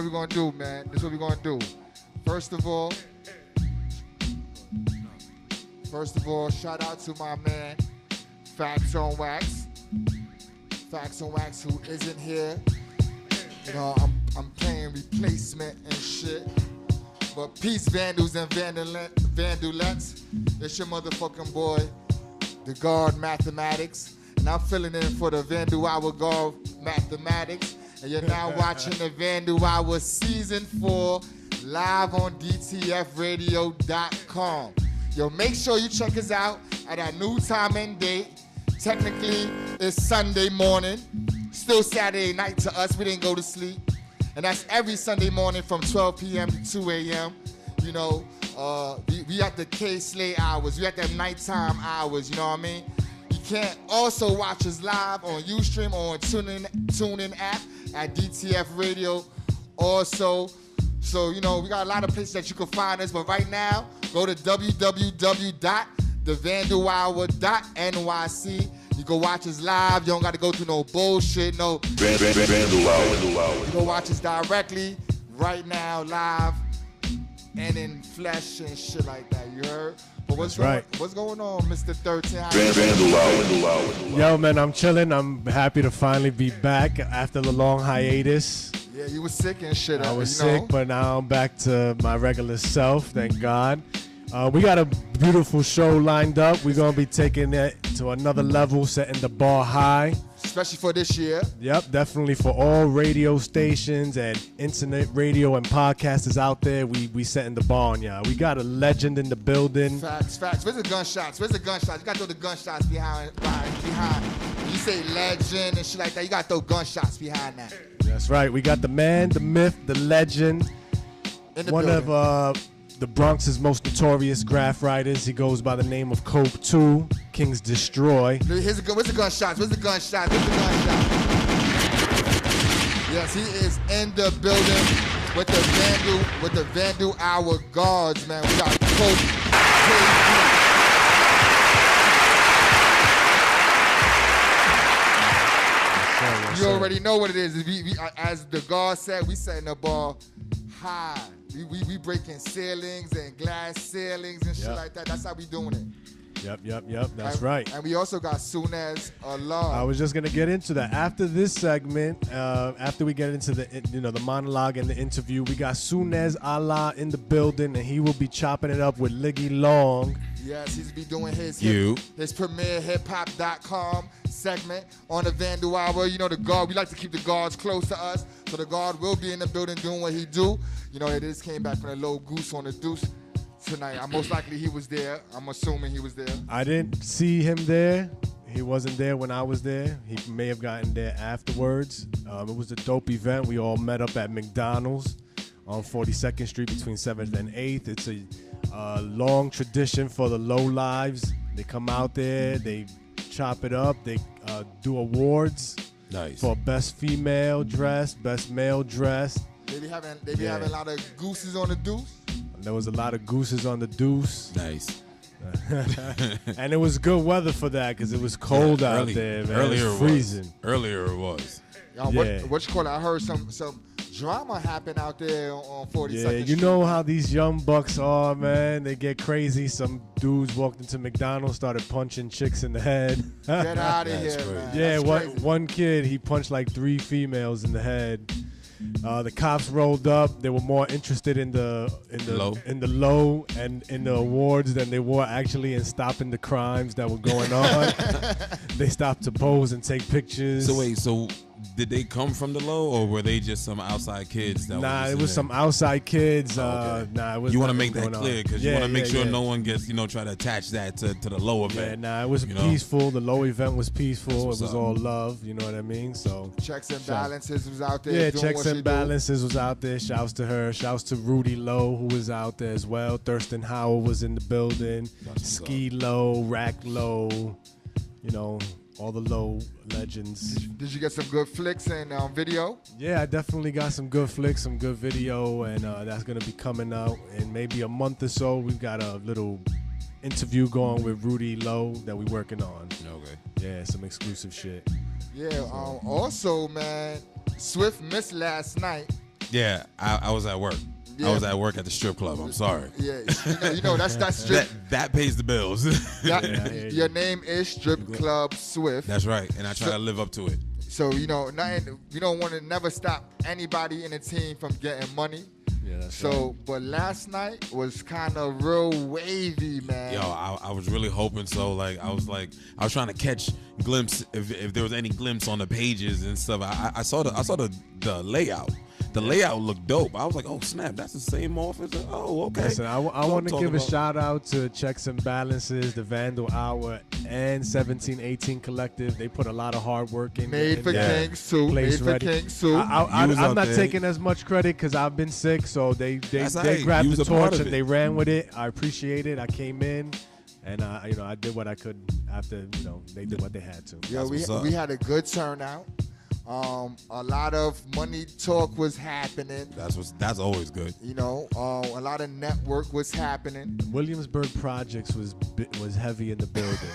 what we're gonna do, man. This is what we're gonna do. First of all, shout out to my man, Facts on Wax. Facts on Wax, who isn't here. You know, I'm playing replacement and shit. But peace, Vandals and Vandalettes. It's your motherfucking boy, the God Mathematics. And I'm filling in for the Vandal Hour God Mathematics. And you're now watching the Vandal Hour Season 4 live on DTFradio.com. Yo, make sure you check us out at our new time and date. Technically, it's Sunday morning. Still Saturday night to us. We didn't go to sleep. And that's every Sunday morning from 12 p.m. to 2 a.m. You know, we at the K-Slay hours. We at them nighttime hours, you know what I mean? You can't also watch us live on Ustream or on TuneIn app at DTF Radio also. So, you know, we got a lot of places that you can find us. But right now, go to www.thevandalhour.nyc. You go watch us live. You don't got to go through no bullshit, no. Vandal Hour. You go watch us directly, right now, live, and in flesh and shit like that. You heard? But what's going on, Mr. 13? Vandal Hour. Yo, man, I'm chilling. I'm happy to finally be back after the long hiatus. Yeah, you were sick and shit. I was sick, but now I'm back to my regular self, thank God. We got a beautiful show lined up. We're going to be taking it to another level, setting the bar high. Especially for this year. Yep, definitely for all radio stations and internet radio and podcasters out there. We setting the bar on y'all. We got a legend in the building. Facts. Where's the gunshots? You got to throw the gunshots behind. You say legend and shit like that. You got to throw gunshots behind that. That's right. We got the man, the myth, the legend. One building. of the Bronx's most notorious graph writers. He goes by the name of Cope 2, Kings Destroy. Where's the gunshots? Yes, he is in the building with the Vandal Hour guards, man. We got Cope. You already know what it is. We, as the guard said, we setting the bar high. We breaking ceilings and glass ceilings and shit like that. That's how we doing it. Yep. That's right. And we also got Sunez along. I was just gonna get into that after this segment. After we get into the monologue and the interview, we got Sunez Allah in the building, and he will be chopping it up with Liggy Long. Yes, he's be doing his premier hiphop.com segment on the Vandal Hour. You know, the guard, we like to keep the guards close to us, so the guard will be in the building doing what he do. You know, it just came back from a low goose on the deuce tonight. Most likely he was there. I'm assuming he was there. I didn't see him there. He wasn't there when I was there. He may have gotten there afterwards. It was a dope event. We all met up at McDonald's on 42nd Street between 7th and 8th. It's a long tradition for the low lives. They come out there, they chop it up, they do awards. Nice. For best female dress, best male dress. They be having a lot of gooses on the deuce. There was a lot of gooses on the deuce. Nice. And it was good weather for that because it was cold out there, man. Earlier it was freezing. Earlier it was. What you call it? I heard some drama happen out there on 42nd Yeah, Street. you know how these young bucks are, man. They get crazy. Some dudes walked into McDonald's, started punching chicks in the head. Get out of here, man. Yeah, one kid, he punched like 3 females in the head. The cops rolled up. They were more interested in the low and in the awards than they were actually in stopping the crimes that were going on. They stopped to pose and take pictures. So wait, did they come from the low, or were they just some outside kids? It was some outside kids. Okay. It was. You want to make that clear because you want to make sure no one gets, try to attach that to the low event. Yeah, it was peaceful. The low event was peaceful. It was all love. You know what I mean? So checks and balances was out there. Yeah, checks and balances was out there. Shouts to her. Shouts to Rudy Lowe, who was out there as well. Thurston Howell was in the building. Ski Low, Rack Low. All the low legends. Did you get some good flicks and video? Yeah, I definitely got some good flicks, some good video, and that's going to be coming out in maybe a month or so. We've got a little interview going with Rudy Lowe that we're working on. Okay. Yeah, some exclusive shit. Yeah, also, man, Swift missed last night. Yeah, I was at work. Yeah. I was at work at the strip club. I'm sorry. Yeah, that's strip. That pays the bills. Your name is Strip Club Swift. That's right, and I try to live up to it. So nothing. We don't want to never stop anybody in the team from getting money. Yeah, that's so, but last night was kind of real wavy, man. Yo, I was really hoping so. Like, I was trying to catch glimpse if there was any glimpse on the pages and stuff. I saw the layout. The layout looked dope. I was like, oh snap, that's the same office. Oh, okay. Listen, I want to give a shout out to Checks and Balances, the Vandal Hour, and 1718 Collective. They put a lot of hard work in. Made for King's too. Made for King's too. I'm not taking as much credit because I've been sick, so they grabbed the torch and they ran with it. I appreciate it. I came in. And I did what I could after they did what they had to. Yeah, we had a good turnout. A lot of money talk was happening. That's always good. A lot of network was happening. Williamsburg Projects was heavy in the building.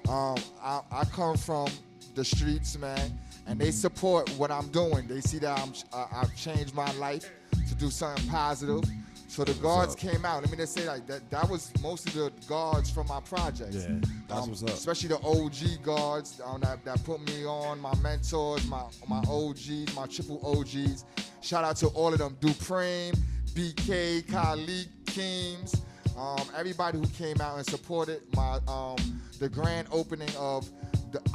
I come from the streets, man, and they support what I'm doing. They see that I've changed my life to do something positive. So the guards came out. Let me just say that was most of the guards from my projects. Yeah, that's what's up. Especially the OG guards that put me on, my mentors, my OGs, my triple OGs. Shout out to all of them. Dupreme, BK, Khalid, Keems, everybody who came out and supported the grand opening of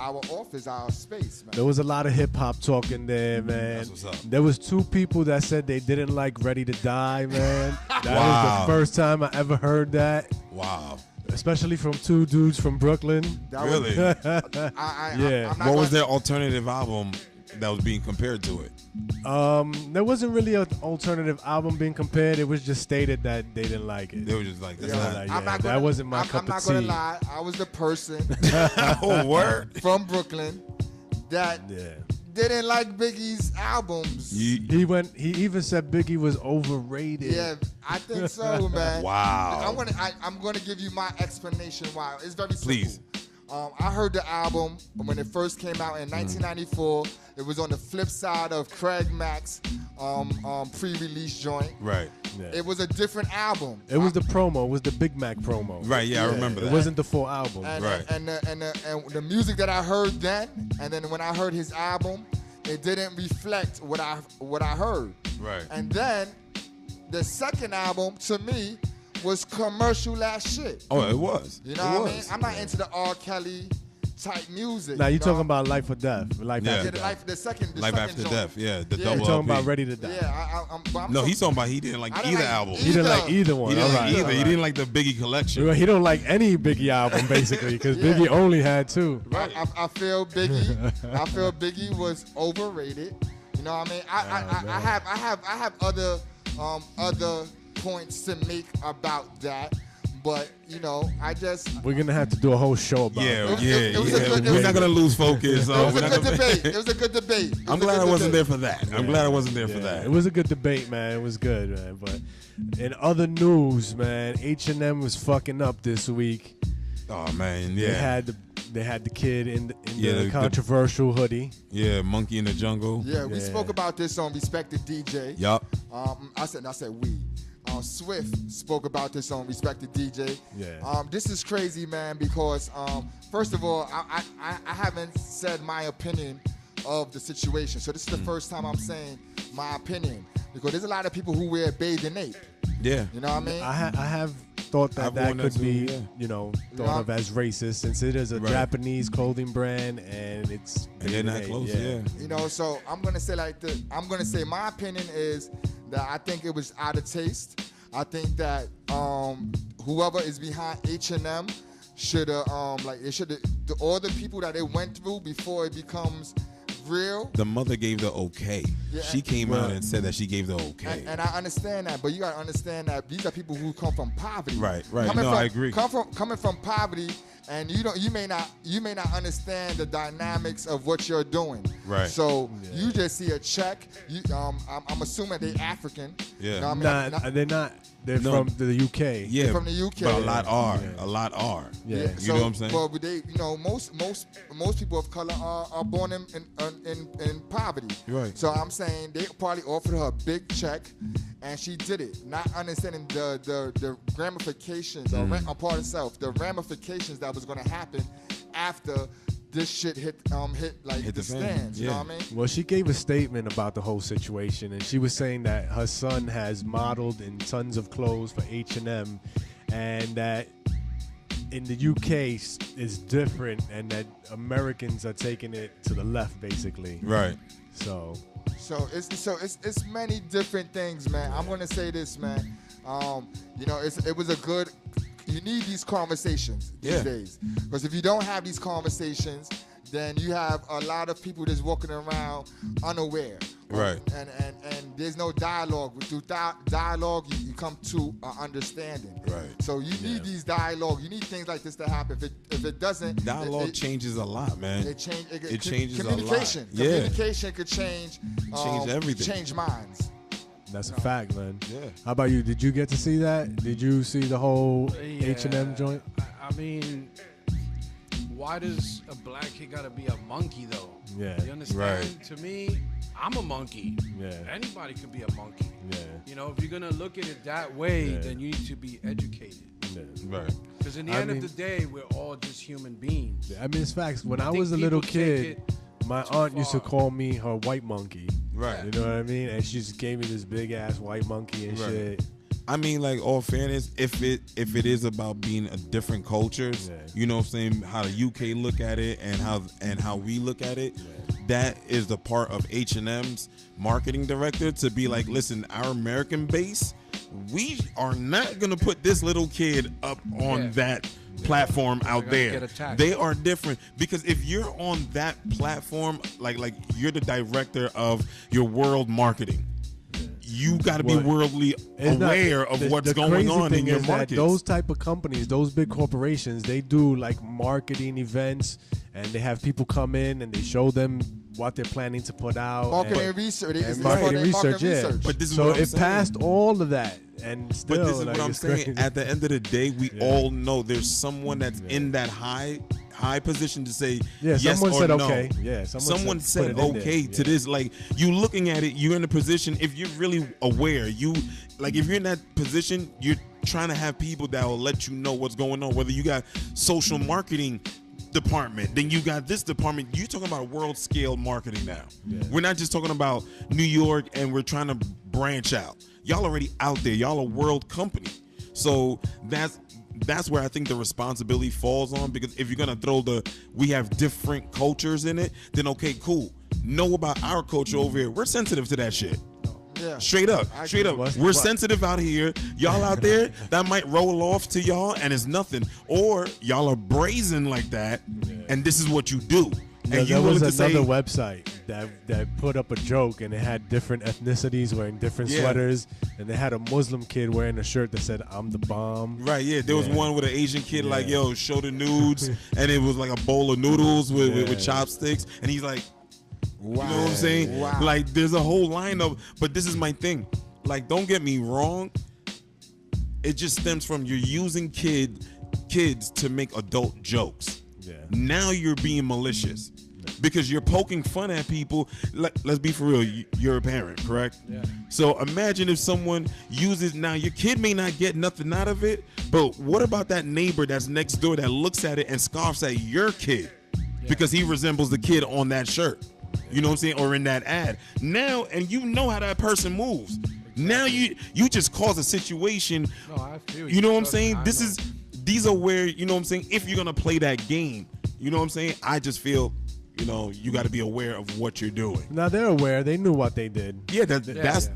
our office, our space, man. There was a lot of hip-hop talking there, man. That's what's up. There was 2 people that said they didn't like Ready to Die, man. That was the first time I ever heard that. Wow. Especially from 2 dudes from Brooklyn. Really? Yeah. What was their alternative album that was being compared to it? There wasn't really an alternative album being compared. It was just stated that they didn't like it. They were just like, that wasn't my cup of tea. I'm not going to lie. I was the person from Brooklyn that didn't like Biggie's albums. He even said Biggie was overrated. Yeah, I think so, man. Wow. I'm going to give you my explanation why. It's very simple. Please. I heard the album when it first came out in 1994. It was on the flip side of Craig Mack's pre-release joint. Right. Yeah. It was a different album. It was the promo. It was the Big Mac promo. Right. Yeah, I remember that. It wasn't the full album. And, right. And the music that I heard then, and then when I heard his album, it didn't reflect what I heard. Right. And then the second album, to me, was commercial ass shit. Oh, it was. You know what I mean? I'm not into the R. Kelly type music. Now you're talking about Life or Death. Life After Death. The second After joint. Death. Yeah, the double You're talking LP. about Ready to Die. Yeah, No, he's talking about he didn't like either album. He didn't like either one. He didn't like All right. either. He didn't like the Biggie collection. He don't like any Biggie album basically because Biggie only had 2. Right. I feel Biggie was overrated. You know what I mean? I have other points to make about that. But, We're going to have to do a whole show about it. We're not going to lose focus. It was a good debate. It was a good debate. I'm glad I wasn't there for that. I'm glad I wasn't there for that. It was a good debate, man. It was good, man. But in other news, man, H&M was fucking up this week. Oh, man, yeah. They had the kid in the controversial hoodie. Yeah, Monkey in the Jungle. Yeah, we spoke about this on Respected DJ. Yup. I said we. Swift spoke about this on Respected DJ. Yeah. This is crazy, man, because first of all, I haven't said my opinion of the situation. So this is the first time I'm saying my opinion, because there's a lot of people who wear bathing ape. Yeah. You know what I mean? I have thought that could be, thought of as racist, since it is a Japanese clothing brand and it's they're not close. Yeah. So I'm gonna say I'm gonna say my opinion is that I think it was out of taste. I think that whoever is behind H&M should have all the people that they went through before it becomes real. The mother gave the okay. She came out and said that she gave the okay. And I understand that, but you gotta understand that these are people who come from poverty. Right. I agree. Coming from poverty, and you may not understand the dynamics of what you're doing. Right. So you just see a check. I'm assuming they're African. Yeah. You know what I mean? They're not. They're from the UK. Yeah, from the UK. But a lot are. A lot are. Yeah. You know what I'm saying? Well, they, most people of color are born in poverty. Right. So I'm saying they probably offered her a big check, and she did it, not understanding the ramifications, or part of self, the ramifications that was going to happen after this shit hit the stands. You know what I mean? Well, she gave a statement about the whole situation, and she was saying that her son has modeled in tons of clothes for H&M, and that in the UK is different, and that Americans are taking it to the left, basically. Right. So it's many different things, man. I'm gonna say this, man. It was a good. You need these conversations these days, because if you don't have these conversations, then you have a lot of people just walking around unaware. Right. And there's no dialogue. Through dialogue, you come to understanding. Right. So you need these dialogue. You need things like this to happen. If it doesn't, dialogue changes a lot, man. It changes communication. a lot. Yeah. Communication could change everything. Change minds. that's a fact, man. Yeah. How about you? Did you get to see that? Did you see the whole H&M joint? I mean, why does a black kid gotta be a monkey though? Yeah. You understand? Right. To me, I'm a monkey. Yeah. Anybody could be a monkey. Yeah. You know, if you're gonna look at it that way, then you need to be educated. Yeah. Right. Because in the end of the day, we're all just human beings. I mean, it's facts. When I think was a little people kid, take it my too aunt used to far. call me her white monkey. Right. You know what I mean? And she just gave me this big ass white monkey and Right. shit. I mean, like, all fairness, if it is about being a different cultures, you know what I'm saying, how the UK look at it and how we look at it, that is the part of H&M's marketing director to be like, listen, our American base, we are not gonna put this little kid up on that platform out gonna there. get attacked. They are different, because if you're on that platform, like you're the director of your world marketing, you got to be worldly aware of what's going on in your markets. Those type of companies, those big corporations, they do like marketing events, and they have people come in and they show them what they're planning to put out. Marketing research. And marketing research. But this is so what I'm it saying. passed all of that, and still. But this is like, what I'm it's saying. crazy. At the end of the day, we all know there's someone that's in that high position to say yes someone or said no. okay. Yeah, someone said put it in okay there. to this. Like, you looking at it, you're in a position. If you're really aware, if you're in that position, you're trying to have people that will let you know what's going on. Whether you got social marketing department, then you got this department. You're talking about world scale marketing now. We're not just talking about New York and we're trying to branch out. Y'all already out there. Y'all a world company. So that's where I think the responsibility falls on, because if you're gonna throw we have different cultures in it, then okay, cool. Know about our culture over here. We're sensitive to that shit. Yeah. Straight up. We're sensitive out here. Y'all out there, that might roll off to y'all and it's nothing. Or y'all are brazen like that, and this is what you do. And There you was willing to another say, website that put up a joke, and it had different ethnicities wearing different sweaters, and they had a Muslim kid wearing a shirt that said "I'm the bomb." right, there was one with an Asian kid like, yo, show the nudes, and it was like a bowl of noodles with chopsticks, and he's like, Wow. you know what I'm saying? Wow. Like, there's a whole line of, but this is my thing. Like, don't get me wrong. It just stems from you're using kids to make adult jokes. Yeah. Now you're being malicious because you're poking fun at people. Let's be for real. You're a parent, correct? Yeah. So imagine if someone uses, now your kid may not get nothing out of it, but what about that neighbor that's next door that looks at it and scoffs at your kid because he resembles the kid on that shirt? You know what I'm saying? Or in that ad. Now, and you know how that person moves. Now you just cause a situation. No, I feel You know what I'm saying? I know. These are where, you know what I'm saying, if you're gonna play that game, you know what I'm saying? I just feel, you got to be aware of what you're doing. Now they're aware. They knew what they did. Yeah, that's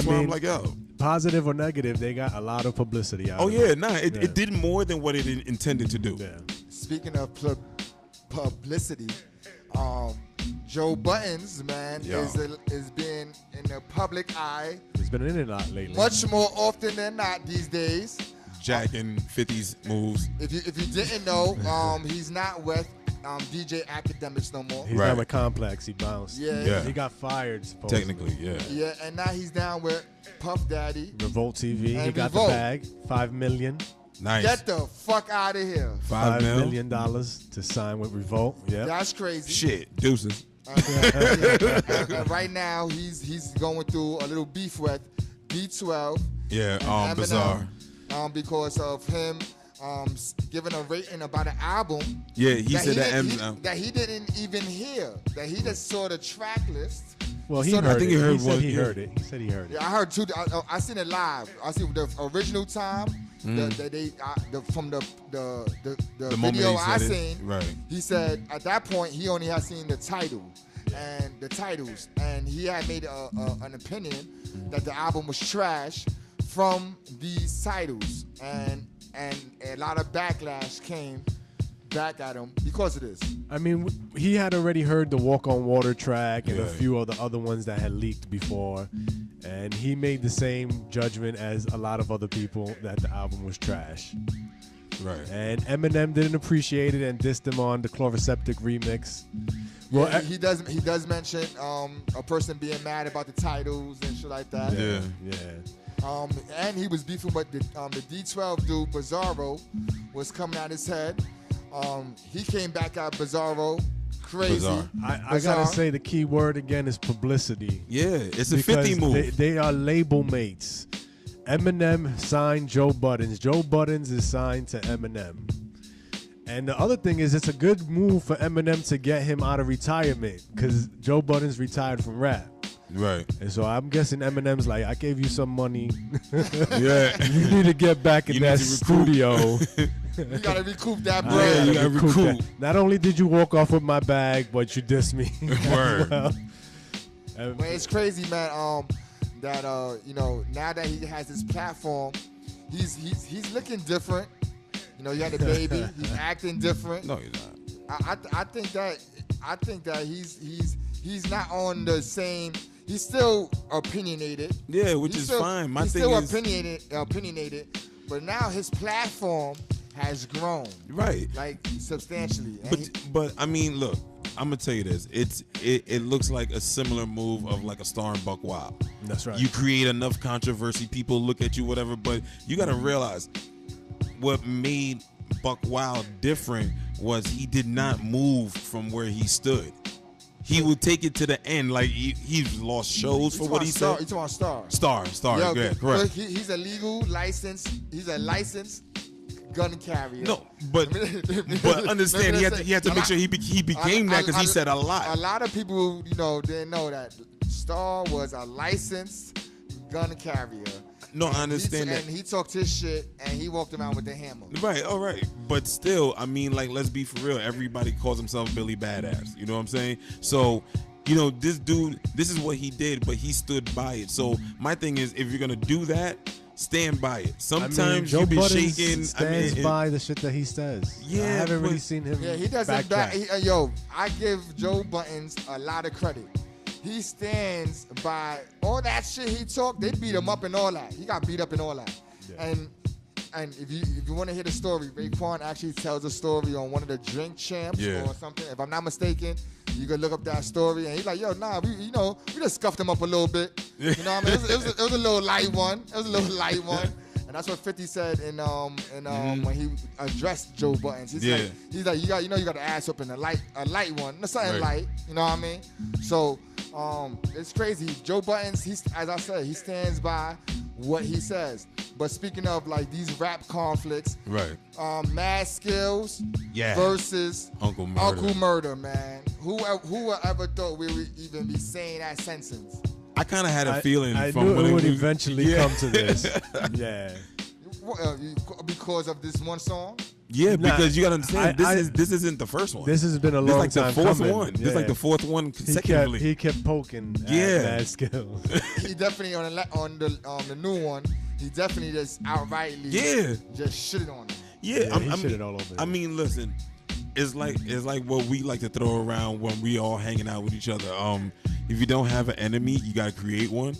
why I'm like, yo. Positive or negative, they got a lot of publicity out. Oh of yeah, it. it did more than what it intended to do. Yeah. Speaking of publicity, Joe Buttons, man, Yo. is being in the public eye He's been in it a lot lately. much more often than not these days. Jacking 50's moves. If you didn't know, he's not with DJ Academics no more. He's Right. not with Complex. He bounced. Yeah. He got fired, supposedly. Technically, yeah. Yeah, and now he's down with Puff Daddy. Revolt TV. He And got Revolt. the bag. $5 million. Nice. Get the fuck out of here. $5 $5 million. million to sign with Revolt. Yeah. That's crazy. Shit, deuces. And right now, he's going through a little beef with B12. Yeah, and bizarre. Eminem, because of him giving a rating about an album. Yeah, he said that that he didn't even hear. That he just saw the track list. Well, he So heard I think it. he heard He said one, he yeah. heard it. He said he heard it. Yeah, I heard too. I seen it live. I seen the original time. From the moment video he I said it, seen. right. He said at that point he only had seen the title and the titles, and he had made an opinion that the album was trash from these titles, and a lot of backlash came back at him because of this. I mean, he had already heard the Walk on Water track and a Yeah. few of the other ones that had leaked before, and he made the same judgment as a lot of other people that the album was trash. Right. And Eminem didn't appreciate it and dissed him on the Chloroseptic remix. Well, Yeah, he does mention a person being mad about the titles and shit like that. Yeah. yeah. And he was beefing with the D12 dude, Bizarro, was coming at his head. He came back at Bizarro, crazy. Bizarre. I Bizarre. gotta say the key word again is publicity. Yeah, it's a Because 50 move. They are label mates. Eminem signed Joe Buttons. Joe Buttons is signed to Eminem. And the other thing is, it's a good move for Eminem to get him out of retirement because Joe Buttons retired from rap. Right. And so I'm guessing Eminem's like, I gave you some money. Yeah. You need to get back in You that need to recoup. studio. You gotta recoup that I bread. you gotta gotta recoup recoup. that. Not only did you walk off with my bag, but you dissed me. Word. But it's crazy, man. That now that he has his platform, he's looking different. You know, he had a baby. He's acting different. No, you're not. I think that he's not on the same. He's still opinionated. Yeah, which He's is still, fine. My he's thing still is opinionated, but now his platform has grown, right. like substantially. And But I mean, look, I'm gonna tell you this. It looks like a similar move of like a star in Buck Wild. That's right. You create enough controversy, people look at you, whatever. But you gotta realize what made Buck Wild different was he did not move from where he stood. He would take it to the end. Like he's lost shows for what he said. He's on Star. Star. Yeah, Yeah, but correct. he's a legal licensed. He's a licensed gun carrier. No, but understand he had to make sure he became that because he said a lot. A lot of people, didn't know that Star was a licensed gun carrier. No, I understand that. And he talked his shit, and he walked around with the hammer. Right, all right. But still, I mean, like, let's be for real. Everybody calls himself Billy Badass. You know what I'm saying? So, this dude, this is what he did, but he stood by it. So my thing is, if you're going to do that, stand by it. Sometimes Joe you be Buttons shaking. stands by the shit that he says. Yeah, I haven't really but- seen him. Yeah, he doesn't backtrack. I give Joe Buttons a lot of credit. He stands by all that shit he talked. They beat him up and all that. He got beat up and all that. Yeah. And if you want to hear the story, Raekwon actually tells a story on one of the Drink Champs or something. If I'm not mistaken, you can look up that story. And he's like, yo, nah, we just scuffed him up a little bit. You know what I mean? It was a little light one. It was a little light one. And that's what 50 said when he addressed Joe Buttons. He's like, you got to ass up in a light one. No, something light. You know what I mean? So it's crazy. Joe Buttons, as I said, he stands by what he says. But speaking of like these rap conflicts, Right. Mad Skills Yeah. versus Uncle Murder. Uncle Murder, man. Who would ever thought we would even be saying that sentence? I kind of had a feeling I from knew when it would was- eventually come to this. Yeah. Because of this one song? Yeah, Nah, because you gotta understand, I- this isn't the first one. This has been a This long like the time fourth coming. one. This Yeah. like the fourth one He consecutively. kept poking at Yeah. Mad Skills. He definitely on the new one. He definitely just outrightly Yeah. just shitted on him. Yeah, Yeah, he shitted all over I him. mean, listen, it's like what we like to throw around when we all hanging out with each other. If you don't have an enemy, you gotta create one.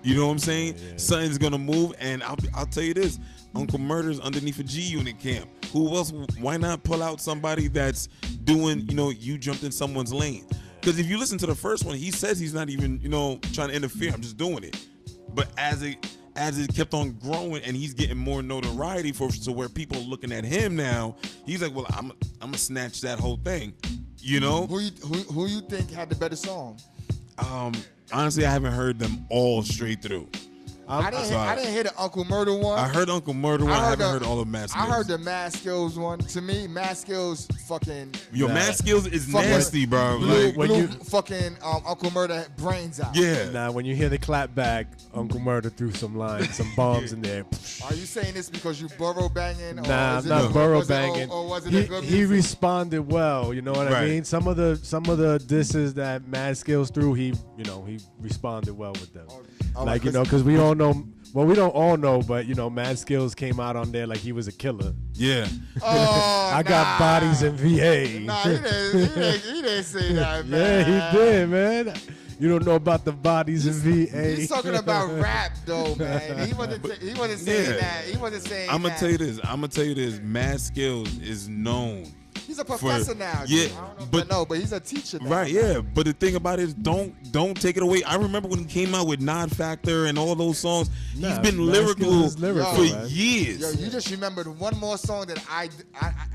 You know what I'm saying? Yeah. Something's gonna move, and I'll tell you this: Uncle Murder's underneath a G Unit camp. Who else? Why not pull out somebody that's doing? You jumped in someone's lane. Because if you listen to the first one, he says he's not even trying to interfere. I'm just doing it. But as it kept on growing and he's getting more notoriety so where people are looking at him now, he's like, well, I'm gonna snatch that whole thing. Who you think had the better song? Honestly, I haven't heard them all straight through. I didn't hear the Uncle Murder one. I heard Uncle Murder one. I haven't heard all of Mad Skills. I heard the Mad Skills one. To me, Mad Skills fucking. Mad Skills is nasty, bro. Blew fucking Uncle Murder brains out. Yeah. Nah, when you hear the clap back, Uncle Murder threw some lines, some bombs in there. Are you saying this because you burrow banging? Nah, I'm not burrow banging. Or was it a good he music? responded well. You know what I mean? Some of the disses that Mad Skills threw, he responded well with them. Because we all know. Well, we don't all know, but Mad Skills came out on there like he was a killer. Yeah. Oh, I got bodies in VA. Nah, he didn't say that, man. Yeah, he did, man. You don't know about the bodies in VA. He's talking about rap, though, man. He wasn't saying that. He wasn't saying that. I'm gonna tell you this. Mad Skills is known. He's a professor now. Yeah, but he's a teacher now. Right, yeah. But the thing about it is, don't take it away. I remember when he came out with Nod Factor and all those songs. He's been lyrical for years. Yo, you just remembered one more song that I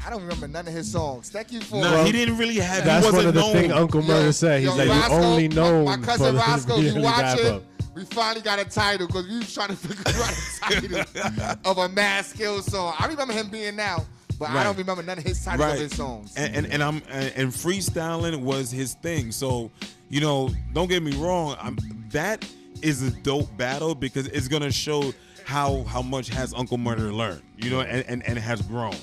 don't remember none of his songs. Thank you for. No, he didn't really have. That's he wasn't one of the known. things Uncle Murder said. He's like, Roscoe, you only known my cousin for Roscoe, the you watching? rapper. We finally got a title because we was trying to figure out a title of a Mad Skills song. I remember him being out. But I don't remember none of his titles of his songs. And freestyling was his thing. So, don't get me wrong. That is a dope battle because it's gonna show how much has Uncle Murder learned. And has grown.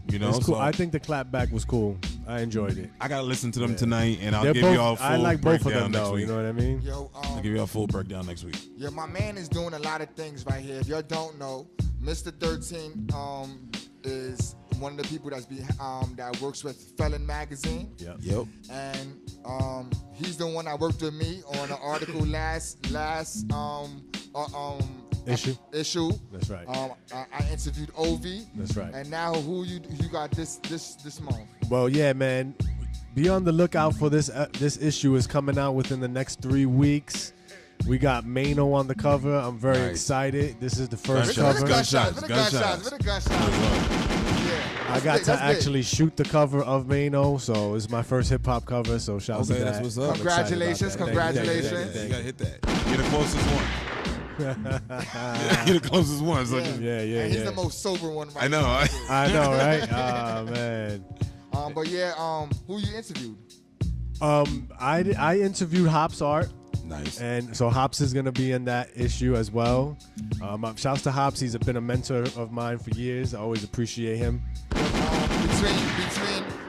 It's cool. So I think the clapback was cool. I enjoyed it. I gotta listen to them tonight, and I'll They're give both, y'all a full I like both of breakdown them, next though. week. You know what I mean? Yo, I'll give you a full breakdown next week. Yeah, my man is doing a lot of things right here. If y'all don't know, Mr. 13 is one of the people that works with Felon Magazine. Yep. And he's the one that worked with me on an article last issue. That's right. I interviewed Ovi. That's right. And now who you got this month? Well, yeah, man. Be on the lookout for this. This issue is coming out within the next 3 weeks. We got Mano on the cover. I'm very excited. This is the first cover. Gunshots. I got to actually shoot the cover of Mano, so it's my first hip hop cover. So shout out to that. That's what's up. Congratulations. You gotta hit that. You're the closest one. You're the closest one. So yeah. And he's the most sober one right I know. now. I know, right? Oh man. But yeah, who you interviewed? I interviewed Hops Art. Nice. And so Hops is going to be in that issue as well. Shouts to Hops. He's been a mentor of mine for years. I always appreciate him.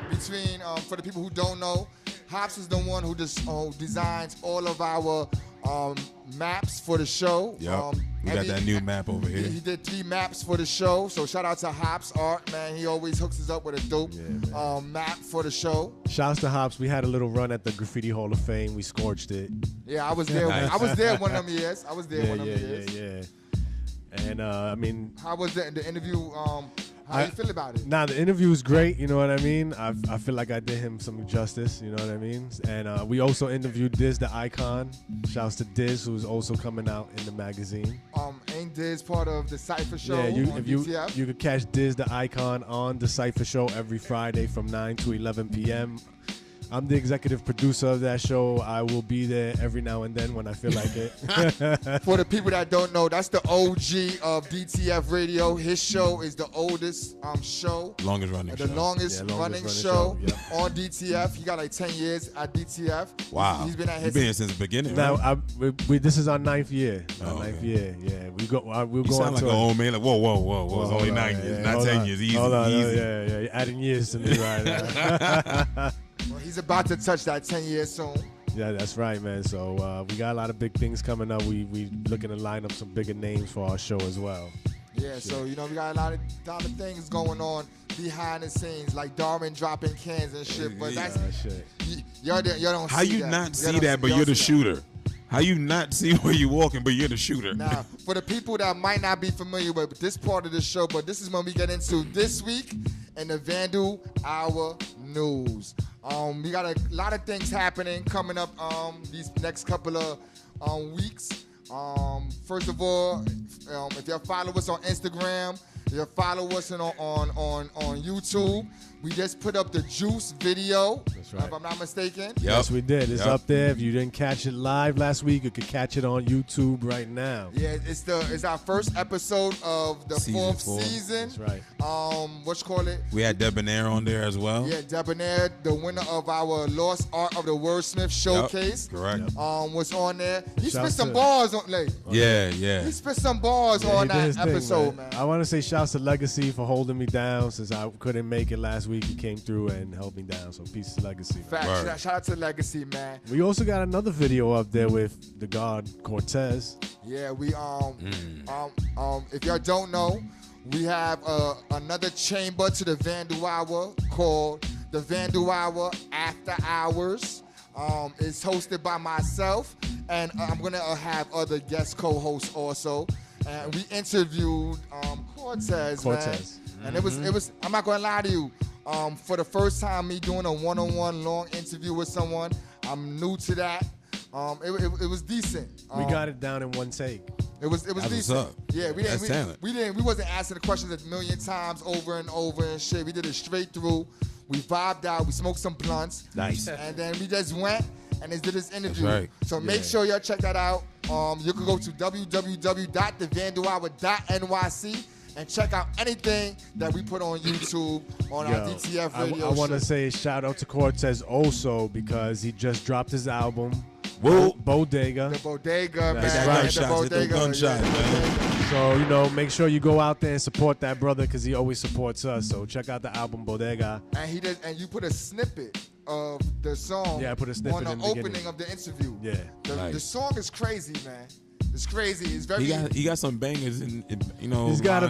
Between for the people who don't know, Hops is the one who just designs all of our maps for the show. Yep. We got that new map over here. He did 3 maps for the show. So shout out to Hops Art, man. He always hooks us up with a dope map for the show. Shouts to Hops. We had a little run at the Graffiti Hall of Fame. We scorched it. Yeah, I was there. Nice. I was there one of them years. Yeah. And I mean, how was the interview? How you feel about it? Nah, the interview was great. You know what I mean? I feel like I did him some justice. You know what I mean? And we also interviewed Diz the Icon. Shouts to Diz, who's also coming out in the magazine. Ain't Diz part of the Cypher show? Yeah, on DTF? you could catch Diz the Icon on the Cypher show every Friday from 9 to 11 p.m. I'm the executive producer of that show. I will be there every now and then when I feel like it. For the people that don't know, that's the OG of DTF Radio. His show is the oldest show. Longest running show. The longest running show on DTF. He got like 10 years at DTF. Wow. He's been at his... He's been since the beginning. Now, right? this is our 9th year. Okay. Yeah. We'll You go sound on like to an old man. Like, whoa. It's only 9 years, not 10 years. Easy. Yeah. You're adding years to me right now. Well, he's about to touch that 10 years soon. Yeah, that's right, man. So we got a lot of big things coming up. We looking to line up some bigger names for our show as well. Yeah, so you know we got a lot of things going on behind the scenes, like Darwin dropping cans and shit. But that's shit. y'all don't How see you that. not Y'all see that, but y'all you're the see that. shooter? How you not see where you walking, but you're the shooter? Now, for the people that might not be familiar with this part of the show, but this is when we get into this week in the Vandal Hour News. We got a lot of things happening coming up these next couple of weeks. First of all, if you follow us on Instagram, if you follow us on YouTube, we just put up the Juice video. That's right. If I'm not mistaken. Yes, we did. It's Yep. up there. If you didn't catch it live last week, you could catch it on YouTube right now. Yeah, it's our first episode of the Season 4th 4. season. That's right. Whatchamacallit? We had Debonair on there as well. Yeah, Debonair, the winner of our Lost Art of the Wordsmith showcase. Correct. Was on there. He spit Shouts some to- bars on like Yeah, yeah. he spit some bars Yeah, on he did his that thing, episode, man. I want to say shouts to Legacy for holding me down since I couldn't make it last week. He came through and held me down. So peace to Legacy. Fact, Word. shout out to Legacy, man. We also got another video up there with the God Cortez. Yeah, we if y'all don't know, we have another chamber to the Vandal Hour called the Vandal Hour After Hours. It's hosted by myself, and I'm gonna have other guest co-hosts also. And we interviewed Cortez, man. And it was. I'm not gonna lie to you. For the first time, me doing a one-on-one long interview with someone, I'm new to that. It was decent. We got it down in one take. It was That's decent. what's up. Yeah, That's talent. we wasn't asking the questions a million times over and over and shit. We did it straight through. We vibed out. We smoked some blunts. Nice. And then we just went and just did this interview. right. So make sure y'all check that out. You can go to www.thevandalhour.nyc and check out anything that we put on YouTube on our DTF radio I want to show. say shout out to Cortez also because he just dropped his album. Whoa. Bodega. The Bodega, That's man. right. The Hit them Bodega, gunshots, yeah, man. So, make sure you go out there and support that brother because he always supports us. So check out the album Bodega. And you put a snippet of the song Yeah, I put a snippet on the in the opening beginning. of the interview. Yeah. The Nice. song is crazy, man. It's crazy. It's very. He got some bangers He's got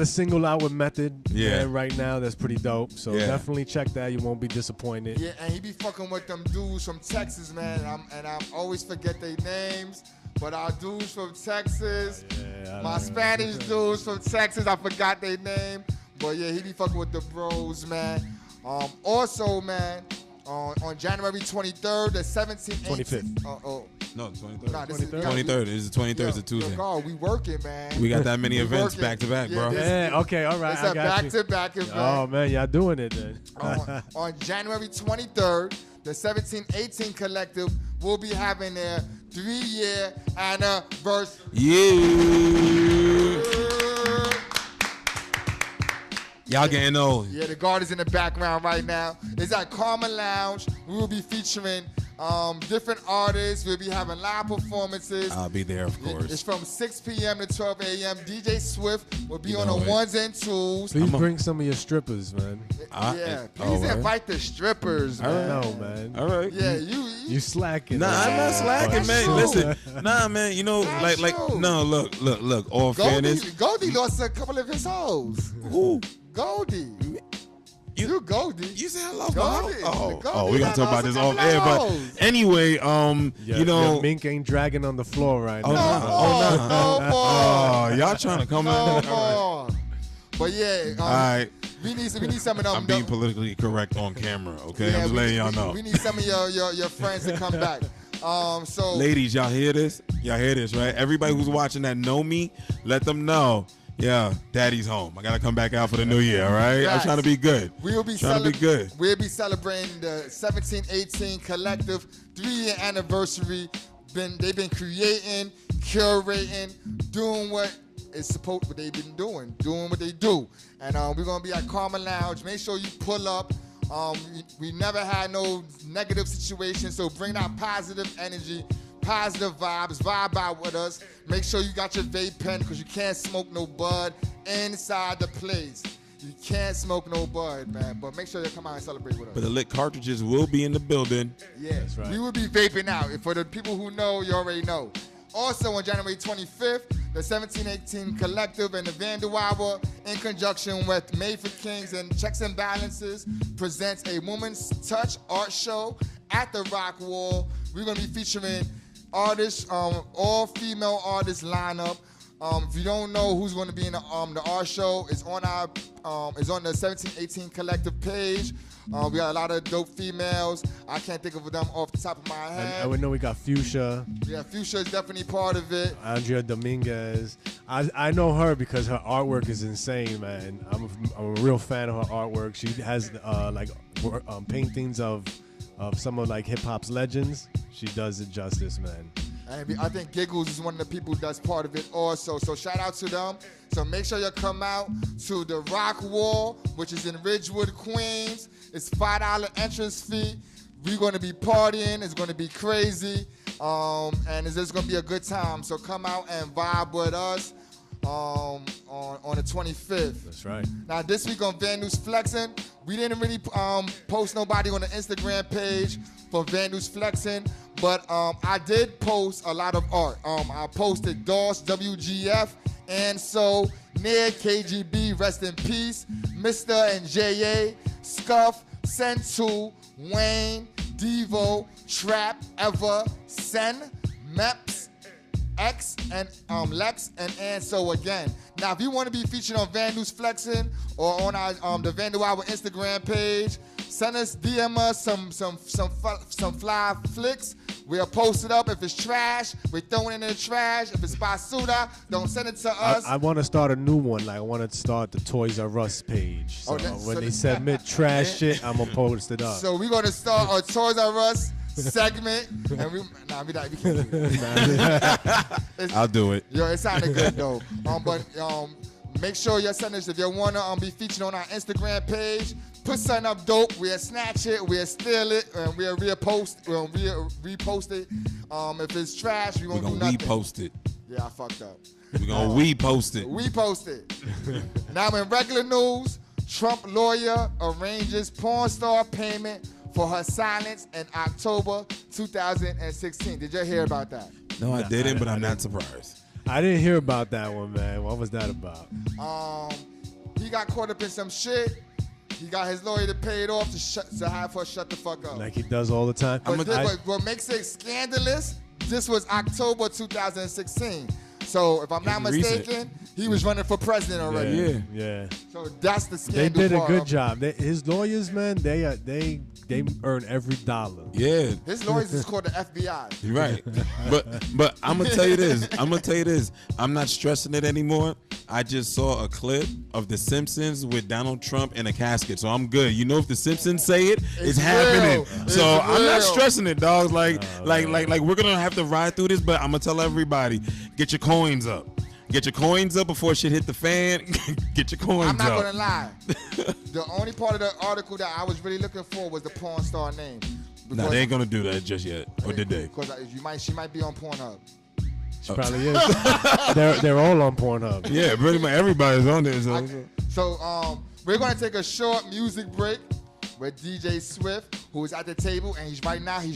a single out with Method Yeah. right now that's pretty dope. So Yeah. definitely check that. You won't be disappointed. Yeah, and he be fucking with them dudes from Texas, man. And I always forget their names. But our dudes from Texas, Yeah, my Spanish dudes from Texas, I forgot their name. But yeah, he be fucking with the bros, man. Also, man, on January 23rd, the 17th, 25th. No, 23rd. Nah, this is- 23rd. This is the 23rd. It's a Tuesday. God, we working, man. We got that many We events working. back to back, Yeah, bro. this- Yeah, okay, all right. It's I a got you. back-to-back event. Oh, man, y'all doing it then. On January 23rd, the 1718 Collective will be having their 3-year anniversary. Yeah. Y'all getting old. Yeah, the guard is in the background right now. It's at Karma Lounge. We will be featuring different artists. We'll be having live performances. I'll be there, of It's course. from 6 p.m. to 12 a.m. DJ Swift will be You on know the it. ones and twos. Please bring some of your strippers, man. Yeah, please word? invite the strippers, I don't man. know, man. All right. Yeah, You slacking. Nah, I'm not slacking, That's man. true. Listen, nah, man. That's like, true. no, look. All fairness, Goldie lost a couple of his hoes. who? Goldie. You Goldie. You say I love Goldie. my hoes? Goldie Oh, we gotta talk about lost this a off couple air. of But hoes. anyway, Your mink ain't dragging on the floor right Oh, now. No more. Oh, y'all trying to come No in? more. But yeah, All right. we need some of them. I'm being politically correct on camera, okay? Yeah, I'm just letting y'all know. We need some of your friends to come back. So Ladies, y'all hear this? Y'all hear this, right? Everybody who's watching that know me, let them know. Yeah, daddy's home. I gotta come back out for the new year, all right? I'm Facts. trying to be good. we will be Trying to be good. We'll be celebrating the 1718 Collective 3-year anniversary. They've been creating, curating, doing what they've been doing what they do. And we're gonna be at Karma Lounge. Make sure you pull up. We never had no negative situations, so bring that positive energy, positive vibes, vibe out with us. Make sure you got your vape pen because you can't smoke no bud inside the place. You can't smoke no bud, man. But make sure you come out and celebrate with us. But the lit cartridges will be in the building. Yeah, right. we will be vaping out. For the people who know, you already know. Also on January 25th, the 1718 Collective and the Vandal Hour, in conjunction with Made for Kings and Checks and Balances, presents a Woman's Touch art show at the Rock Wall. We're going to be featuring artists, all female artists lineup. If you don't know who's going to be in the art show, it's on the 1718 Collective page. We got a lot of dope females. I can't think of them off the top of my head. And we know we got Fuchsia. Yeah, Fuchsia is definitely part of it. Andrea Dominguez. I know her because her artwork is insane, man. I'm a real fan of her artwork. She has paintings of some of like hip hop's legends. She does it justice, man. And I think Giggles is one of the people that's part of it also. So shout out to them. So make sure you come out to the Rock Wall, which is in Ridgewood, Queens. It's $5 entrance fee. We're going to be partying. It's going to be crazy. And it's just going to be a good time. So come out and vibe with us on the 25th. That's right. Now this week on Vandal's Flexing, we didn't really post nobody on the Instagram page for Vandal's Flexing, but I did post a lot of art. I posted Doss, WGF, and so Ned, KGB, rest in peace, Mr. and J.A., Scuff, Sentu, Wayne, Devo, Trap, Ever, Sen, Meps, X, and Lex, and so again. Now, if you want to be featured on Vandal's Flexing or on our the Vandal Hour Instagram page, send us, DM us some fly flicks. We'll post it up. If it's trash, we're throwing it in the trash. If it's basura, don't send it to us. I want to start a new one. Like I want to start the Toys R Us page. So when they submit trash shit, I'm gonna post it up. So we're gonna start a Toys R Us segment, and we can't do that. I'll do it. Yo, it sounded good though. But make sure you send us if you wanna be featured on our Instagram page. Put something up dope. We'll snatch it. We'll steal it, and we'll repost. We'll repost it. If it's trash, we won't do nothing. We're gonna repost it. Yeah, I fucked up. We're gonna repost it. We post it. Now in regular news, Trump lawyer arranges porn star payment for her silence in October 2016. Did you hear about that? No, I didn't, but I'm not surprised. I didn't hear about that one, man. What was that about? He got caught up in some shit. He got his lawyer to pay it off to have her shut the fuck up. Like he does all the time. But what makes it scandalous, this was October 2016. So if I'm not mistaken, he was running for president already. Yeah. So that's the scandal. They did a part good job. His lawyers, man, they earn every dollar. Yeah. His lawyers is called the FBI. You're right. But I'm gonna tell you this. I'm not stressing it anymore. I just saw a clip of The Simpsons with Donald Trump in a casket, so I'm good. You know, if The Simpsons say it, it's happening. So I'm not stressing it, dog. Like we're gonna have to ride through this, but I'm gonna tell everybody, get your coins up. Get your coins up before shit hit the fan. Get your coins up. I'm not gonna lie. The only part of the article that I was really looking for was the porn star name. No, they ain't gonna do that just yet. Or did they? Because she might be on Pornhub. She probably is. They're all on Pornhub. Yeah, pretty much everybody's on there. So we're gonna take a short music break with DJ Swift, who is at the table, and he's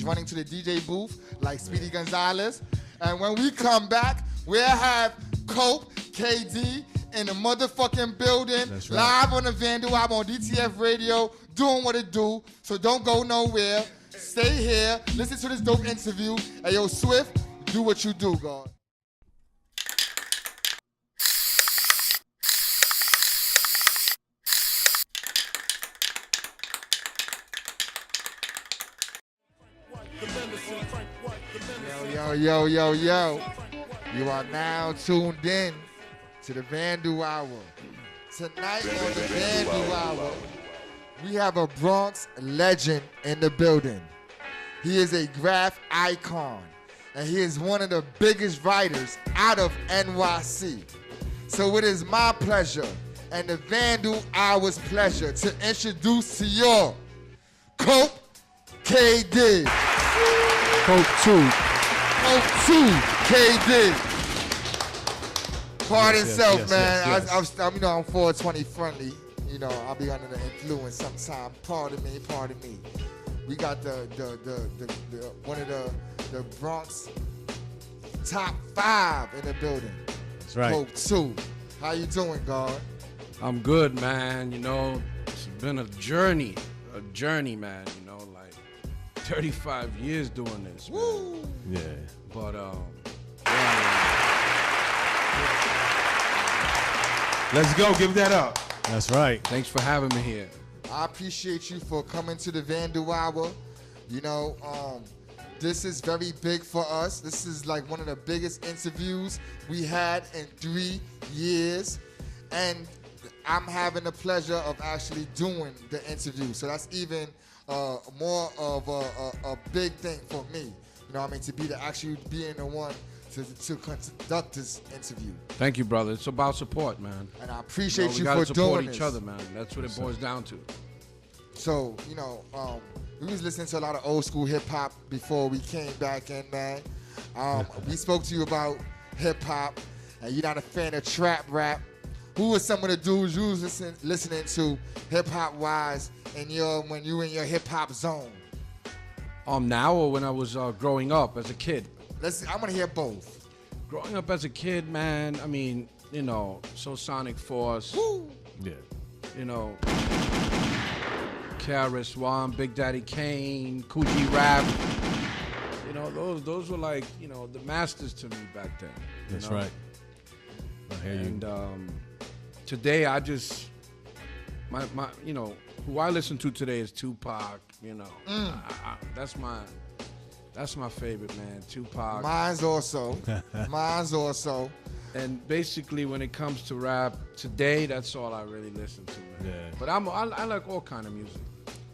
running to the DJ booth like Speedy Gonzalez. And when we come back, we'll have Cope, KD in the motherfucking building, That's right. live on the Vandal Hour on DTF Radio, doing what it do. So don't go nowhere. Stay here. Listen to this dope interview. Hey, yo, Swift, do what you do, God. Yo. You are now tuned in to the Vandal Hour. Tonight on the Vandal Hour, we have a Bronx legend in the building. He is a graph icon, and he is one of the biggest writers out of NYC. So it is my pleasure and the Vandal Hour's pleasure to introduce to y'all Cope KD. Cope 2. Cope 2 KD. Part himself, man. Yes. I'm 420 friendly. You know, I'll be under the influence sometime. Pardon me. We got the one of the Bronx top 5 in the building. That's right. Hope 2. How you doing, God? I'm good, man. You know, it's been a journey, man. You know, like 35 years doing this. Man. Woo! Yeah. But Let's go. Give that up. That's right. thanks for having me here. I appreciate you for coming to the Vandal Hour. You know, this is very big for us. This is like one of the biggest interviews we had in 3 years. And I'm having the pleasure of actually doing the interview. So that's even more of a big thing for me. You know what I mean? To be actually being the one to conduct this interview. Thank you, brother. It's about support, man. And I appreciate we you gotta for support doing each this. other, man. That's what it boils down to. So, you know, we was listening to a lot of old school hip hop before we came back in, man. We spoke to you about hip hop, and you're not a fan of trap rap. Who were some of the dudes you was listening to hip hop wise when you in your hip hop zone? Now or when I was growing up as a kid? I'm gonna hear both. Growing up as a kid, man, I mean, you know, Sonic Force, Woo! Yeah. you know, KRS-One, Big Daddy Kane, Coogee Rap. You know, those were like, you know, the masters to me back then. That's know? right. I hear you. And today I just, my, you know, who I listen to today is Tupac. You know, that's my favorite, man. Tupac. Mine's also. And basically, when it comes to rap today, that's all I really listen to, man. Yeah. But I like all kind of music.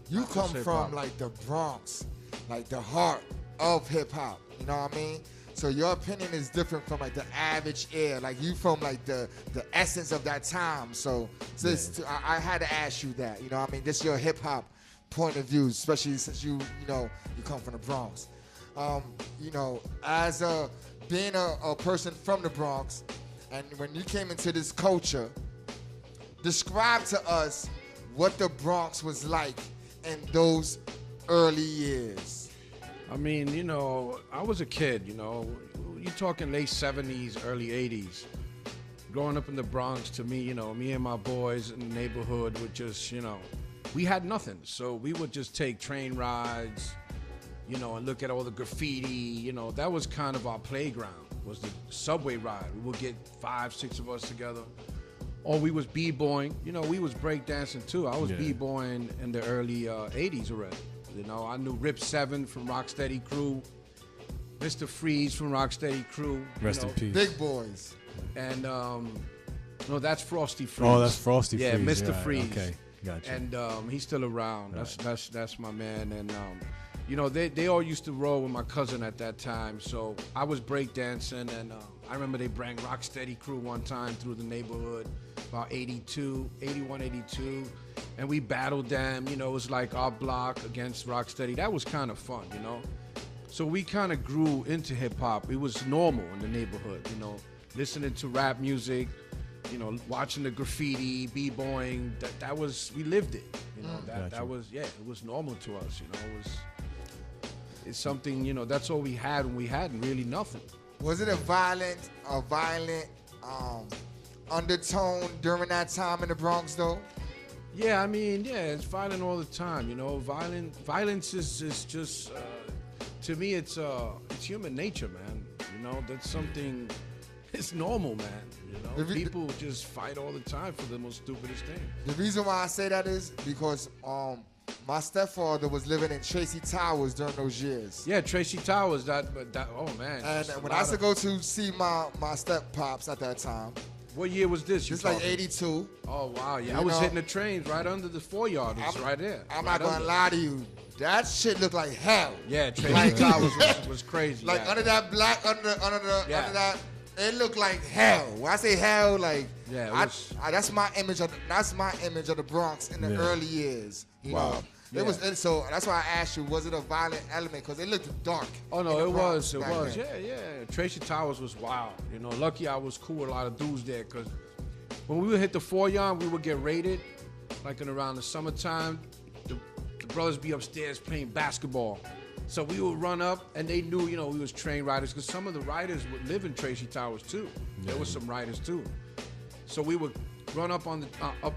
You Not come just from hip-hop. like the Bronx, like the heart of hip hop. You know what I mean? So your opinion is different from like the average ear. Like you from like the essence of that time. So I had to ask you that. You know what I mean? This is your hip hop point of view, especially since you come from the Bronx. You know, as being a person from the Bronx, and when you came into this culture, describe to us what the Bronx was like in those early years. I mean, you know, I was a kid, you know. You're talking late 70s, early 80s. Growing up in the Bronx, to me, you know, me and my boys in the neighborhood would just, you know, we had nothing. So we would just take train rides, you know, and look at all the graffiti. You know, that was kind of our playground, was the subway ride. We would get 5, 6 of us together. Or we was b-boying. You know, we was breakdancing too. I was b-boying in the early 80s already. You know, I knew Rip 7 from Rocksteady Crew, Mr. Freeze from Rocksteady Crew. Rest in peace. Big boys. And, no, that's Frosty Freeze. Oh, that's Frosty yeah, Freeze. Mr. Freeze. Okay, gotcha. And he's still around. Right. That's my man. And, you know, they all used to roll with my cousin at that time. So I was breakdancing, and I remember they brought Rocksteady Crew one time through the neighborhood, about 81, 82. And we battled them, you know, it was like our block against Rocksteady. That was kind of fun, you know. So we kind of grew into hip hop. It was normal in the neighborhood, you know, listening to rap music, you know, watching the graffiti, b-boying. That was, we lived it, you know. That was, yeah, it was normal to us, you know. It's something, you know, that's all we had when we had really nothing. Was it a violent undertone during that time in the Bronx, though? Yeah, I mean, yeah, it's violent all the time, you know. Violence is just, to me, it's human nature, man. You know, that's something, it's normal, man. You know, people just fight all the time for the most stupidest thing. The reason why I say that is because my stepfather was living in Tracy Towers during those years. Yeah, Tracy Towers, that oh, man. And when I used to go to see my step-pops at that time. What year was this? It's like 82. Oh, wow, yeah. I was hitting the trains right under the 4-yard. It's right there. I'm right not going to lie to you. That shit looked like hell. Yeah, Tracy Towers was crazy. Like under that black, under that, it looked like hell. When I say hell, like that's my image of the Bronx in the early years. You know, it was. So that's why I asked you, was it a violent element? Because it looked dark. Oh no, it was. Yeah. Tracy Towers was wild. You know, lucky I was cool with a lot of dudes there, because when we would hit the 4-yard, we would get raided. Like in around the summertime, the brothers be upstairs playing basketball. So we would run up, and they knew, you know, we was train riders, because some of the riders would live in Tracy Towers too. There was some writers too. So we would run up on the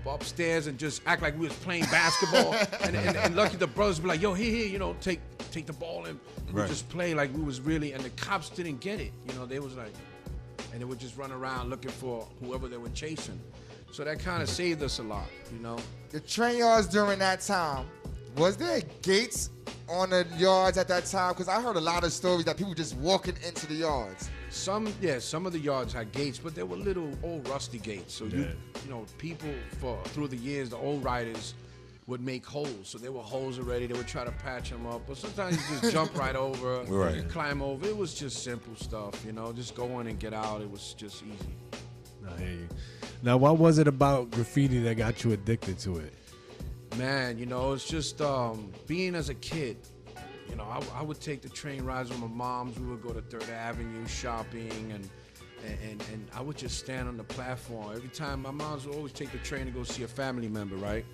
upstairs and just act like we was playing basketball. and lucky the brothers would be like, yo, here, you know, take the ball and we would just play like we was really. And the cops didn't get it. You know, they was like, and they would just run around looking for whoever they were chasing. So that kind of saved us a lot, you know. The train yards during that time, was there gates on the yards at that time? Because I heard a lot of stories that people just walking into the yards. Some of the yards had gates, but they were little old rusty gates. So you know, people through the years, the old riders would make holes. So there were holes already. They would try to patch them up, but sometimes you just jump right over, climb over. It was just simple stuff, you know. Just go in and get out. It was just easy. I hear you. Now, what was it about graffiti that got you addicted to it? Man, you know, it's just being as a kid. You know, I would take the train rides with my moms. We would go to 3rd Avenue shopping, and I would just stand on the platform. Every time, my moms would always take the train to go see a family member, right?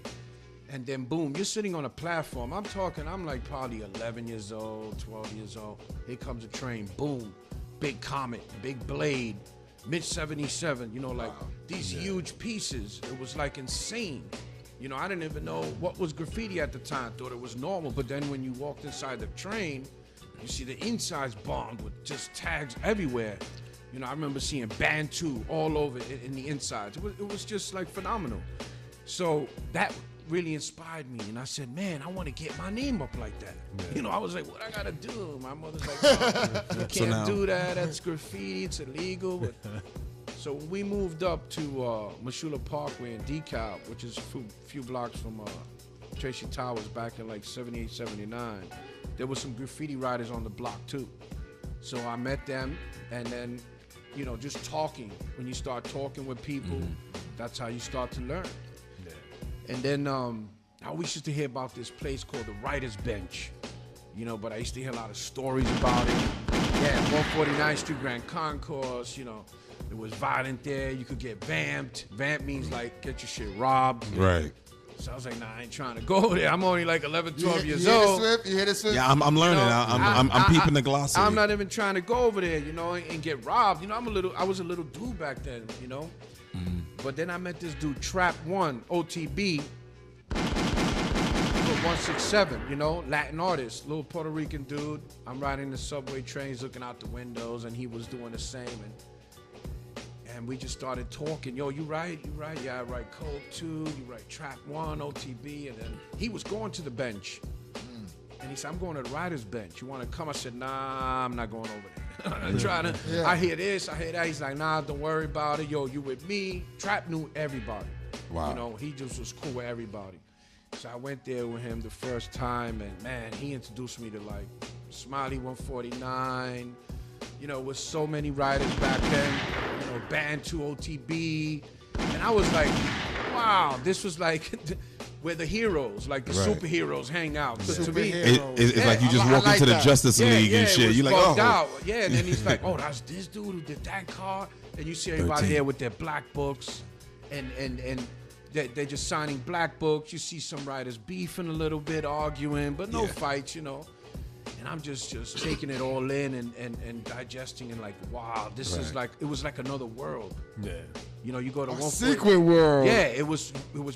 And then, boom, you're sitting on a platform. I'm like probably 11 years old, 12 years old. Here comes a train, boom, big Comet, big Blade, Mitch 77, you know, like these huge pieces. It was like insane. You know, I didn't even know what was graffiti at the time. Thought it was normal. But then when you walked inside the train, you see the insides bombed with just tags everywhere. You know, I remember seeing Bantu all over in the insides. It was just like phenomenal. So that really inspired me. And I said, man, I want to get my name up like that. Yeah. You know, I was like, what I got to do? My mother's like, oh, you can't do that. That's graffiti. It's illegal. But so we moved up to Mashula Parkway in DeKalb, which is a few blocks from Tracy Towers back in like 78, 79. There was some graffiti writers on the block too. So I met them, and then, you know, just talking. When you start talking with people, that's how you start to learn. Yeah. And then I always used to hear about this place called the Writer's Bench, you know, but I used to hear a lot of stories about it. Yeah, 149th Street, Grand Concourse, you know. It was violent there. You could get vamped. Vamp means like get your shit robbed. Right. So I was like, nah, I ain't trying to go there. I'm only like 11, 12 years old. You hear the Swift? Yeah, I'm learning. You know, I'm peeping the glossary. I'm not even trying to go over there, you know, and get robbed. You know, I was a little dude back then, you know. But then I met this dude, Trap One, OTB, 167, you know, Latin artist, little Puerto Rican dude. I'm riding the subway trains, looking out the windows, and he was doing the same. And we just started talking. Yo, you write? Yeah, I write Coke too. You write Trap One, OTB. And then he was going to the bench. And he said, I'm going to the writer's bench. You want to come? I said, nah, I'm not going over there. I'm trying to, I hear this, I hear that. He's like, nah, don't worry about it. Yo, you with me? Trap knew everybody. Wow. You know, he just was cool with everybody. So I went there with him the first time, and man, he introduced me to like Smiley 149, you know, with so many writers back then, you know, Bantu, OTB. And I was like, wow, this was like where the heroes, like the superheroes hang out. Because to me, it's like you just walk into the Justice League and shit. You're like, oh. Out. Yeah, and then he's like, oh, that's this dude who did that car. And you see everybody there with their black books and they're just signing black books. You see some writers beefing a little bit, arguing, but no fights, you know. And I'm just taking it all in and digesting and like, wow, this is like, it was like another world. Yeah. You know, you go to a secret world. Yeah, it was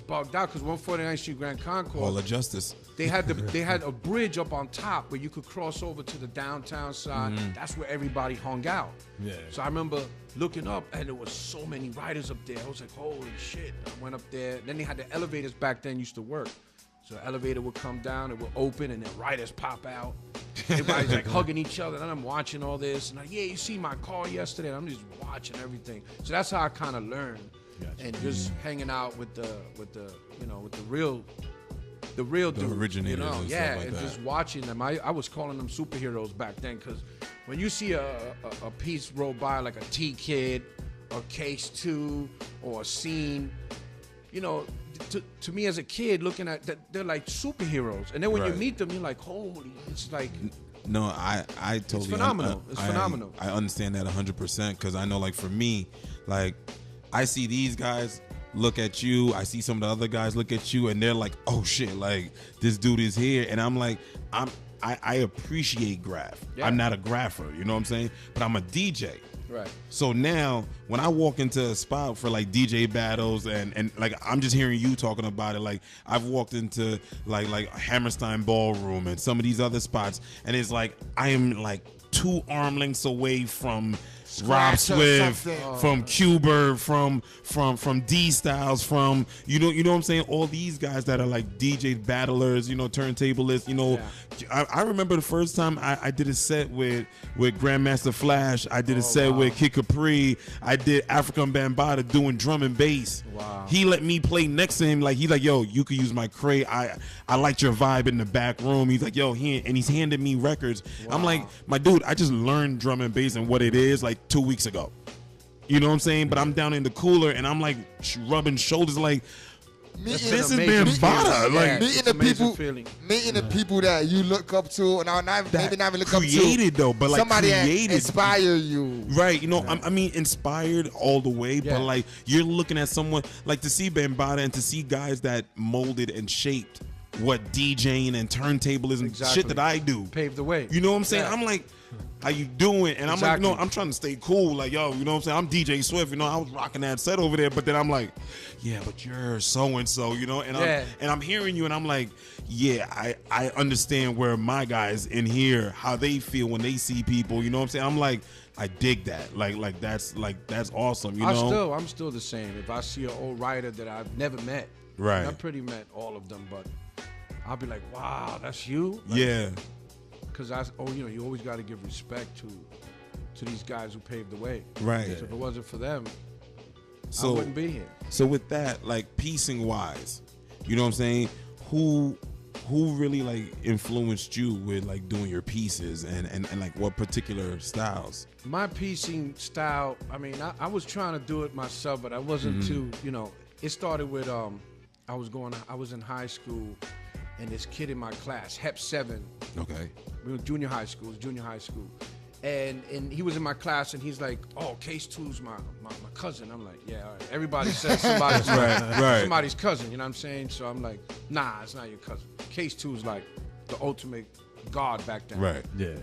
bugged out because 149th Street Grand Concourse. Hall of Justice. They had a bridge up on top where you could cross over to the downtown side. That's where everybody hung out. Yeah. So I remember looking up and there was so many writers up there. I was like, holy shit. I went up there. Then they had the elevators back then used to work. So the elevator would come down, it would open, and then writers pop out. Everybody's like hugging each other, and I'm watching all this. And like, yeah, you see my car yesterday? And I'm just watching everything. So that's how I kind of learned, and just hanging out with the real dude, originators, you know, and yeah, stuff like and that. just watching them. I was calling them superheroes back then because when you see a piece roll by like a T-Kid or Case 2 or a Scene, you know. To me as a kid, looking at that, they're like superheroes, and then when you meet them, you're like, holy! It's like, no, I totally. It's phenomenal. It's phenomenal. I understand that 100% because I know, like for me, like I see these guys look at you, I see some of the other guys look at you, and they're like, oh shit, like this dude is here, and I'm like, I appreciate graph. Yeah. I'm not a grapher, you know what I'm saying? But I'm a DJ. Right. So now when I walk into a spot for like DJ battles and like I'm just hearing you talking about it, like I've walked into like Hammerstein Ballroom and some of these other spots, and it's like I am like 2 arm lengths away from Rob Scratch or Swift, something. from Q-Bert, from D Styles, from you know what I'm saying, all these guys that are like DJ battlers, you know, turntablists, you know. I remember the first time I did a set with Grandmaster Flash. I did a set with Kid Capri. I did African Bambaataa doing drum and bass. Wow. He let me play next to him. Like he's like, yo, you could use my crate. I liked your vibe in the back room. He's like, yo, and he's handing me records. Wow. I'm like, my dude, I just learned drum and bass and what it is like 2 weeks ago. You know what I'm saying? But I'm down in the cooler and I'm like rubbing shoulders like, this is Bambaataa. Like meeting the people that you look up to, and maybe not even look up to. Created though, but like somebody created. that inspire you. Right, you know, I mean, inspired all the way, but like you're looking at someone like to see Bambaataa and to see guys that molded and shaped what DJing and turntablism shit that I do. Paved the way. You know what I'm saying? I'm like, how you doing? And I'm like, no, I'm trying to stay cool. Like, yo, you know what I'm saying? I'm DJ Swift. You know, I was rocking that set over there, but then I'm like, yeah, but you're so and so, you know. And I'm hearing you, and I'm like, yeah, I understand where my guys in here, how they feel when they see people. You know what I'm saying? I'm like, I dig that. Like that's awesome. You know, I'm still the same. If I see an old writer that I've never met, right? I've pretty met all of them, but I'll be like, wow, that's you. Like, yeah. Because you always got to give respect to these guys who paved the way. Right. So if it wasn't for them, I wouldn't be here. So with that, like piecing wise, you know what I'm saying? Who really like influenced you with like doing your pieces and like what particular styles? My piecing style, I mean, I was trying to do it myself, but I wasn't too, you know. It started with I was in high school. And this kid in my class, Hep 7. Okay. We were junior high school. And he was in my class, and he's like, oh, Case 2's my cousin. I'm like, yeah, all right. Everybody says somebody's, somebody's cousin, you know what I'm saying? So I'm like, nah, it's not your cousin. Case 2's like the ultimate god back then. Right. Yeah.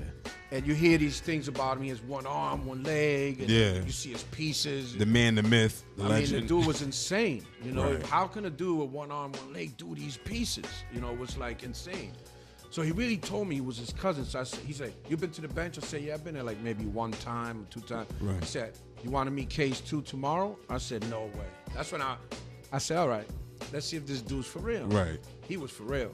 And you hear these things about him. He has one arm, one leg, and you see his pieces. The man, the myth, the legend. Mean, the dude was insane. You know, Right. How can a dude with one arm, one leg do these pieces? You know, it was like insane. So he really told me he was his cousin. So he's like, you been to the bench? I said, yeah, I've been there like maybe 1 time or 2 times. Right. He said, you want to meet Case 2 tomorrow? I said, no way. That's when I said, all right, let's see if this dude's for real. Right. He was for real.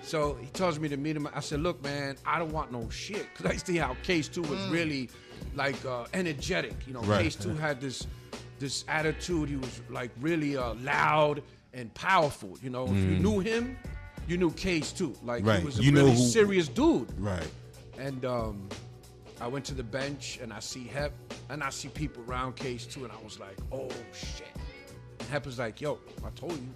So he tells me to meet him. I said, look, man, I don't want no shit. Because I see how Case 2 was really, like, energetic. You know, Right. Case 2 had this attitude. He was, like, really loud and powerful. You know, if you knew him, you knew Case 2. Like, Right. he was a You know really who- serious dude. Right. And I went to the bench, and I see Hep, and I see people around Case 2, and I was like, oh, shit. And Hep was like, yo, I told you.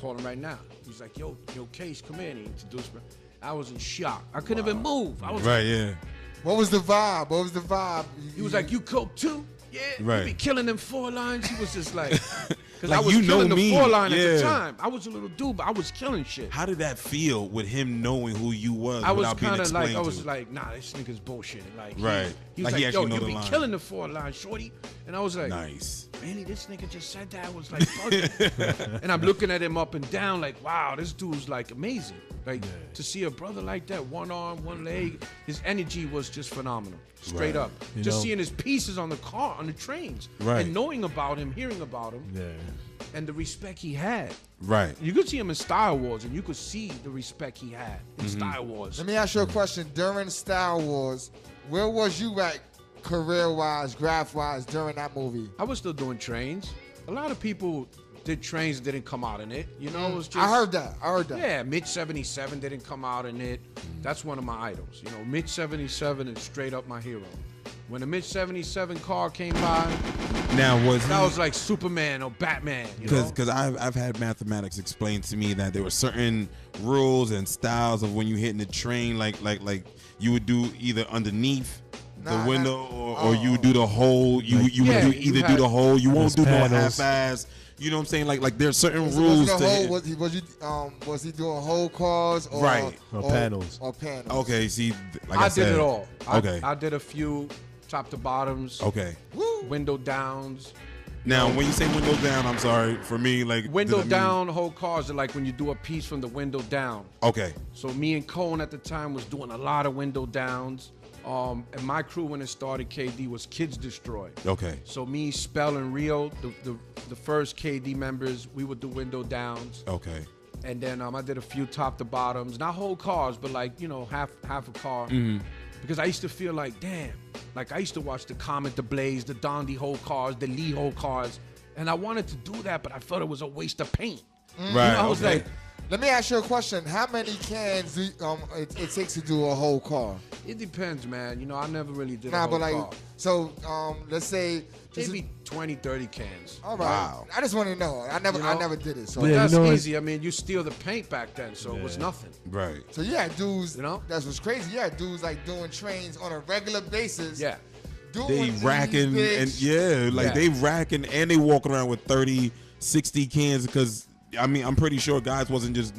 Call him right now. He's like, yo, Case, come in. He introduced me. I was in shock. I couldn't even move. I was Right, like, yeah. What was the vibe? He was like, you coke too? Yeah. Right. You be killing them 4 lines. He was just like, because Like, I was you know killing the me. 4 line at Yeah. the time. I was a little dude, but I was killing shit. How did that feel with him knowing who you was I was without being kind of like, explained I was to? like, nah, this nigga's bullshitting. Like, Right. He was Like, he like, yo, actually know you the be line. killing the 4 line, shorty. And I was like, Nice. really, this nigga just said that? I was like, bugging. And I'm looking at him up and down like, wow, this dude's like amazing. Like, to see a brother like that, 1 arm, 1 leg, his energy was just phenomenal. Straight Right. up. You Just know- seeing his pieces on the car, on the trains. Right. And knowing about him, hearing about him, Yeah. and the respect he had. Right. You could see him in Star Wars, and you could see the respect he had in Star Wars. Let me ask you a question. During Star Wars, where was you at career-wise, graph-wise during that movie? I was still doing trains. A lot of people did trains that didn't come out in it. You know, it was just. I heard that. Yeah, Mitch 77 didn't come out in it. That's one of my idols. You know, Mitch 77 is straight up my hero. When the Mitch 77 car came by, Now was that he, was like Superman or Batman. You know? because I've had mathematics explain to me that there were certain rules and styles of when you hitting the train, like you would do either underneath the window or you would do the whole. You would do the whole. You won't do no panels. half-ass. You know what I'm saying? Like there's certain rules to it. Was he doing whole cars or Right. Or panels. Or panels. Okay, see, like I said, did it all. Okay. I did a few top to bottoms, Okay. window downs. Now, when you say window down, I'm sorry. For me, like Window does it mean- down whole cars are like when you do a piece from the window down. Okay. So me and Cone at the time was doing a lot of window downs. And my crew when it started, KD, was Kids Destroy. Okay. So me, Spell, and Rio, the first KD members, we would do window downs. Okay. And then I did a few top to bottoms, not whole cars, but like, you know, half a car. Because I used to feel like, damn, like I used to watch the Comet, the Blaze, the Dondi whole cars, the Lee whole cars, and I wanted to do that, but I felt it was a waste of paint. Right. You know, I was okay. like, Let me ask you a question. How many cans it takes to do a whole car? it depends, man. You know, I never really did a Nah, whole but like, car. so let's say. Maybe 20, 30 cans. All right. Wow. I just want to know. I never know? did it. So But Yeah, that's you know what? easy. I mean, you steal the paint back then, so it was nothing. Right. So you had dudes, You know? that's what's crazy. You had dudes like doing trains on a regular basis. Yeah. Doing They these racking big and they racking and they walking around with 30, 60 cans because I mean I'm pretty sure guys wasn't just.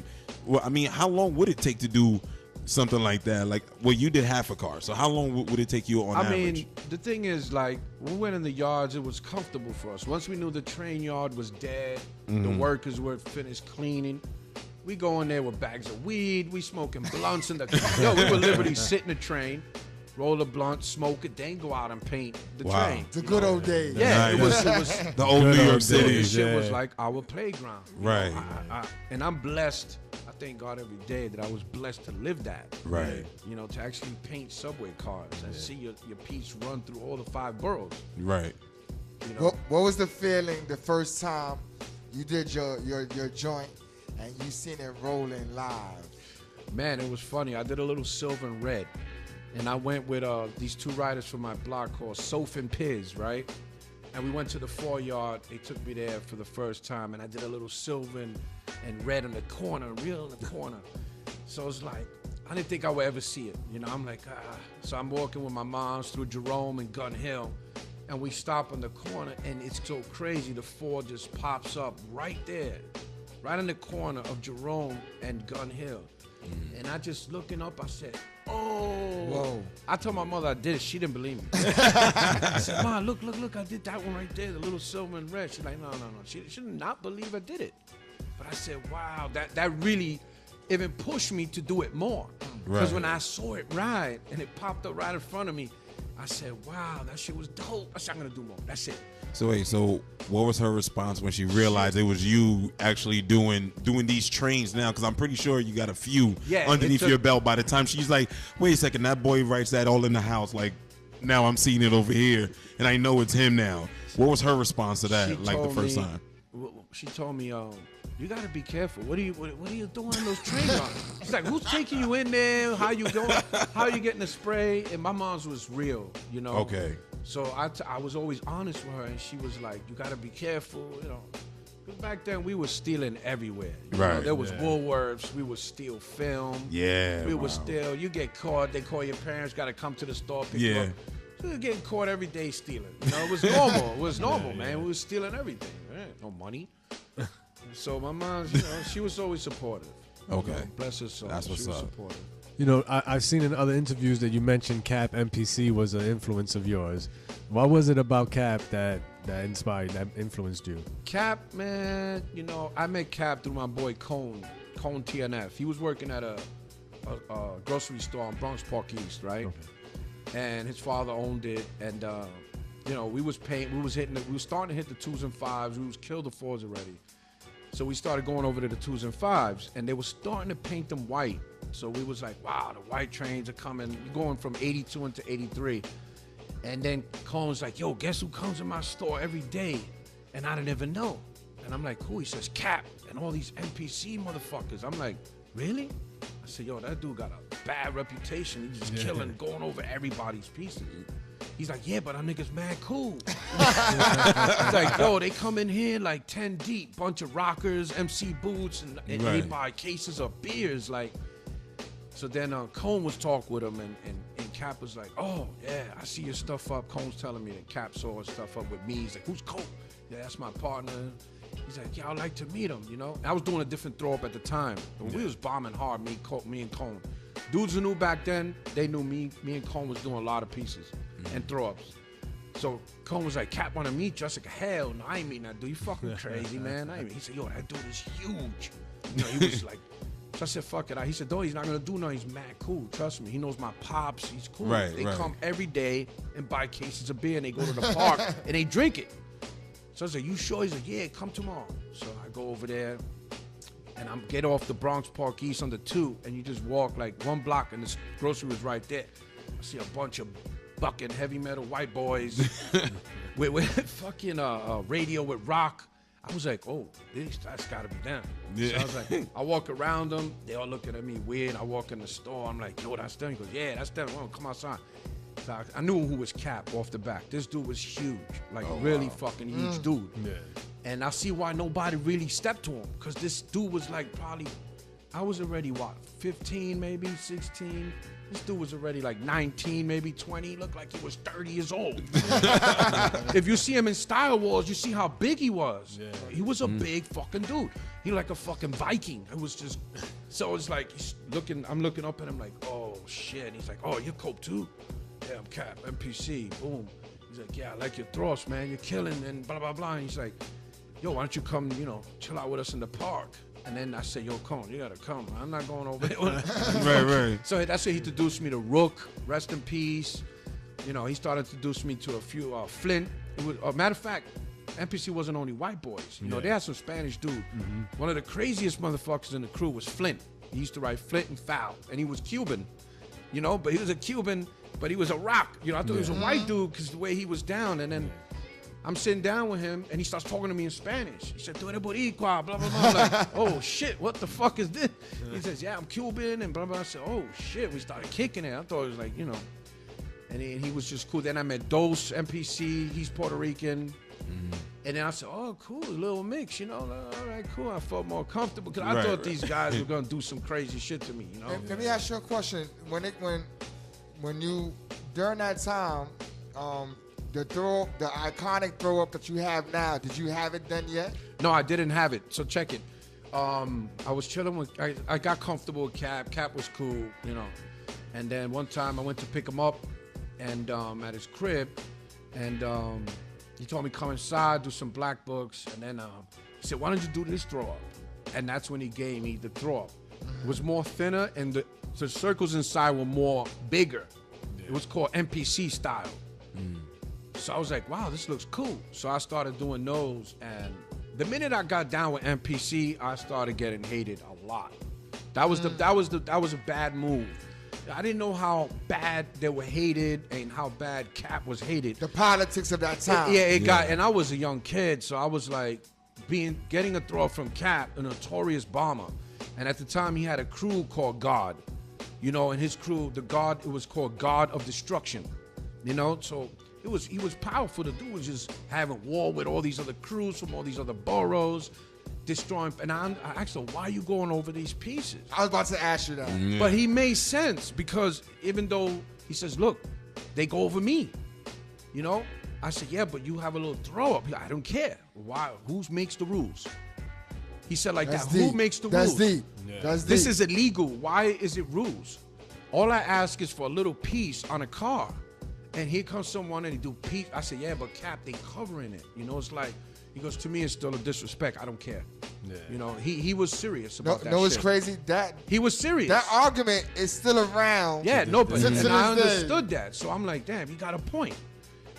Well, I mean, how long would it take to do something like that? Like, well, you did half a car, so how long would it take you on average? I mean, the thing is, like, when we went in the yards, it was comfortable for us. Once we knew the train yard was dead, the workers were finished cleaning, we go in there with bags of weed, we smoking blunts in the car. Yo, we would literally sit in the train, roll a blunt, smoke it, then go out and paint the Wow. train. The good old days. Yeah, it Nice. was the old Good New York old City. days. this shit was Yeah. like our playground. You Right. know, and I'm blessed. I thank God every day that I was blessed to live that. Right. You know, to actually paint subway cars and see your piece run through all the 5 boroughs. Right. You know, What was the feeling the first time you did your joint and you seen it rolling live? man, it was funny. I did a little silver and red, and I went with these 2 riders from my block called Soph and Piz, right? And we went to the 4-yard. They took me there for the first time, and I did a little silver and red in the corner, real in the corner. So it's like, I didn't think I would ever see it. You know, I'm like, ah. So I'm walking with my moms through Jerome and Gun Hill, and we stop on the corner, and it's so crazy. The 4 just pops up right there, right in the corner of Jerome and Gun Hill. And I just looking up, I said, oh. Whoa. I told my mother I did it. She didn't believe me. I said, Ma, look, I did that one right there, the little silver and red. She's like, no. She did not believe I did it. But I said, wow, that really even pushed me to do it more. Because when I saw it ride and it popped up right in front of me, I said, wow, that shit was dope. I said, I'm going to do more. That's it. So wait, so what was her response when she realized it was you actually doing these trains now? Because I'm pretty sure you got a few underneath your belt by the time she's like, wait a second, that boy writes that all in the house. Like, now I'm seeing it over here, and I know it's him now. What was her response to that? She Like the told first me- time? She told me, you gotta be careful. What are you doing in those train yards? She's like, who's taking you in there? How you going? How you getting the spray? And my mom's was real, you know. Okay. So I was always honest with her, and she was like, you gotta be careful, you know. Because back then we were stealing everywhere. You know, Right. there was Woolworths. We would steal film. Yeah. We wow. would steal. You get caught. They call your parents. Got to come to the store pick you Yeah. up. So we were getting caught every day stealing. You know, it was normal. It was normal, man. We was stealing everything. No money. So my mom, you know, she was always supportive. Okay. You know, bless her soul. That's what's she was up. supportive. You know, I've seen in other interviews that you mentioned Cap MPC was an influence of yours. What was it about Cap that influenced you? Cap, man, you know, I met Cap through my boy Cone TNF. He was working at a grocery store on Bronx Park East, right? Okay. And his father owned it, and you know, we was starting to hit the 2s and 5s. We was killed the 4s already. So we started going over to the 2s and 5s, and they were starting to paint them white. So we was like, wow, the white trains are coming. You're going from 82 into 83. And then Cone's like, yo, guess who comes in my store every day? And I didn't even know. And I'm like, who? He says, Cap and all these NPC motherfuckers. I'm like, really? I said, yo, that dude got a bad reputation. He's just killing, going over everybody's pieces. He's like, yeah, but our niggas mad cool. He's like, yo, they come in here like 10 deep, bunch of rockers, MC boots, and they buy cases of beers. Like, so then Cone was talking with him, and Cap was like, oh, yeah, I see your stuff up. Cone's telling me that Cap saw his stuff up with me. He's like, who's Cone? Yeah, that's my partner. He's like, yeah, I'd like to meet him, you know? And I was doing a different throw up at the time. We was bombing hard, me and Cone. Dudes who knew back then, they knew me and Cone was doing a lot of pieces. and throw-ups. So Cone was like, Cap wanna meet you? I was like, hell no, I ain't meeting that dude. You fucking crazy, man. He said, yo, that dude is huge. You know, he was like, so I said, fuck it. He said, no, he's not gonna do nothing. He's mad cool. Trust me. He knows my pops. He's cool. Right, they right. come every day and buy cases of beer and they go to the park and they drink it. So I said, you sure? He's like, yeah, come tomorrow. So I go over there and I'm get off the Bronx Park East on the 2 and you just walk like 1 block and the grocery was right there. I see a bunch of bucking heavy metal white boys with fucking radio with rock. I was like, oh, that's gotta be them. Yeah. So I was like, I walk around them, they all looking at me weird. I walk in the store, I'm like, yo, that's them. He goes, yeah, that's them. Oh, come outside. So I knew who was Cap off the back. This dude was huge, like really fucking huge dude. Yeah. And I see why nobody really stepped to him, because this dude was like probably, I was already, 15 maybe, 16? This dude was already like 19, maybe 20. He looked like he was 30 years old. If you see him in Style Wars, you see how big he was. Yeah. He was a big fucking dude. He like a fucking Viking. It was just, so it's like, I'm looking up at him like, oh shit. He's like, oh, you're Cope too? Yeah, I'm Cap, MPC, boom. He's like, yeah, I like your throws, man. You're killing and blah, blah, blah. And he's like, yo, why don't you come, chill out with us in the park? And then I said, yo, Cone, you gotta come. I'm not going over there. Right. So that's when he introduced me to Rook, rest in peace. He started to introduce me to a few, Flint. Matter of fact, NPC wasn't only white boys. They had some Spanish dude. One of the craziest motherfuckers in the crew was Flint. He used to write Flint and Foul. And he was Cuban, but he was a Cuban, but he was a rock. I thought he was a white dude because the way he was down. And then I'm sitting down with him, and he starts talking to me in Spanish. He said, "Tu eres boricua," blah, blah, blah. I'm like, oh, shit, what the fuck is this? He says, yeah, I'm Cuban, and blah, blah. I said, oh, shit. We started kicking it. I thought it was like, And he was just cool. Then I met Dose, MPC. He's Puerto Rican. And then I said, oh, cool, a little mix, all right, cool. I felt more comfortable because I thought these guys were going to do some crazy shit to me, Let me ask you a question. When you, during that time, the iconic throw up that you have now, did you have it done yet? No, I didn't have it. So check it. I was chilling with, I got comfortable with Cap. Cap was cool, And then one time I went to pick him up and at his crib, and he told me come inside, do some black books, and then he said, why don't you do this throw up? And that's when he gave me the throw up. It was more thinner, and the circles inside were more bigger. It was called NPC style. So I was like, wow, this looks cool. So I started doing those, and the minute I got down with NPC, I started getting hated a lot. That was a bad move. I didn't know how bad they were hated and how bad Cap was hated. The politics of that time. It got, and I was a young kid, so I was like getting a throw from Cap, a notorious bomber. And at the time, he had a crew called God. And his crew, the God, it was called God of Destruction. So he was powerful. The dude was just having war with all these other crews from all these other boroughs, destroying. And I asked him, why are you going over these pieces? I was about to ask you that. Yeah. But he made sense because even though he says, look, they go over me. I said, yeah, but you have a little throw up. I don't care. Why? Who makes the rules? He said like That's that. Deep. Who makes the rules? That's deep. Yeah. That's deep. This is illegal. Why is it rules? All I ask is for a little piece on a car. And here comes someone and he do piece. I said, yeah, but Cap, they covering it. It's like, he goes, to me, it's still a disrespect. I don't care. Yeah. He was serious about that No, it's shit. crazy. He was serious. That argument is still around. Yeah, no, but and I day. understood that. So I'm like, damn, he got a point.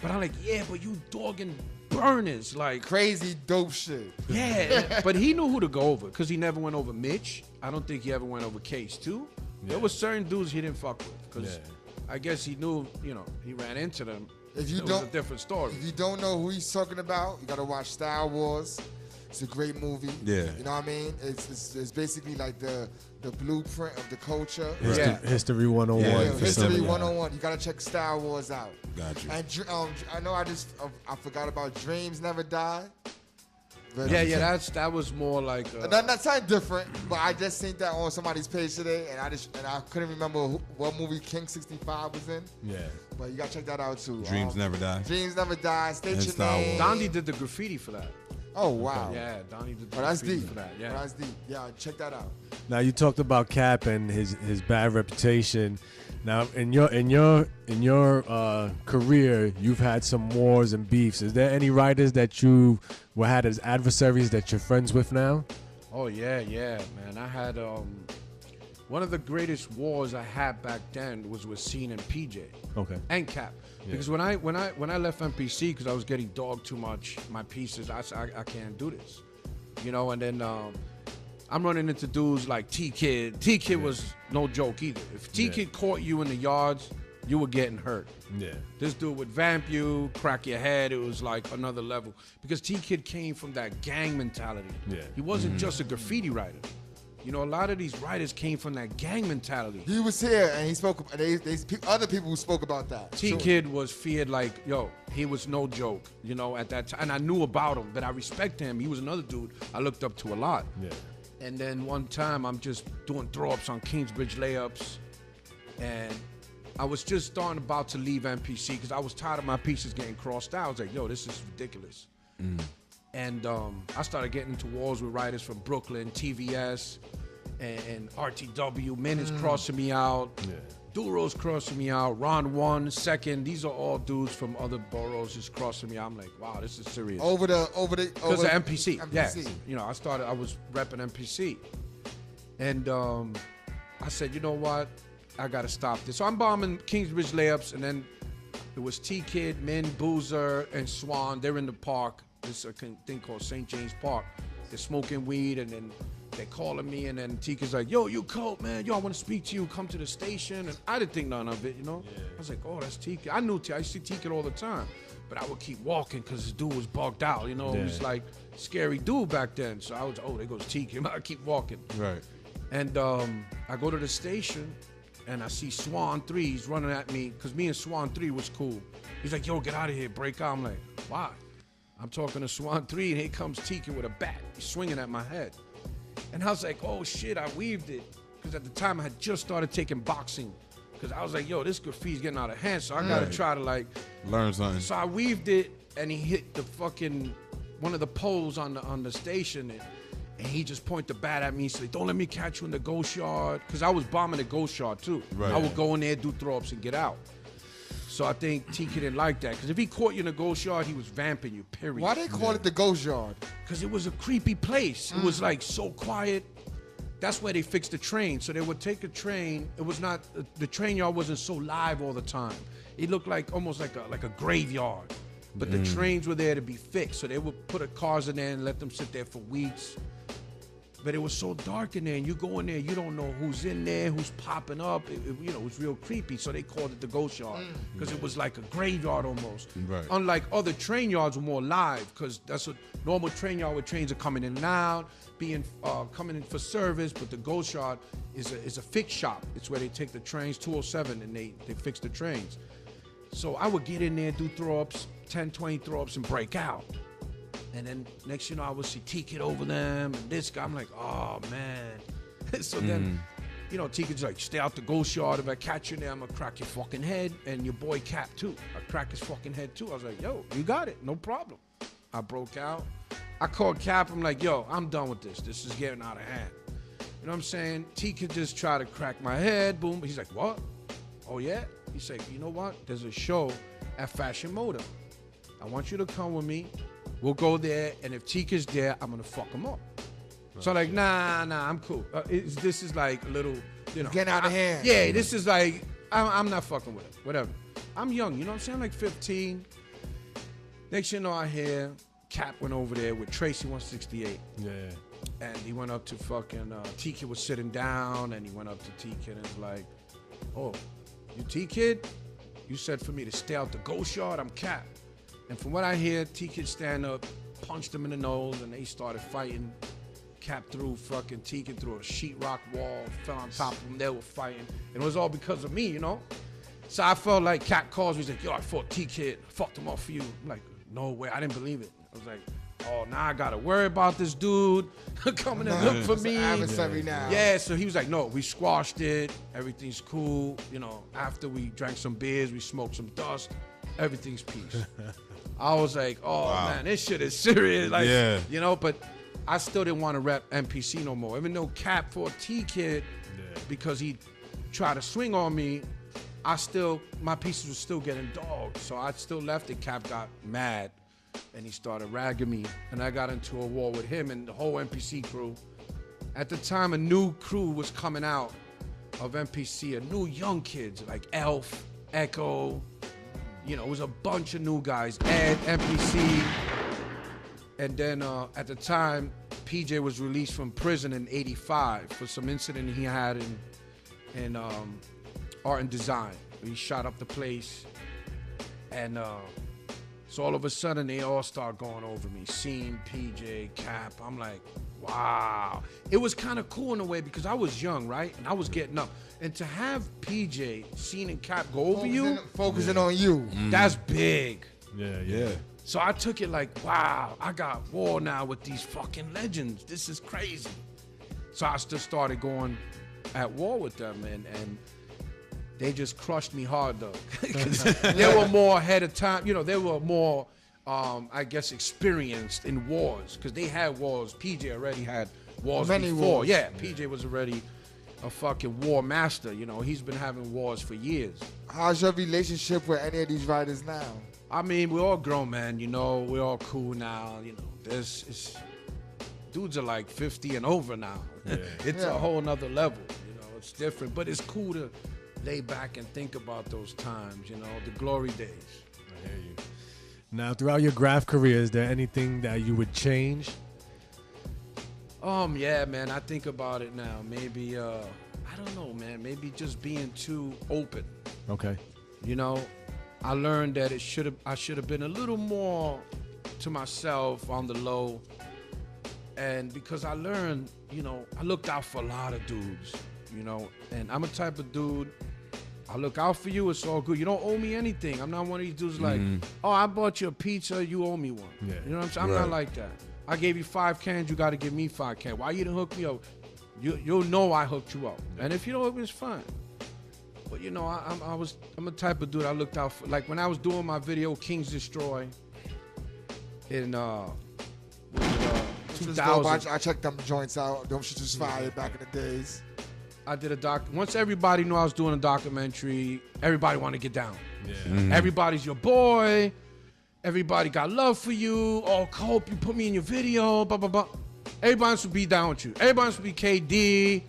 But I'm like, yeah, but you dogging burners, like crazy dope shit. Yeah, but he knew who to go over because he never went over Mitch. I don't think he ever went over Case too. Yeah. There was certain dudes he didn't fuck with because I guess he knew, he ran into them. It was a different story. If you don't know who he's talking about, you gotta watch Style Wars. It's a great movie. Yeah. You know what I mean? It's basically like the blueprint of the culture. History 101. Yeah, History 101. You gotta check Style Wars out. Got you. And I know I forgot about Dreams Never Die. But that was more like that's not different, but I just seen that on somebody's page today, and I couldn't remember what movie King 65 was in. Yeah, but you gotta check that out too. Dreams Never Die. Dreams Never Die. State your name. Dondi did the graffiti for that. Oh wow. Yeah, Donnie did the that's graffiti deep. for that. Yeah, that's deep. Yeah, check that out. Now you talked about Cap and his bad reputation. Now, in your career, you've had some wars and beefs. Is there any writers that you had as adversaries that you're friends with now? Oh yeah, man. I had one of the greatest wars I had back then was with Scene and PJ. Okay. And Cap. Yeah. Because when I left MPC because I was getting dogged too much, my pieces, I can't do this. You know, and then I'm running into dudes like T-Kid. T-Kid was no joke either. If T-Kid caught you in the yards, you were getting hurt. Yeah. This dude would vamp you, crack your head. It was like another level. Because T-Kid came from that gang mentality. Yeah. He wasn't just a graffiti writer. You know, a lot of these writers came from that gang mentality. He was here and he spoke. Other people who spoke about that. T-Kid was feared like, yo, he was no joke, you know, at that time. And I knew about him, but I respect him. He was another dude I looked up to a lot. Yeah. And then one time I'm just doing throw-ups on Kingsbridge layups. And I was just about to leave MPC because I was tired of my pieces getting crossed out. I was like, yo, this is ridiculous. And I started getting into wars with writers from Brooklyn, TVS, and RTW. Men is crossing me out. Yeah. Duro's crossing me out. Ron 1, Second. These are all dudes from other boroughs just crossing me out. I'm like, wow, this is serious. Because Because of MPC. Yeah. You know, I was repping MPC. And I said, you know what? I got to stop this. So I'm bombing Kingsbridge layups, and then it was T-Kid, Min, Boozer, and Swan. They're in the park. This thing called St. James Park. They're smoking weed, and then they're calling me, and then T-Kid's like, yo, you cold, man. Yo, I want to speak to you. Come to the station. And I didn't think none of it, you know? Yeah. I was like, oh, that's T-Kid. I knew I used to see T-Kid all the time. But I would keep walking because this dude was bugged out, you know? Yeah. He was like scary dude back then. So I was, oh, there goes T-Kid. I keep walking. Right. And I go to the station, and I see Swan 3. He's running at me because me and Swan 3 was cool. He's like, yo, get out of here. Break out. I'm like, why? I'm talking to Swan 3, and here comes T-Kid with a bat. He's swinging at my head. And I was like, oh, shit, I weaved it. Because at the time, I had just started taking boxing. Because I was like, yo, this graffiti's getting out of hand, so I got to try to, like... learn something. So I weaved it, and he hit the fucking... one of the poles on the station, and he just pointed the bat at me. He said, don't let me catch you in the ghost yard. Because I was bombing the ghost yard, too. Right. I would go in there, do throw-ups, and get out. So I think T-Kid didn't like that. Because if he caught you in the ghost yard, he was vamping you, period. Why they call it the ghost yard? Because it was a creepy place. It was like so quiet. That's where they fixed the train. So they would take a train. It was not, the train yard wasn't so live all the time. It looked like almost like a graveyard. But the trains were there to be fixed. So they would put cars in there and let them sit there for weeks. But it was so dark in there, and you go in there, you don't know who's in there, who's popping up. You know, it was real creepy. So they called it the ghost yard because it was like a graveyard almost. Right. Unlike other train yards were more live, because that's what normal train yard where trains are coming in and out, coming in for service. But the ghost yard is a fix shop. It's where they take the trains 207 and they fix the trains. So I would get in there, do throw-ups, 10, 20 throw-ups, and break out. And then next you know, I would see T-Kid over them and this guy. I'm like, oh, man. So then, you know, T-Kid's like, stay out the ghost yard. If I catch you there, I'm going to crack your fucking head. And your boy Cap, too. I crack his fucking head, too. I was like, yo, you got it. No problem. I broke out. I called Cap. I'm like, yo, I'm done with this. This is getting out of hand. You know what I'm saying? T-Kid just tried to crack my head. Boom. He's like, what? Oh, yeah? He's like, you know what? There's a show at Fashion Motor. I want you to come with me. We'll go there, and if Tika's there, I'm gonna fuck him up. So like, nah, I'm cool. This is like a little, you know. Getting out of hand. Yeah, this is like, I'm not fucking with it. Whatever. I'm young, you know what I'm saying? I'm like 15. Next you know, I hear Cap went over there with Tracy 168. Yeah. And he went up to fucking, T-Kid was sitting down, and he went up to T-Kid and was like, oh, you T-Kid? You said for me to stay out the ghost yard? I'm Cap. And from what I hear, T-Kid stand up, punched him in the nose, and they started fighting. Cap threw fucking T-Kid through a sheetrock wall, fell on top of him. They were fighting. And it was all because of me, you know? So I felt like Cap calls me. He's like, yo, I fought T-Kid. I fucked him up for you. I'm like, no way. I didn't believe it. I was like, oh, now I got to worry about this dude coming and look for me. Adversary now. Yeah, so he was like, no, we squashed it. Everything's cool. You know, after we drank some beers, we smoked some dust. Everything's peace. I was like, oh, man, this shit is serious. Like, you know, but I still didn't want to rep MPC no more. Even though Cap fought T-Kid because he tried to swing on me, my pieces were still getting dogged. So I still left it. Cap got mad and he started ragging me. And I got into a war with him and the whole MPC crew. At the time, a new crew was coming out of MPC, a new young kids like Elf, Echo. You know, it was a bunch of new guys, Ed, MPC. And then at the time, PJ was released from prison in '85 for some incident he had in art and design. He shot up the place. And so all of a sudden, they all start going over me. Scene, PJ, Cap. I'm like, wow. It was kind of cool in a way because I was young, right? And I was getting up. And to have PJ, Scene, and Cap go over you. Focusing on you. That's big. Yeah. So I took it like, wow, I got war now with these fucking legends. This is crazy. So I just started going at war with them, and they just crushed me hard though. Because they were more ahead of time. You know, they were more, I guess, experienced in wars because they had wars. PJ already had wars Many before. wars. Yeah, PJ was already a fucking war master. You know, he's been having wars for years. How's your relationship with any of these writers now? I mean, we're all grown, man. You know, we're all cool now. You know, dudes are like 50 and over now. Yeah. It's a whole nother level. You know, it's different, but it's cool to lay back and think about those times. You know, the glory days. I hear you. Now, throughout your graph career, is there anything that you would change? Yeah, man. I think about it now. Maybe, I don't know, man. Maybe just being too open. Okay. You know, I learned that I should have been a little more to myself on the low. And because I learned, you know, I looked out for a lot of dudes, you know, and I'm a type of dude, I look out for you, it's all good. You don't owe me anything. I'm not one of these dudes like, oh, I bought you a pizza, you owe me one. Yeah. You know what I'm saying? I'm not like that. I gave you 5 cans, you got to give me 5 cans. Why you didn't hook me up? You'll know I hooked you up. And if you don't hook me, it's fine. But you know, I'm a type of dude I looked out for. Like when I was doing my video Kings Destroy in 2000. I checked them joints out. Them shit just fire back in the days. I did a once everybody knew I was doing a documentary, everybody wanted to get down. Yeah. Everybody's your boy. Everybody got love for you. Oh, Cope, you put me in your video. Blah blah blah. Everybody wants to be down with you. Everybody wants to be KD.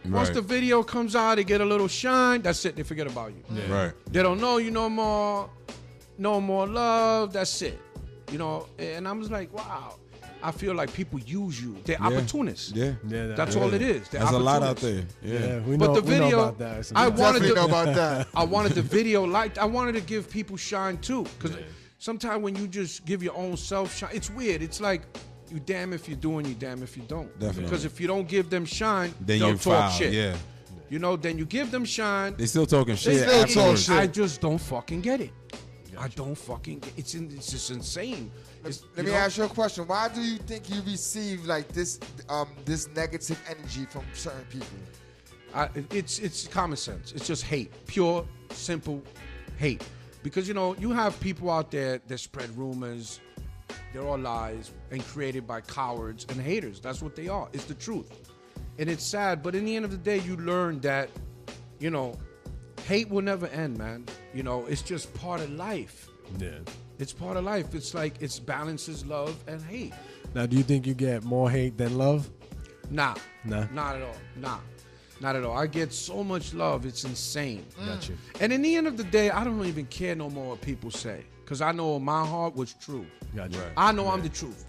Once the video comes out, they get a little shine. That's it. They forget about you. Yeah. Right. They don't know you no more. No more love. That's it. You know. And I'm just like, wow. I feel like people use you. They're opportunists. Yeah. That's all it is. They're There's a lot out opportunists. there. Yeah. we But know, the we know video, about that. I wanted Definitely to know about that. I wanted the video I wanted to give people shine too, because sometimes when you just give your own self shine, it's weird. It's like you damn if you do and you damn if you don't. Definitely. Because if you don't give them shine, Then they'll you're talk foul. shit. Yeah. You know, then you give them shine. They still talking shit. still talk afterwards. shit. I just don't fucking get it. I don't fucking get it. It's just insane. Let me ask you a question. Why do you think you receive like this negative energy from certain people? It's common sense. It's just hate, pure, simple hate. Because you know you have people out there that spread rumors. They're all lies and created by cowards and haters. That's what they are. It's the truth, and it's sad. But in the end of the day, you learn that, you know, hate will never end, man. You know, it's just part of life. Yeah. It's part of life. It's like it's balances love and hate. Now, do you think you get more hate than love? Nah. Nah. Not at all. Nah. Not at all. I get so much love. It's insane. Got you. And in the end of the day, I don't even care no more what people say. Because I know in my heart what's true. Got you. I know I'm the truth.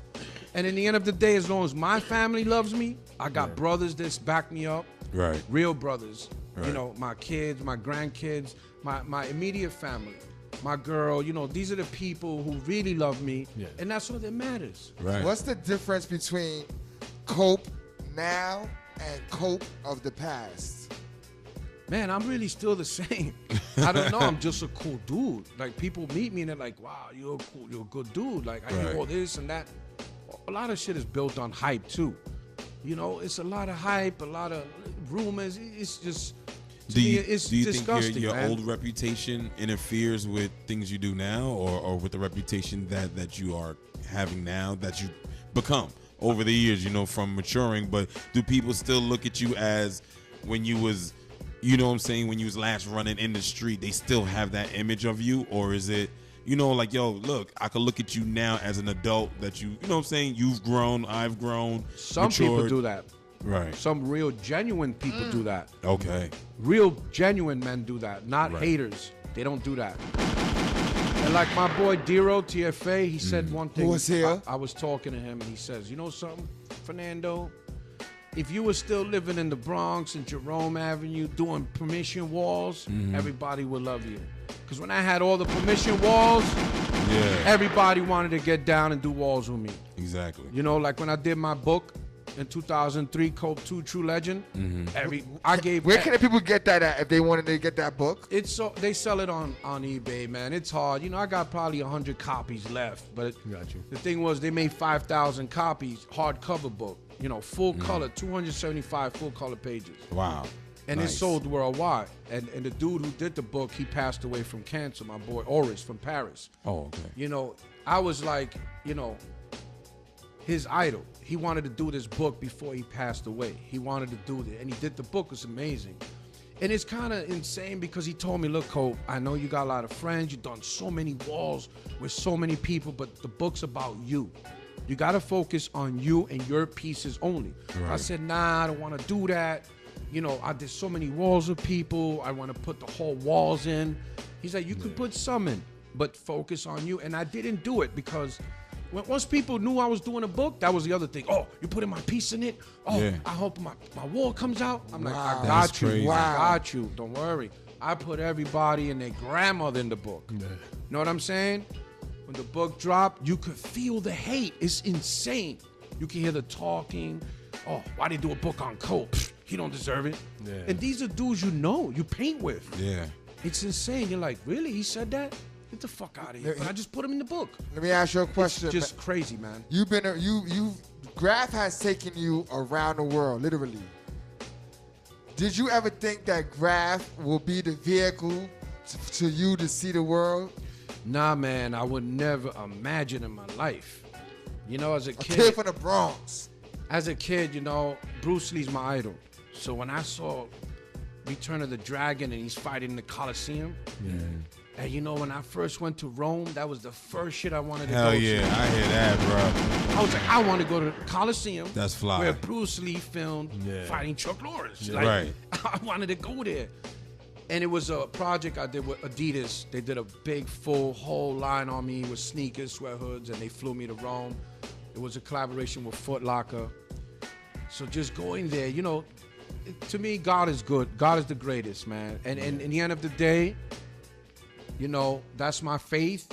And in the end of the day, as long as my family loves me, I got brothers that back me up. Right. Real brothers. Right. You know, my kids, my grandkids, my immediate family. My girl, you know, these are the people who really love me. Yeah. And that's all that matters. Right. What's the difference between Cope now and Cope of the past? Man, I'm really still the same. I don't know. I'm just a cool dude. Like people meet me and they're like, "Wow, you're cool. You're a good dude." Like I do all this and that. A lot of shit is built on hype too. You know, it's a lot of hype, a lot of rumors. It's just it's do you disgusting. think your man. old reputation interferes with things you do now, or with the reputation that you are having now, that you become over the years, you know, from maturing? But do people still look at you as when you was you know what I'm saying, when you was last running in the street, they still have that image of you? Or is it, you know, like, yo, look, I could look at you now as an adult that you know what I'm saying, you've grown, I've grown. Some matured. people do that. Right. Some real genuine people do that. Okay. Real genuine men do that, not haters. They don't do that. And like my boy Dero, TFA, he said one thing. Who was here? I was talking to him, and he says, you know something, Fernando? If you were still living in the Bronx and Jerome Avenue doing permission walls, everybody would love you. Because when I had all the permission walls, everybody wanted to get down and do walls with me. Exactly. You know, like when I did my book in 2003, Cope 2 True Legend, I gave... Where can the people get that at if they wanted to get that book? It's so they sell it on eBay, man. It's hard. You know, I got probably 100 copies left, but the thing was they made 5,000 copies, hardcover book. You know, full color, 275 full color pages. Wow. And it sold worldwide. And the dude who did the book, he passed away from cancer, my boy Oris from Paris. Oh, okay. You know, I was like, you know, his idol. He wanted to do this book before he passed away. He wanted to do it, and he did the book. It was amazing. And it's kind of insane because he told me, look, Cope, I know you got a lot of friends. You've done so many walls with so many people, but the book's about you. You got to focus on you and your pieces only. Right. I said, nah, I don't want to do that. You know, I did so many walls with people. I want to put the whole walls in. He's like, you could put some in, but focus on you. And I didn't do it because once people knew I was doing a book, that was the other thing. Oh, you putting my piece in it? Oh, I hope my wall comes out. I'm like, I got you. Crazy. I got you. Don't worry. I put everybody and their grandmother in the book. You know what I'm saying? When the book dropped, you could feel the hate. It's insane. You can hear the talking. Oh, why they do a book on Cope? He don't deserve it. Yeah. And these are dudes you know, you paint with. Yeah. It's insane. You're like, really? He said that? Get the fuck out of here. But I just put him in the book. Let me ask you a question. It's just crazy, man. You've been Graph has taken you around the world, literally. Did you ever think that Graph will be the vehicle to you to see the world? Nah, man, I would never imagine in my life. You know, as a kid from the Bronx. As a kid, you know, Bruce Lee's my idol. So when I saw Return of the Dragon and he's fighting in the Coliseum, and you know, when I first went to Rome, that was the first shit I wanted to go to. Hell yeah, I hear that, bro. I was like, I want to go to the Coliseum. That's fly. Where Bruce Lee filmed fighting Chuck Norris. Yeah. Like, right. I wanted to go there. And it was a project I did with Adidas. They did a big, full, whole line on me with sneakers, sweat hoods, and they flew me to Rome. It was a collaboration with Foot Locker. So just going there, you know, to me, God is good. God is the greatest, man. And in the end of the day, you know, that's my faith.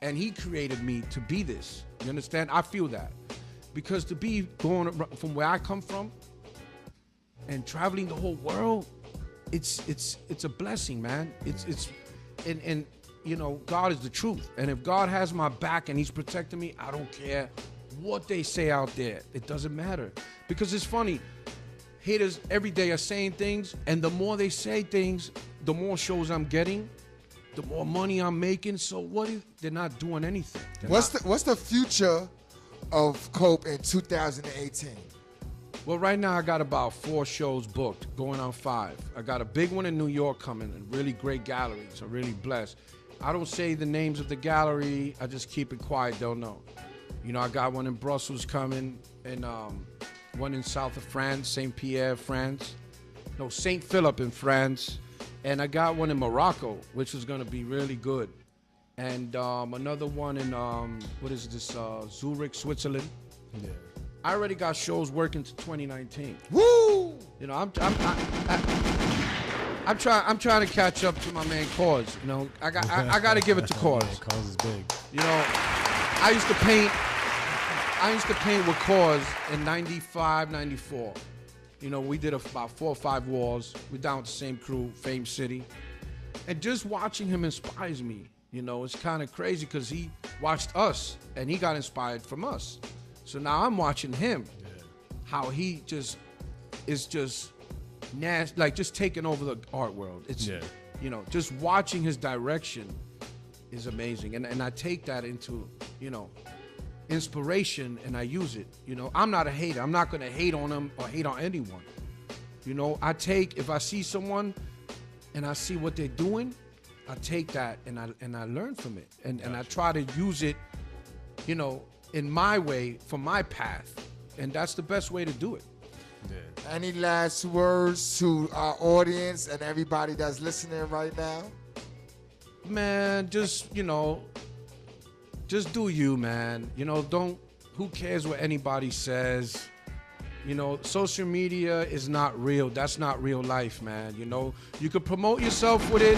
And he created me to be this. You understand? I feel that. Because to be going from where I come from and traveling the whole world, it's a blessing, man. And you know, God is the truth. And if God has my back and he's protecting me, I don't care what they say out there. It doesn't matter. Because it's funny. Haters every day are saying things, and the more they say things, the more shows I'm getting, the more money I'm making. So what if they're not doing anything? What's the future of Cope in 2018? Well, right now I got about 4 shows booked, going on 5. I got a big one in New York coming, and really great galleries. I'm really blessed. I don't say the names of the gallery. I just keep it quiet. They'll know. You know, I got one in Brussels coming, and one in south of France, Saint Pierre, France. No, Saint Philip in France. And I got one in Morocco, which is going to be really good. And another one in, Zurich, Switzerland. Yeah. I already got shows working to 2019. Woo! You know, I'm trying to catch up to my man Cause. You know, I got to give it to Cause. Yeah, Cause is big. You know, I used to paint with Cause in 95, 94. You know, we did about 4 or 5 walls. We're down with the same crew, Fame City. And just watching him inspires me. You know, it's kind of crazy because he watched us and he got inspired from us. So now I'm watching him, how he just is just nasty, like just taking over the art world. It's, you know, just watching his direction is amazing. And I take that into, you know, inspiration and I use it. You know, I'm not a hater. I'm not going to hate on him or hate on anyone. You know, if I see someone and I see what they're doing, I take that and I learn from it. And I try to use it, you know, in my way, for my path. And that's the best way to do it. Yeah. Any last words to our audience and everybody that's listening right now? Man, just, you know, just do you, man. You know, who cares what anybody says? You know, social media is not real. That's not real life, man. You know, you could promote yourself with it.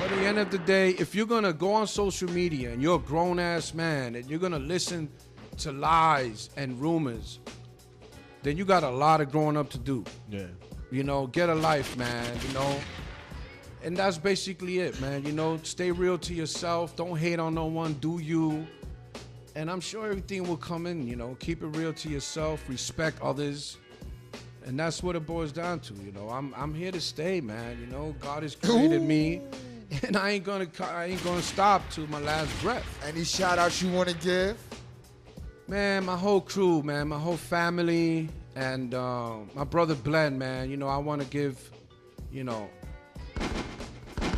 But at the end of the day, if you're going to go on social media and you're a grown-ass man and you're going to listen to lies and rumors, then you got a lot of growing up to do. Yeah. You know, get a life, man, you know. And that's basically it, man. You know, stay real to yourself. Don't hate on no one. Do you. And I'm sure everything will come in, you know. Keep it real to yourself. Respect others. And that's what it boils down to, you know. I'm here to stay, man. You know, God has created me. And I ain't gonna stop to my last breath. Any shout outs you want to give? Man, my whole crew, man, my whole family, and my brother Glenn, man. You know, I want to give, you know,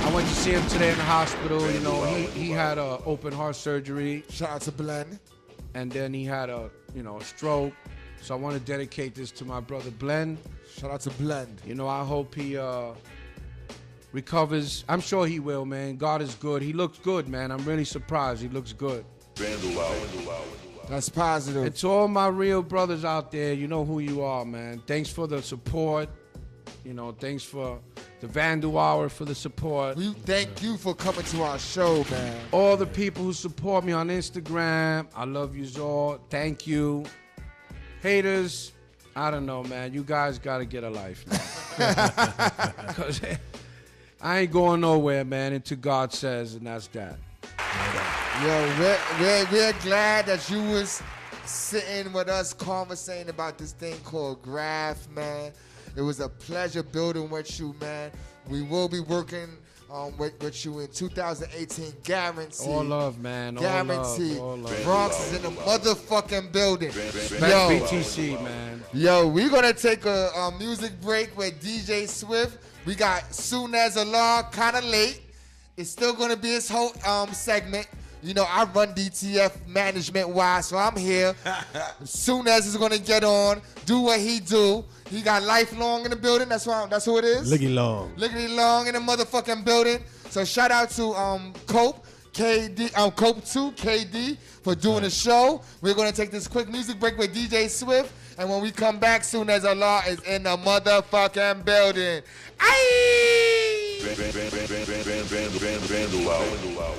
I went to see him today in the hospital. You know, he had a open heart surgery. Shout out to Glenn. And then he had a stroke. So I want to dedicate this to my brother Glenn. Shout out to Glenn. You know, I hope he recovers. I'm sure he will, man. God is good. He looks good, man. I'm really surprised. He looks good. Vandal. That's positive. And to all my real brothers out there, you know who you are, man. Thanks for the support. You know, thanks for the Vandal Hour for the support. We thank you for coming to our show, man. All the people who support me on Instagram, I love you all. Thank you. Haters, I don't know, man. You guys got to get a life, man. Because I ain't going nowhere, man, until God says, and that's that. Yo, we're glad that you was sitting with us conversating about this thing called Graph, man. It was a pleasure building with you, man. We will be working with you in 2018, guaranteed. All love, man. Guaranteed. All love. Bronx is in the motherfucking building. Yo, BTC, man. Yo, we're gonna take a music break with DJ Swift. We got Sunez along, kind of late. It's still gonna be his whole segment. You know, I run DTF management-wise, so I'm here. Sunez is gonna get on, do what he do. He got Lifelong in the building. That's who it is. Liggy Long. Liggity Long in the motherfucking building. So shout out to Cope, KD, Cope 2, KD for doing the show. We're gonna take this quick music break with DJ Swift, and when we come back, Sunez Allah is in the motherfucking building. Aye! Vandal.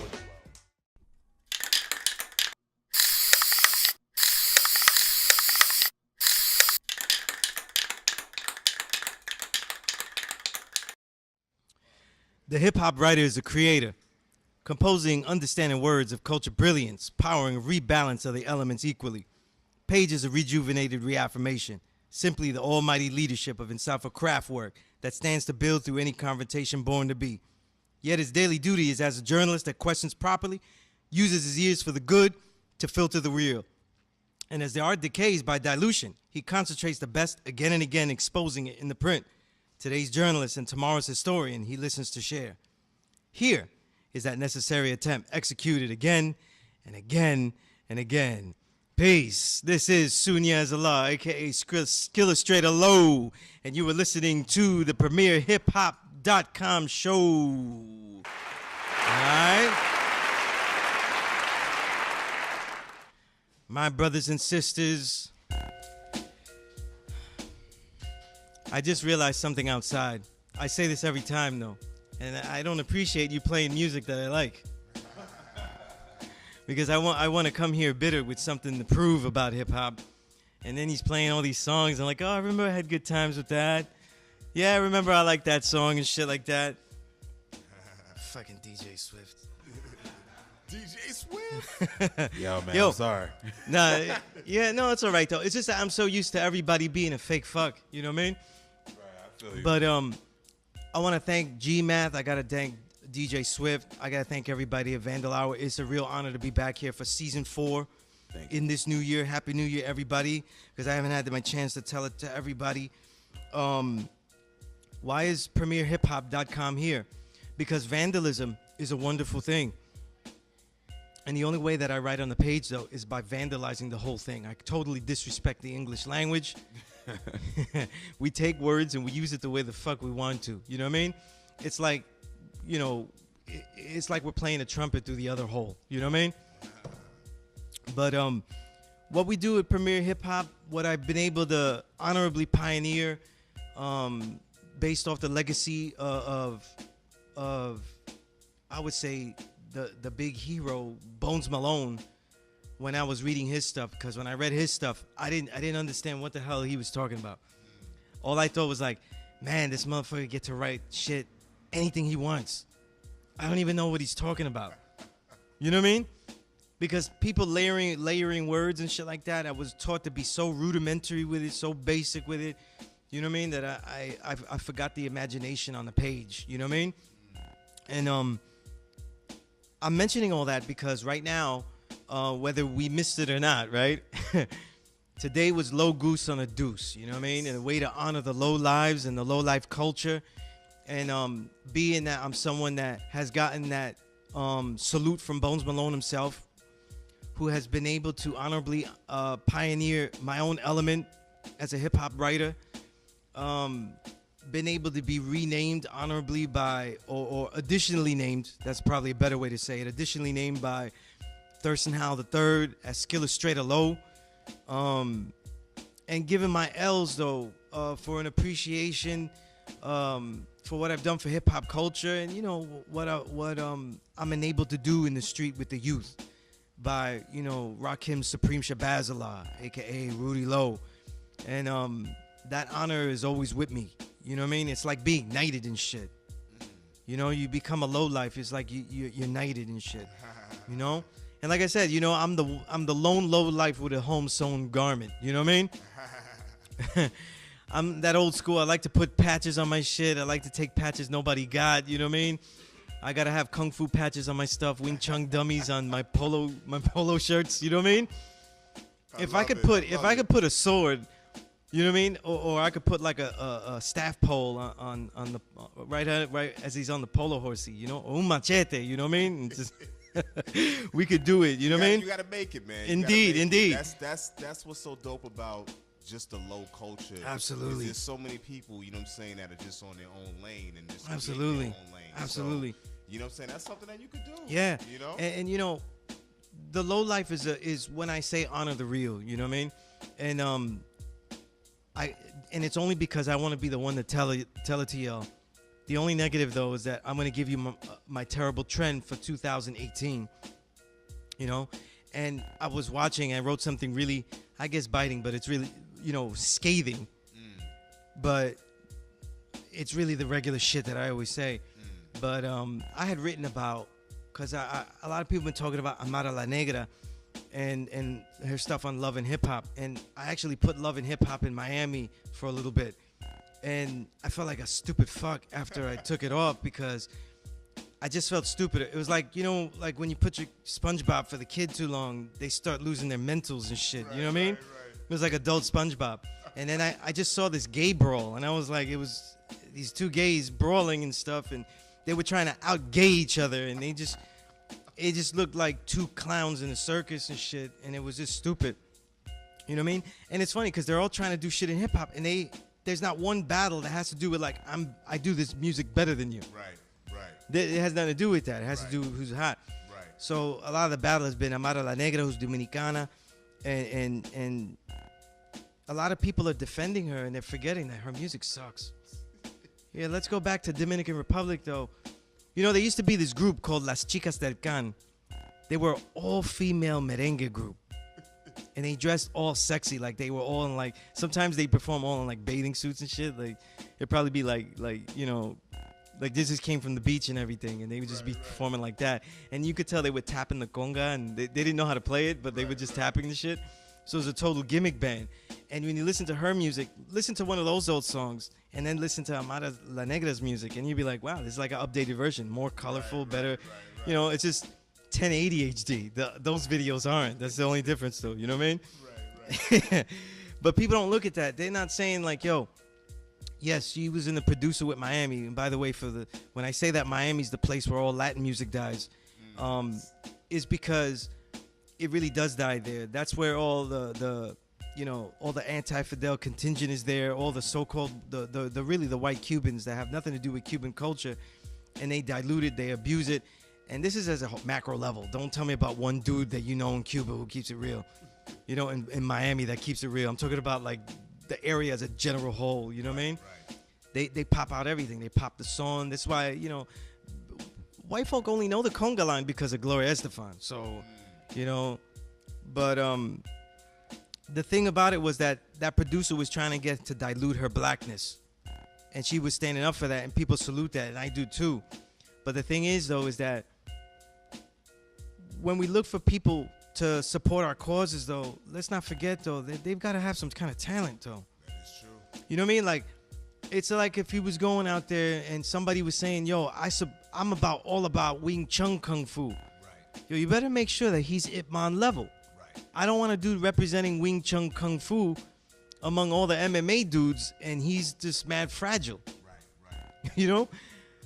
The hip-hop writer is a creator, composing understanding words of culture brilliance, powering a rebalance of the elements equally. Page is a rejuvenated reaffirmation, simply the almighty leadership of insightful craft work that stands to build through any confrontation born to be. Yet his daily duty is as a journalist that questions properly, uses his ears for the good to filter the real. And as the art decays by dilution, he concentrates the best again and again, exposing it in the print. Today's journalist and tomorrow's historian he listens to share. Here is that necessary attempt executed again and again and again. Peace. This is Sunez Allah, a.k.a. Skillustrator Low, and you were listening to the premier hiphop.com show. All right? My brothers and sisters, I just realized something outside. I say this every time, though, and I don't appreciate you playing music that I like. Because I want to come here bitter with something to prove about hip-hop. And then he's playing all these songs. I'm like, oh, I remember I had good times with that. Yeah, I remember I liked that song and shit like that. Fucking DJ Swift. DJ Swift? Yo, man, Yo. I'm sorry. Nah, yeah, no, it's all right, though. It's just that I'm so used to everybody being a fake fuck. You know what I mean? Right, I feel you. But I want to thank G-Math. I got to thank DJ Swift. I got to thank everybody at Vandal Hour. It's a real honor to be back here for season 4 in this new year. Happy New Year, everybody, because I haven't had my chance to tell it to everybody. why is premierhiphop.com here? Because vandalism is a wonderful thing. And the only way that I write on the page, though, is by vandalizing the whole thing. I totally disrespect the English language. We take words and we use it the way the fuck we want to. You know what I mean? It's like, you know, it's like we're playing a trumpet through the other hole. You know what I mean? But what we do at Premier Hip Hop, what I've been able to honorably pioneer, based off the legacy of I would say the big hero Bones Malone, when I was reading his stuff, because when I read his stuff, I didn't understand what the hell he was talking about. All I thought was like, man, this motherfucker get to write shit, anything he wants. I don't even know what he's talking about. You know what I mean? Because people layering words and shit like that, I was taught to be so rudimentary with it, so basic with it. You know what I mean? That I forgot the imagination on the page. You know what I mean? And I'm mentioning all that because right now, whether we missed it or not, right? Today was low goose on a deuce. You know what I mean? And a way to honor the low lives and the low life culture. And being that I'm someone that has gotten that salute from Bones Malone himself, who has been able to honorably pioneer my own element as a hip-hop writer, been able to be renamed honorably by, or additionally named, that's probably a better way to say it, additionally named by Thurston Howell III as Skillustrator Low, and given my L's, though, for an appreciation for what I've done for hip-hop culture, and, you know, what I'm enabled to do in the street with the youth by, you know, Rakim's Supreme Shabazala, a.k.a. Rudy Lowe. And that honor is always with me. You know what I mean? It's like being knighted and shit. You know, you become a lowlife. It's like you're knighted and shit. You know? And like I said, you know, I'm the lone lowlife with a home-sewn garment. You know what I mean? I'm that old school. I like to put patches on my shit. I like to take patches nobody got. You know what I mean? I gotta have kung fu patches on my stuff, Wing Chun dummies on my polo shirts. You know what I mean? If I could put a sword, you know what I mean, or I could put like a staff pole on the right as he's on the polo horsey, you know, un machete. You know what I mean? And just we could do it. You know what I mean? You gotta make it, man. Indeed. That's what's so dope about just the low culture. Absolutely. There's so many people, you know what I'm saying, that are just on their own lane and just Absolutely. their own lane. Absolutely. So, you know what I'm saying? That's something that you could do. Yeah. You know? And you know, the low life is when I say honor the real. You know what I mean? And and it's only because I want to be the one to tell it to y'all. The only negative though is that I'm gonna give you my terrible trend for 2018. You know, and I was watching. I wrote something really, I guess, biting, but it's really, you know, scathing. But it's really the regular shit that I always say. But I had written about, because a lot of people have been talking about Amara La Negra and her stuff on Love and Hip Hop. And I actually put Love and Hip Hop in Miami for a little bit. And I felt like a stupid fuck after I took it off because I just felt stupid. It was like, you know, like when you put your SpongeBob for the kid too long, they start losing their mentals and shit. You know what I mean? It was like adult SpongeBob. And then I just saw this gay brawl. And I was like, it was these two gays brawling and stuff. And they were trying to out-gay each other, and it just looked like two clowns in a circus and shit, and it was just stupid. You know what I mean? And it's funny because they're all trying to do shit in hip hop, and there's not one battle that has to do with like I do this music better than you. Right. It has nothing to do with that. It has to do with who's hot. Right. So a lot of the battle has been Amara La Negra, who's Dominicana, and a lot of people are defending her, and they're forgetting that her music sucks. Yeah, let's go back to Dominican Republic, though. You know, there used to be this group called Las Chicas del Can. They were all-female merengue group. And they dressed all sexy. Like, they were all in, like... Sometimes they perform all in, like, bathing suits and shit. Like, it'd probably be, like you know... Like, this just came from the beach and everything. And they would just be performing like that. And you could tell they were tapping the conga. And they didn't know how to play it, but they were just tapping the shit. So it was a total gimmick band. And when you listen to her music, listen to one of those old songs, and then listen to Amara La Negra's music, and you'd be like, wow, this is like an updated version, more colorful, better. You know, it's just 1080 HD. Those videos aren't. That's the only difference, though. You know what I mean? Right. But people don't look at that. They're not saying like, yo, Yes, she was in the producer with Miami. And by the way, when I say that Miami's the place where all Latin music dies, is because it really does die there. That's where all the all the anti-Fidel contingent is there. All the so-called the white Cubans that have nothing to do with Cuban culture, and they dilute it, they abuse it. And this is as a macro level. Don't tell me about one dude that you know in Cuba who keeps it real. In Miami that keeps it real. I'm talking about like the area as a general whole. You know what I mean? Right. They pop out everything. They pop the song. That's why white folk only know the conga line because of Gloria Estefan. So, but the thing about it was that producer was trying to get to dilute her blackness, and she was standing up for that, and people salute that, and I do too. But the thing is, though, is that when we look for people to support our causes, though, let's not forget, though, that they've got to have some kind of talent, though. That is true. You know what I mean? Like, it's like if he was going out there and somebody was saying, yo, I'm all about Wing Chun Kung Fu. Right. Yo, you better make sure that he's Ip Man level. Right. I don't want a dude representing Wing Chun Kung Fu among all the MMA dudes, and he's just mad fragile. Right.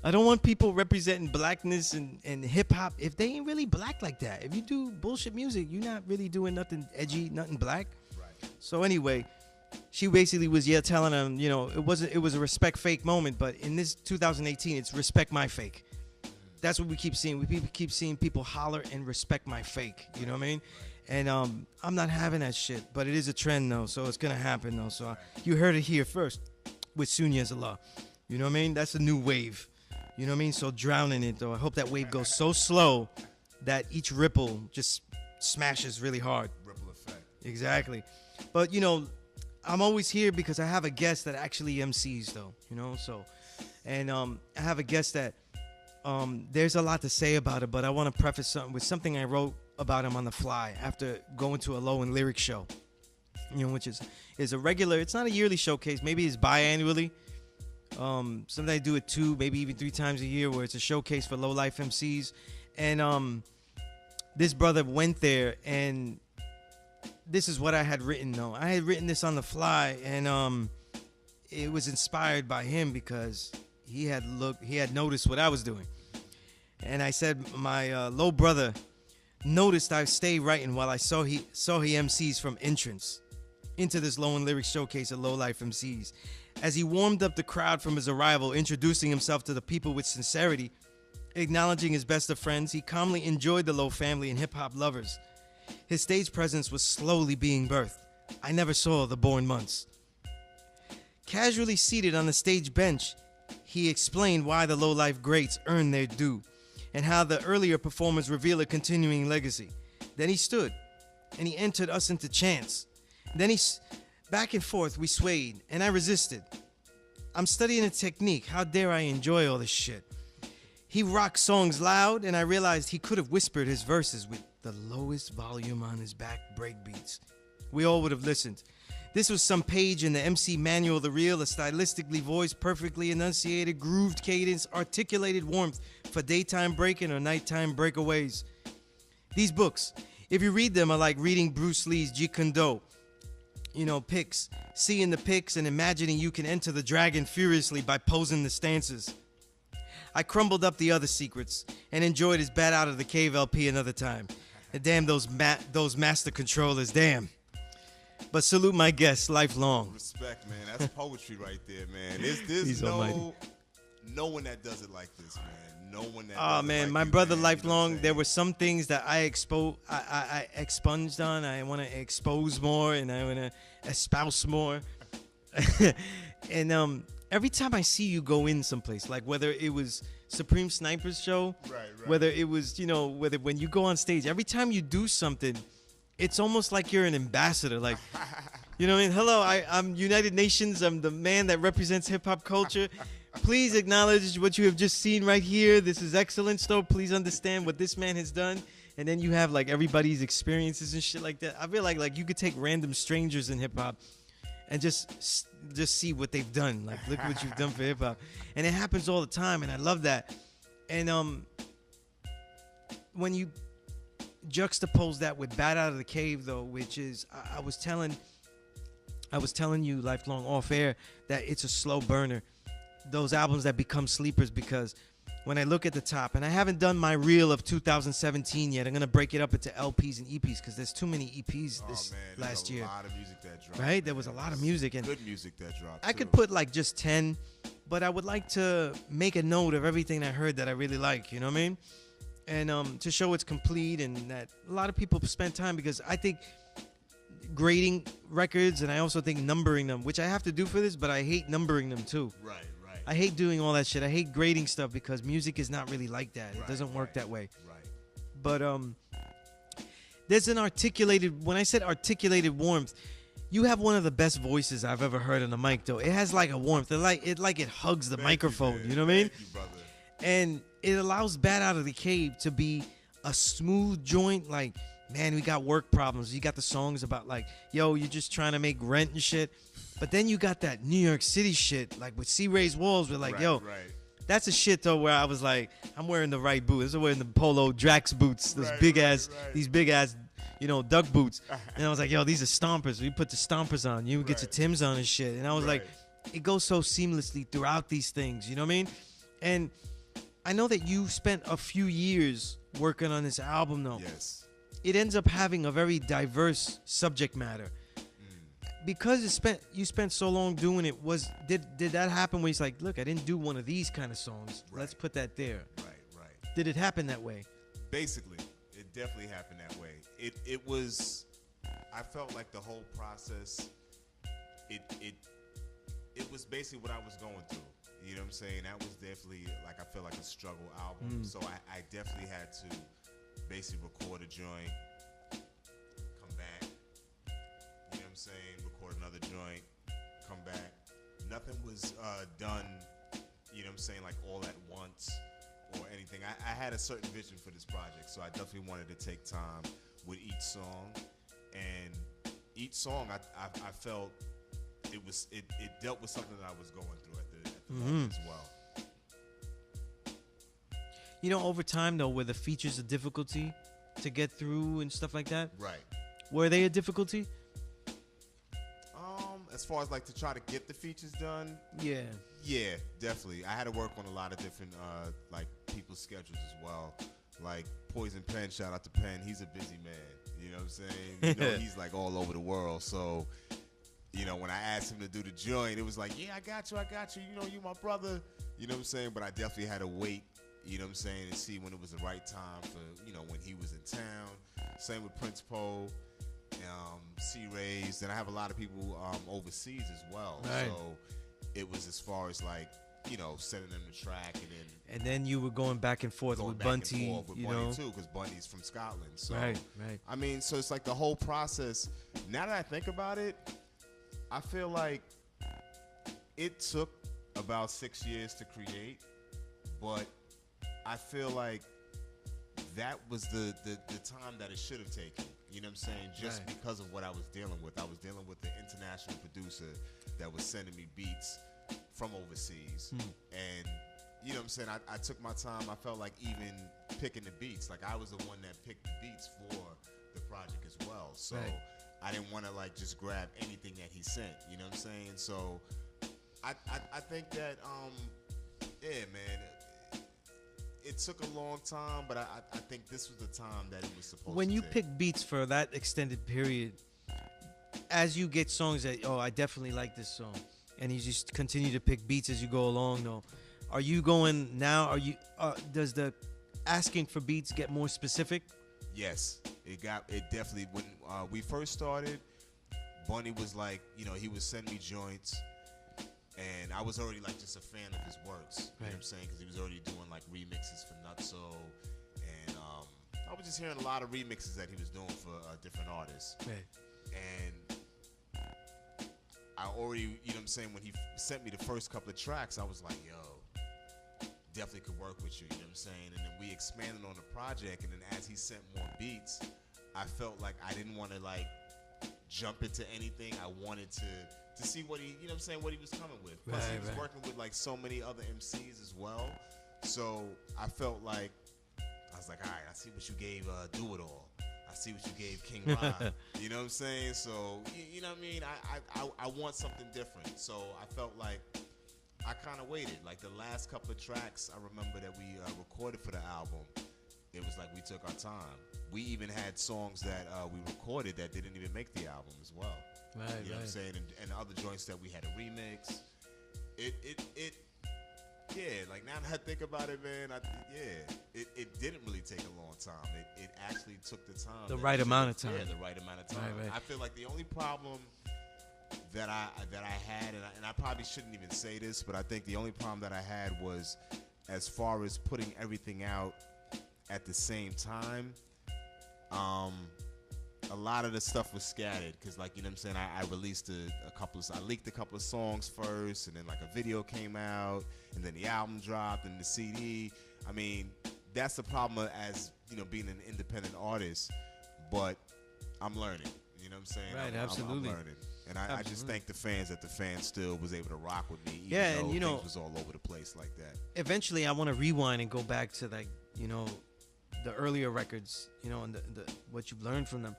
I don't want people representing blackness and hip-hop if they ain't really black like that. If you do bullshit music, you're not really doing nothing edgy, nothing black. Right. So anyway, she basically was telling him, it was a respect fake moment, but in this 2018, it's respect my fake. That's what we keep seeing. We keep seeing people holler and respect my fake. You know what I mean? And I'm not having that shit, but it is a trend though, so it's gonna happen though. So you heard it here first with Sunez Allah. You know what I mean? That's a new wave. You know what I mean? So drown in it though. I hope that wave goes so slow that each ripple just smashes really hard. Ripple effect. Exactly. But I'm always here because I have a guest that actually MCs though. So, and I have a guest that there's a lot to say about it, but I want to preface something with something I wrote about him on the fly after going to a Low and Lyric show. Which is a regular. It's not a yearly showcase. Maybe it's biannually. Sometimes I do it 2, maybe even 3 times a year, where it's a showcase for low life MCs. And this brother went there, and this is what I had written though. I had written this on the fly, and it was inspired by him because he had noticed what I was doing. And I said, my low brother noticed I stayed writing while I saw he MCs from entrance into this Low and Lyric showcase of low life MCs. As he warmed up the crowd from his arrival, introducing himself to the people with sincerity, acknowledging his best of friends, he calmly enjoyed the Low family and hip-hop lovers. His stage presence was slowly being birthed. I never saw the born months. Casually seated on the stage bench, he explained why the low-life greats earned their due, and how the earlier performers reveal a continuing legacy. Then he stood, and he entered us into chants. Then back and forth we swayed, and I resisted. I'm studying a technique. How dare I enjoy all this shit? He rocked songs loud, and I realized he could have whispered his verses with the lowest volume on his back breakbeats. We all would have listened. This was some page in the MC manual of the real, a stylistically voiced, perfectly enunciated, grooved cadence, articulated warmth for daytime breaking or nighttime breakaways. These books, if you read them, are like reading Bruce Lee's Jeet Kune Do. Pics. Seeing the pics and imagining you can enter the dragon furiously by posing the stances. I crumbled up the other secrets and enjoyed his Bat Out of the Cave LP another time. And damn those master controllers, damn. But salute my guests lifelong. Respect, man. That's poetry right there, man. There's no one that does it like this, man. No one that does man, it like my you, brother man. lifelong, there were some things that I expunged on. I want to expose more, and I want to espouse more. And every time I see you go in someplace, like whether it was Supreme Sniper's show, right. whether it was, whether when you go on stage, every time you do something, it's almost like you're an ambassador. Like, you know what I mean? Hello, I'm United Nations. I'm the man that represents hip-hop culture. Please acknowledge what you have just seen right here. This is excellence, though. Please understand what this man has done. And then you have, like, everybody's experiences and shit like that. I feel like you could take random strangers in hip-hop and just see what they've done. Like, look what you've done for hip-hop. And it happens all the time, and I love that. And when you juxtapose that with Bat Out of the Cave, though, which is, I was telling I was telling you lifelong off air that it's a slow burner. Those albums that become sleepers, because when I look at the top, and I haven't done my reel of 2017 yet. I'm gonna break it up into LPs and EPs because there's too many EPs this last year. A lot of music that dropped. Right? There was a lot of music, and good music that dropped. I could put like just 10, but I would like to make a note of everything I heard that I really like. You know what I mean? And to show it's complete, and that a lot of people spend time, because I think grading records, and I also think numbering them, which I have to do for this, but I hate numbering them too. Right. I hate doing all that shit. I hate grading stuff because music is not really like that. It doesn't work that way. Right. But there's an articulated, when I said articulated warmth, you have one of the best voices I've ever heard on the mic, though. It has like a warmth. It hugs the microphone. You know what I mean? Thank you, brother. And it allows Bat Out of the Cave to be a smooth joint. Like, man, we got work problems. You got the songs about like, yo, you're just trying to make rent and shit. But then you got that New York City shit, like with C. Ray's Walls, where like, yo, that's a shit though, where I was like, I'm wearing the right boots. I'm wearing the Polo Drax boots, these big ass, you know, duck boots. And I was like, yo, these are stompers. We put the stompers on. You get your Timbs on and shit. And I was like, it goes so seamlessly throughout these things. You know what I mean? And I know that you spent a few years working on this album though. Yes. It ends up having a very diverse subject matter. Because you spent so long doing it, did that happen where he's like, look, I didn't do one of these kind of songs. Let's put that there. Right. Did it happen that way? Basically, it definitely happened that way. It was, I felt like the whole process, it was basically what I was going through. You know what I'm saying? That was definitely, like, I feel like a struggle album. So I definitely had to basically record a joint, come back, you know what I'm saying, record another joint, come back. Nothing was done, you know what I'm saying, like all at once or anything. I had a certain vision for this project, so I definitely wanted to take time with each song. And each song, I felt it dealt with something that I was going through at the moment as well. You know, over time though, were the features a difficulty to get through and stuff like that? Right. Were they a difficulty? As far as like to try to get the features done, yeah, definitely. I had to work on a lot of different like people's schedules as well. Like Poison Pen, shout out to Penn. He's a busy man. You know what I'm saying? You know, he's like all over the world. So, you know, when I asked him to do the joint, it was like, yeah, I got you. You know, you my brother. You know what I'm saying? But I definitely had to wait. You know what I'm saying? And see when it was the right time for, you know, when he was in town. Same with Prince Poe. C-Rays, and I have a lot of people overseas as well. Right. So it was as far as like, you know, sending them the track, and then you were going back and forth with Bunty, you know, too, because Bunty's from Scotland. So right. I mean, so it's like the whole process. Now that I think about it, I feel like it took about 6 years to create, but I feel like that was the time that it should have taken. You know what I'm saying? Just because of what I was dealing with. I was dealing with the international producer that was sending me beats from overseas. And, you know what I'm saying? I took my time. I felt like even picking the beats, like I was the one that picked the beats for the project as well. So I didn't want to like just grab anything that he sent. You know what I'm saying? So I think that, yeah, man. It took a long time, but I think this was the time that it was supposed to When you take. pick beats for that extended period, as you get songs that, I definitely like this song, and you just continue to pick beats as you go along, though, are you going now, does the asking for beats get more specific? Yes, it definitely, when we first started, Bunny was like, you know, he would send me joints. And I was already like just a fan of his works, you know what I'm saying? Because he was already doing like remixes for Nutso, and I was just hearing a lot of remixes that he was doing for different artists. And I already, you know what I'm saying, when he sent me the first couple of tracks, I was like, yo, definitely could work with you, you know what I'm saying? And then we expanded on the project, and then as he sent more beats, I felt like I didn't want to like jump into anything. I wanted to see what he, you know what I'm saying, what he was coming with. Plus he was working with like so many other MCs as well. So I felt like, I was like, all right, I see what you gave Do It All. I I see what you gave King Ron. You know what I'm saying? So, you know what I mean? I want something different. So I felt like I kind of waited. Like the last couple of tracks, I remember that we recorded for the album. It was like we took our time. We even had songs that we recorded that didn't even make the album as well. Right, you know what I'm saying? And other joints that we had a remix. Yeah, like now that I think about it, man, it didn't really take a long time. It actually took the time. The right amount of time. Yeah, the right amount of time. Right. I feel like the only problem that I had, and I probably shouldn't even say this, but I think the only problem that I had was as far as putting everything out at the same time. A lot of the stuff was scattered because, like, you know what I'm saying, I released I leaked a couple of songs first, and then like a video came out, and then the album dropped, and the CD. I mean, that's the problem as, you know, being an independent artist, but I'm learning. You know what I'm saying? Right, I'm absolutely. learning. And I just thank the fans that the fans still was able to rock with me, even Yeah, though and, you know, things was all over the place like that. Eventually, I want to rewind and go back to, like, you know, the earlier records, you know, and the what you've learned from them.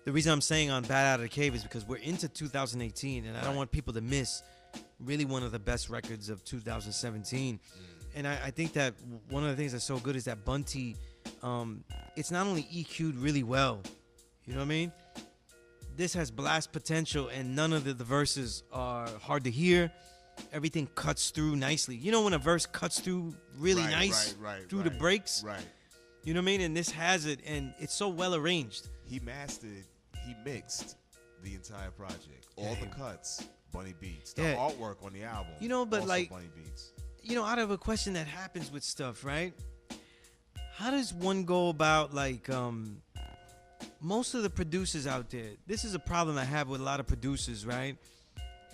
The reason I'm saying on Bad Out of the Cave is because we're into 2018, and I don't want people to miss really one of the best records of 2017. And I think that one of the things that's so good is that Bunty, it's not only EQ'd really well, you know what I mean? This has blast potential, and none of the verses are hard to hear. Everything cuts through nicely. You know when a verse cuts through really nice through the breaks? Right. You know what I mean? And this has it, and it's so well arranged. He mixed the entire project. All the cuts, Bunny Beats. The artwork on the album, you know, but also like, Bunny Beats. You know, out of a question that happens with stuff, right? How does one go about, like, most of the producers out there, this is a problem I have with a lot of producers, right?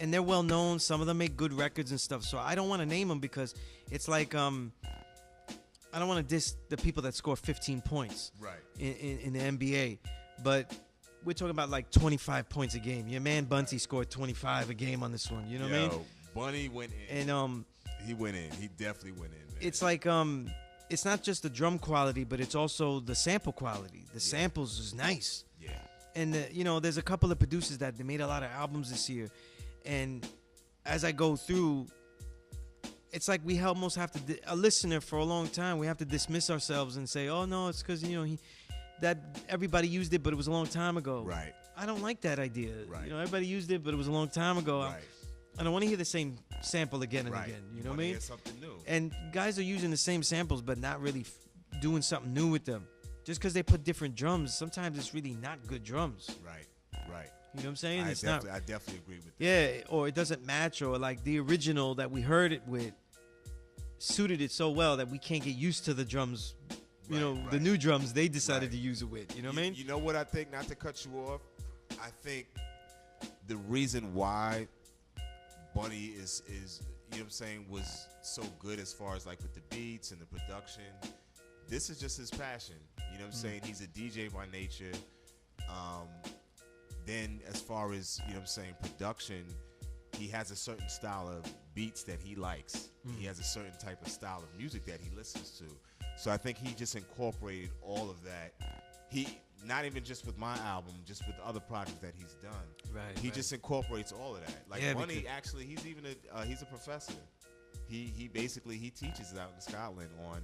And they're well known. Some of them make good records and stuff. So I don't want to name them because it's like, I don't want to diss the people that score 15 points in the NBA. But we're talking about like 25 points a game. Your man Bunty scored 25 a game on this one. You know what I mean? Bunny went in. And he went in. He definitely went in, man. it's like it's not just the drum quality, but it's also the sample quality. The samples is nice. Yeah. And you know, there's a couple of producers that they made a lot of albums this year, and as I go through, it's like we almost have to a listener for a long time. We have to dismiss ourselves and say, "Oh no, it's because, you know, that everybody used it, but it was a long time ago." Right. I don't like that idea. Right. You know, everybody used it, but it was a long time ago. Right. I don't want to hear the same sample again and again. You know what I mean? Hear something new. And guys are using the same samples, but not really doing something new with them. Just because they put different drums, sometimes it's really not good drums. Right. You know what I'm saying? I It's definitely agree with that. Yeah, or it doesn't match, or like the original that we heard it with suited it so well that we can't get used to the drums. You know, the new drums they decided to use it with. You know what I mean? You know what I think? Not to cut you off, I think the reason why Bunny is you know what I'm saying, was so good as far as like with the beats and the production. This is just his passion. You know what I'm saying? He's a DJ by nature. Then as far as, you know what I'm saying, production, he has a certain style of beats that he likes. He has a certain type of style of music that he listens to. So I think he just incorporated all of that. He, not even just with my album, just with other projects that he's done. He just incorporates all of that. Like Bunny, actually, he's even he's a professor. He basically teaches out in Scotland on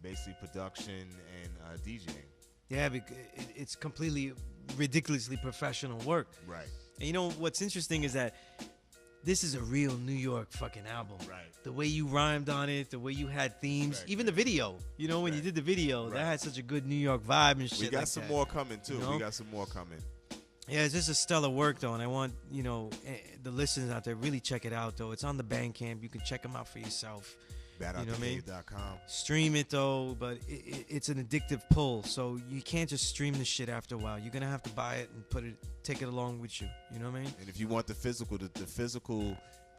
basically production and DJing. Yeah, because it's completely ridiculously professional work. Right. And you know what's interesting is that this is a real New York fucking album. Right. The way you rhymed on it, the way you had themes, even the video. You know, when you did the video, that had such a good New York vibe and shit. We got like some that. more coming too. You know? We got some more coming. Yeah, it's just a stellar work though, and I want, you know, the listeners out there, really check it out though. It's on the Bandcamp. You can check them out for yourself. BadOutTheCave.com. Stream it though, but it's an addictive pull, so you can't just stream this shit after a while. You're gonna have to buy it and take it along with you. You know what I mean? And if you want the physical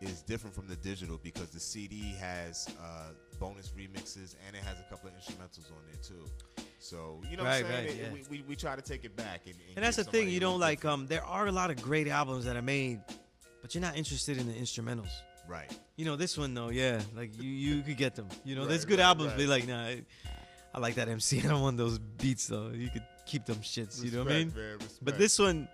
is different from the digital because the CD has bonus remixes and it has a couple of instrumentals on there too. So, you know what I'm saying? We try to take it back. And that's the thing, you know, like there are a lot of great albums that are made, but you're not interested in the instrumentals. Right. You know, this one though, yeah, like you could get them. You know, there's good albums, but like, nah, I like that MC. I don't want those beats though. You could keep them shits. You know what I mean? Man, respect. But this one,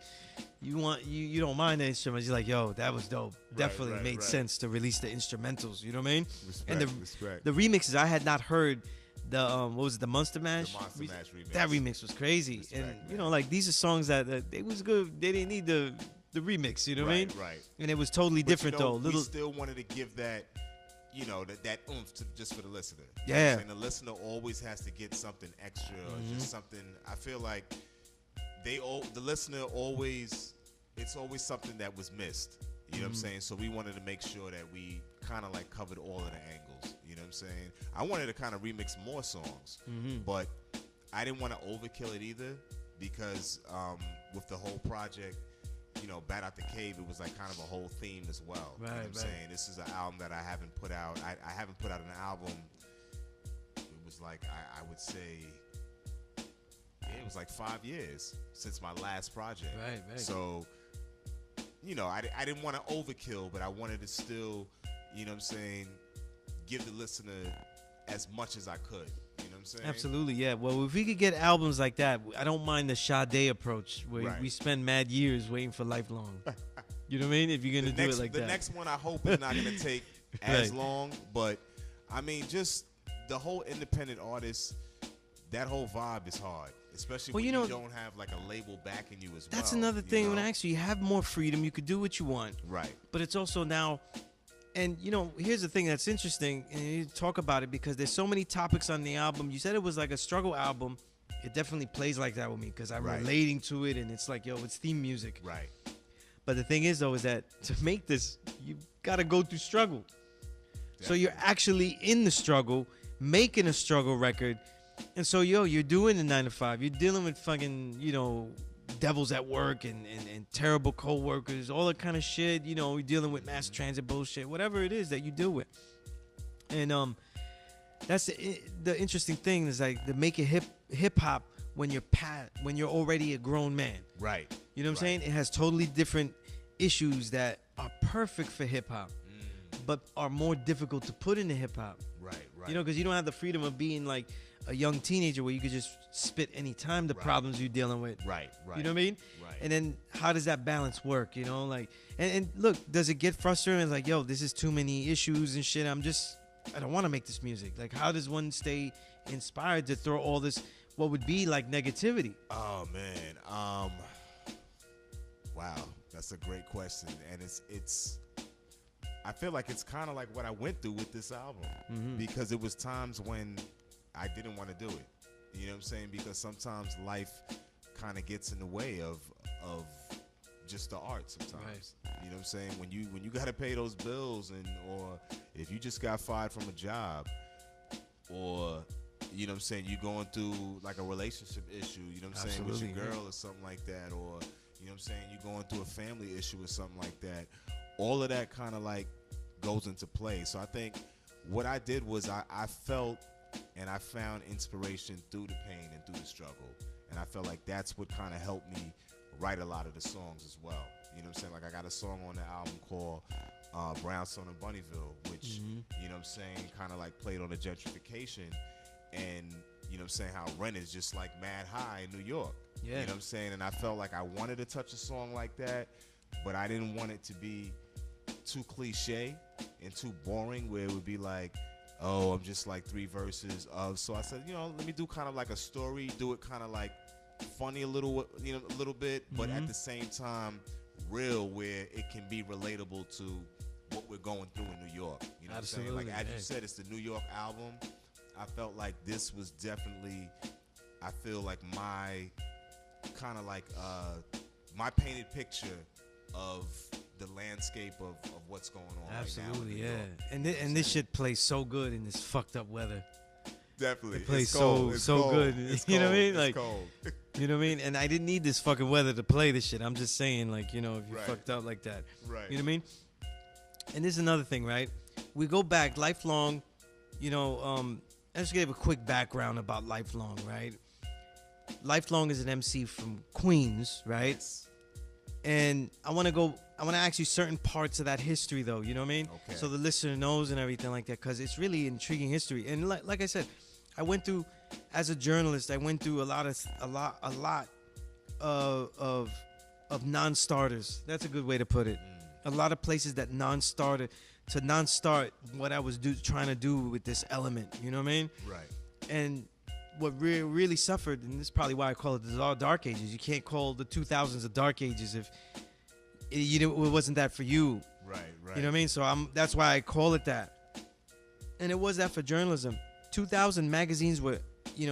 you don't mind the instruments. You're like, yo, that was dope. Definitely right, made right. sense to release the instrumentals. You know what I mean? Respect, And respect. the remixes, I had not heard the what was it, the Monster Mash? The Monster Mash remix. That remix was crazy. Respect, and you man. know, like these are songs that it was good. They didn't need the remix. You know what I mean? Right. And it was totally But, different you know, though. we still wanted to give that, you know, that oomph to, just for the listener. You know Yeah. what I'm saying? The listener always has to get something extra or just something. I feel like the listener always, it's always something that was missed. You know what I'm saying? So we wanted to make sure that we kind of like covered all of the angles. You know what I'm saying? I wanted to kind of remix more songs, but I didn't want to overkill it either because with the whole project, you know, Bat Out the Cave, it was like kind of a whole theme as well. You know what I'm saying? This is an album that I haven't put out. I haven't put out an album. It was like, I would say, it was like 5 years since my last project. Right. So, you know, I didn't want to overkill, but I wanted to still, you know what I'm saying, give the listener as much as I could. You know what I'm saying? Absolutely, yeah. Well, if we could get albums like that, I don't mind the Sade approach, where Right. we spend mad years waiting for Lifelong. You know what I mean? If you're gonna do it like the that. next one I hope is not going to take as Right. long, but I mean, just the whole independent artist, that whole vibe is hard, especially Well, when you you know, don't have like a label backing you as well. That's another you thing. know? When actually you have more freedom, you could do what you want. Right. But it's also now, and you know, here's the thing that's interesting, and you talk about it because there's so many topics on the album. You said it was like a struggle album. It definitely plays like that with me because I'm Right. relating to it, and it's like, yo, it's theme music. Right. But the thing is, though, is that to make this, you gotta go through struggle. So you're actually in the struggle, making a struggle record, and so you're doing the 9 to 5. You're dealing with fucking, you know, devils at work and terrible co-workers, all that kind of shit. You know, you're dealing with mass transit bullshit, whatever it is that you deal with. And that's the interesting thing is like to make it hip hop when you're already a grown man. Right. You know what I'm saying? It has totally different issues that are perfect for hip hop, but are more difficult to put into hip hop. Right. Right. You know, because you don't have the freedom of being like a young teenager where you could just spit any time the problems you're dealing with. Right. Right. You know what I mean? Right. And then how does that balance work? You know, like, and look, does it get frustrating? It's like, yo, this is too many issues and shit. I don't want to make this music. Like, how does one stay inspired to throw all this, what would be like negativity? Oh man. Wow, that's a great question, and it's. I feel like it's kind of like what I went through with this album because it was times when I didn't want to do it. You know what I'm saying? Because sometimes life kind of gets in the way of just the art sometimes. You know what I'm saying? When you got to pay those bills or if you just got fired from a job or you know what I'm saying, you going through like a relationship issue, you know what I'm saying, with your girl or something like that, or you know what I'm saying, you going through a family issue or something like that. All of that kind of like goes into play. So I think what I did was I felt and I found inspiration through the pain and through the struggle. And I felt like that's what kind of helped me write a lot of the songs as well. You know what I'm saying? Like I got a song on the album called Brownstone and Bunnyville, which, you know what I'm saying, kind of like played on the gentrification and, you know what I'm saying, how rent is just like mad high in New York. Yeah. You know what I'm saying? And I felt like I wanted to touch a song like that, but I didn't want it to be too cliche and too boring where it would be like, oh, I'm just like 3 verses of. So I said, you know, let me do kind of like a story, do it kind of like funny a little, you know, a little bit, but at the same time, real where it can be relatable to what we're going through in New York. You know what I'm saying? Like as you said, it's the New York album. I felt like this was definitely, I feel like my kind of like my painted picture of the landscape of what's going on. Absolutely, right now in yeah. New York. And this shit plays so good in this fucked up weather. Definitely. It plays It's cold. It's so cold. good. It's You know what I cold. mean? Like, it's cold. You know what I mean? And I didn't need this fucking weather to play this shit. I'm just saying, like, you know, if you Right. fucked up like that. Right. You know what I mean? And this is another thing, right? We go back, Lifelong, you know, let's give a quick background about Lifelong, right? Lifelong is an MC from Queens, right? Yes. And I want to ask you certain parts of that history, though, you know what I mean? Okay. So the listener knows and everything like that, because it's really intriguing history. And like I said, I went through, as a journalist, I went through a lot of non-starters. That's a good way to put it. A lot of places that non-start what I was trying to do with this element. You know what I mean? Right. And what really suffered, and this is probably why I call it the Dark Ages. You can't call the 2000s the Dark Ages if it wasn't that for you. Right. You know what I mean? So that's why I call it that. And it was that for journalism. 2000 magazines were,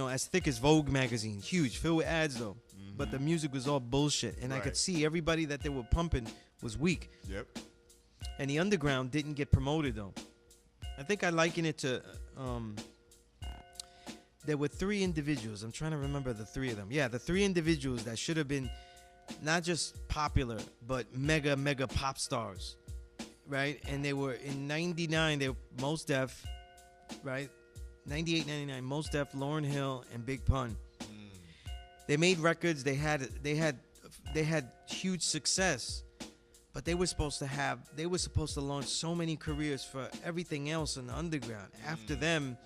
as thick as Vogue magazine, huge, filled with ads though. But the music was all bullshit, and I could see everybody that they were pumping was weak. Yep. And the underground didn't get promoted though. I think I liken it to there were 3 individuals. I'm trying to remember the 3 of them. Yeah, the 3 individuals that should have been not just popular, but mega pop stars, right? And they were in '99. They were Mos Def, right? 98, 99, Mos Def, Lauryn Hill, and Big Pun. They made records. They had huge success, but they were supposed to launch so many careers for everything else in the underground. After them,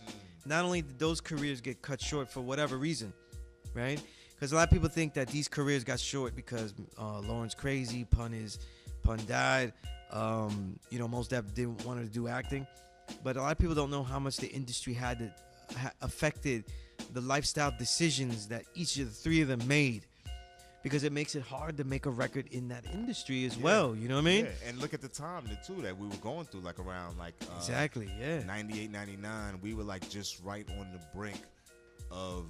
not only did those careers get cut short for whatever reason, right? Because a lot of people think that these careers got short because Lauren's crazy, Pun died. Mos Def didn't want to do acting, but a lot of people don't know how much the industry had affected the lifestyle decisions that each of the 3 of them made, because it makes it hard to make a record in that industry as well. You know what I mean? Yeah. And look at the time too that we were going through, like around exactly, yeah, 98, 99. We were like just right on the brink of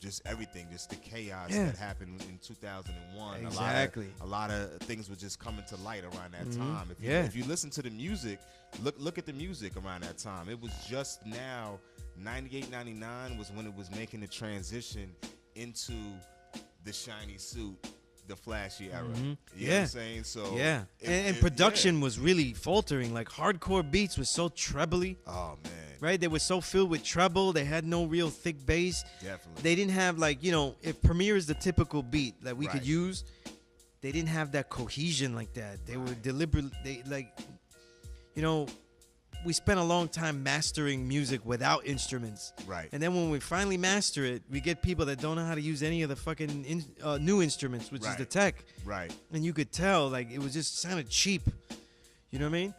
just everything, just the chaos that happened in 2001. Exactly. A lot of things were just coming to light around that time. If you listen to the music, look at the music around that time. It was just now, 98, 99 was when it was making the transition into the shiny suit, the flashy era. You know what I'm saying? So and production was really faltering. Like hardcore beats was so trebly. Oh man. Right? They were so filled with treble. They had no real thick bass. Definitely. They didn't have if Premiere is the typical beat that we could use, they didn't have that cohesion like that. They were deliberate. We spent a long time mastering music without instruments. Right. And then when we finally master it, we get people that don't know how to use any of the fucking new instruments, which is the tech. Right. And you could tell, it was just sounded cheap. You know what I mean?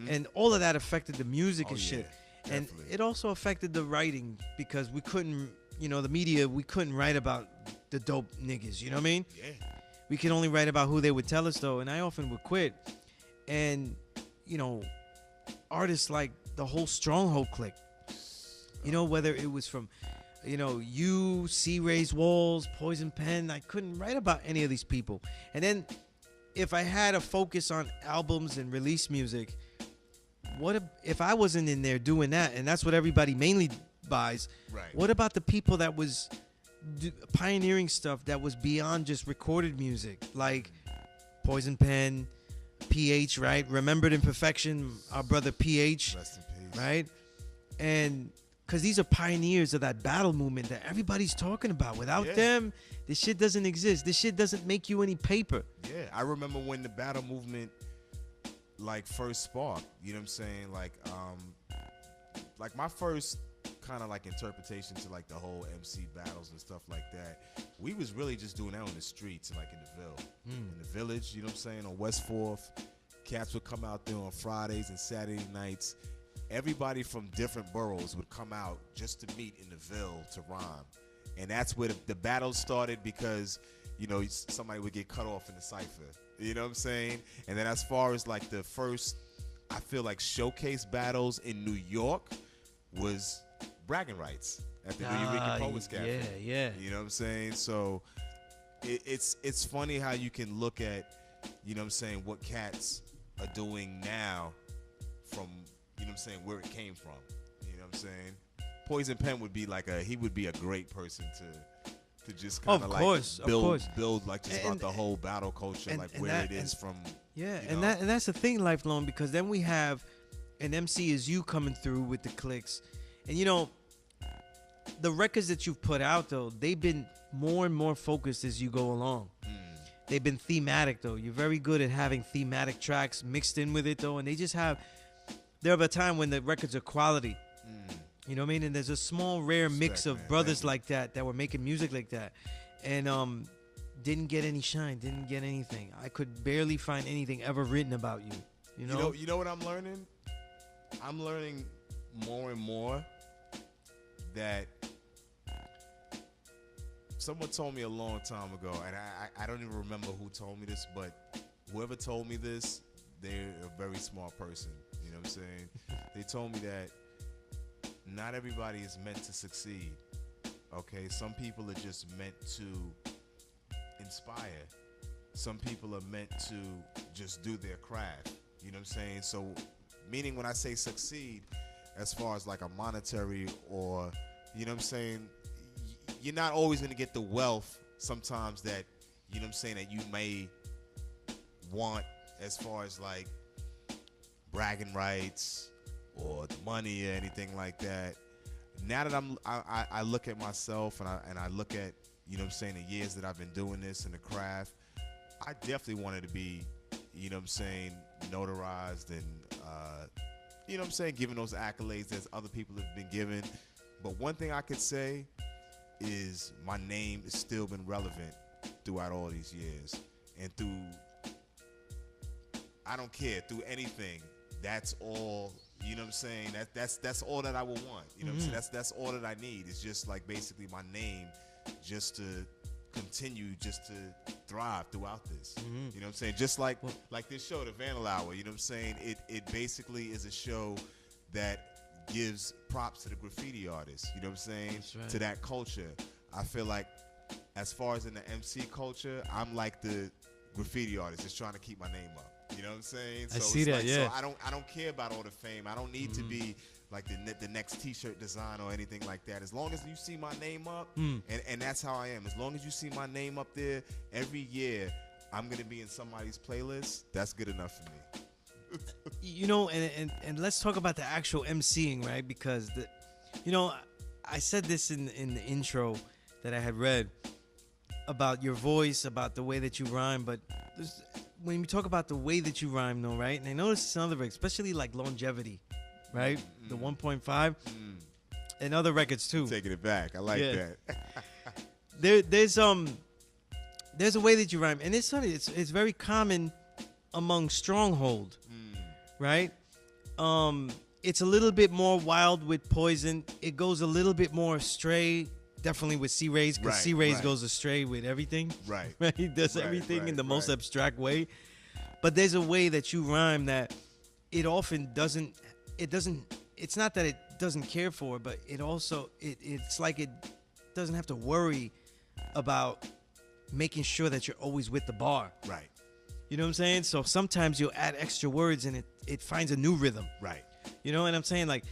And all of that affected the music and shit. And it also affected the writing, because we couldn't, the media, we couldn't write about the dope niggas. You know what I mean? Yeah. We could only write about who they would tell us, though. And I often would quit. And, artists like the whole Stronghold clique, whether it was from, you, C-Ray's Walls, Poison Pen, I couldn't write about any of these people. And then if I had a focus on albums and release music, what if I wasn't in there doing that? And that's what everybody mainly buys. Right. What about the people that was pioneering stuff that was beyond just recorded music, like Poison Pen, PH, right? Remembered Imperfection, our brother PH, Rest in peace. right? And because these are pioneers of that battle movement that everybody's talking about. Without them, this shit doesn't exist. This shit doesn't make you any paper. Yeah, I remember when the battle movement first sparked. You know what I'm saying? Like my first kind of interpretation to the whole MC battles and stuff like that, we was really just doing that on the streets and in the Ville, in the village. You know what I'm saying? On West 4th, cats would come out there on Fridays and Saturday nights. Everybody from different boroughs would come out just to meet in the Ville to rhyme, and that's where the battles started, because somebody would get cut off in the cipher. You know what I'm saying? And then as far as the first, I feel showcase battles in New York was bragging rights at the Rican Poets Cafe. Yeah. You know what I'm saying? So it's funny how you can look at, what cats are doing now from, where it came from. You know what I'm saying? Poison Pen would be he would be a great person to just kind of build just about the whole battle culture, where it is from. Yeah, and that's the thing, Lifelong, because then we have an MC as you coming through with the clicks, and the records that you've put out though, they've been more and more focused as you go along. They've been thematic though. You're very good at having thematic tracks mixed in with it though, and they just have. There are a time when the records are quality. You know what I mean? And there's a small, rare mix Respect, of man. brothers Thank you. like that were making music like that, and didn't get any shine, didn't get anything. I could barely find anything ever written about you. You know what I'm learning? I'm learning more and more that someone told me a long time ago, and I don't even remember who told me this, but whoever told me this, they're a very smart person. You know what I'm saying? They told me that not everybody is meant to succeed. Okay, some people are just meant to inspire. Some people are meant to just do their craft. You know what I'm saying? So, meaning when I say succeed, as far as like a monetary or, you know what I'm saying, you're not always going to get the wealth sometimes that, you know what I'm saying, that you may want as far as like bragging rights or the money or anything like that. Now that I look at myself and I look at, you know what I'm saying, the years that I've been doing this in the craft, I definitely wanted to be, you know what I'm saying, notarized and, you know what I'm saying, given those accolades as other people have been given. But one thing I could say is my name has still been relevant throughout all these years. And through, I don't care, through anything, that's all, you know what I'm saying, that's all that I would want. You know what I'm saying, that's all that I need. It's just like basically my name just to continue just to thrive throughout this. You know what I'm saying? Just like this show, the Vandal Hour, you know what I'm saying? It basically is a show that gives props to the graffiti artists, you know what I'm saying? That's right. To that culture. I feel like as far as in the MC culture, I'm like the graffiti artist just trying to keep my name up. You know what I'm saying? I see that, yeah. So I don't care about all the fame. I don't need to be like the next T-shirt design or anything like that. As long as you see my name up, and that's how I am. As long as you see my name up there every year, I'm gonna be in somebody's playlist. That's good enough for me. You know, and let's talk about the actual emceeing, right? Because I said this in the intro that I had read about your voice, about the way that you rhyme, but when you talk about the way that you rhyme, though, right? And I noticed some other, especially like Longevity, right? The 1.5 and other records too. Taking it back. I like that. There's a way that you rhyme, and it's funny. It's very common among Stronghold, right? It's a little bit more wild with Poison. It goes a little bit more astray, definitely with C Rays, because C Rays goes astray with everything. Right. He does everything in the most abstract way. But there's a way that you rhyme that it often doesn't. It's not that it doesn't care for, but it also it's like it doesn't have to worry about making sure that you're always with the bar. Right. You know what I'm saying? So sometimes you'll add extra words and it finds a new rhythm. Right. You know what I'm saying? Like,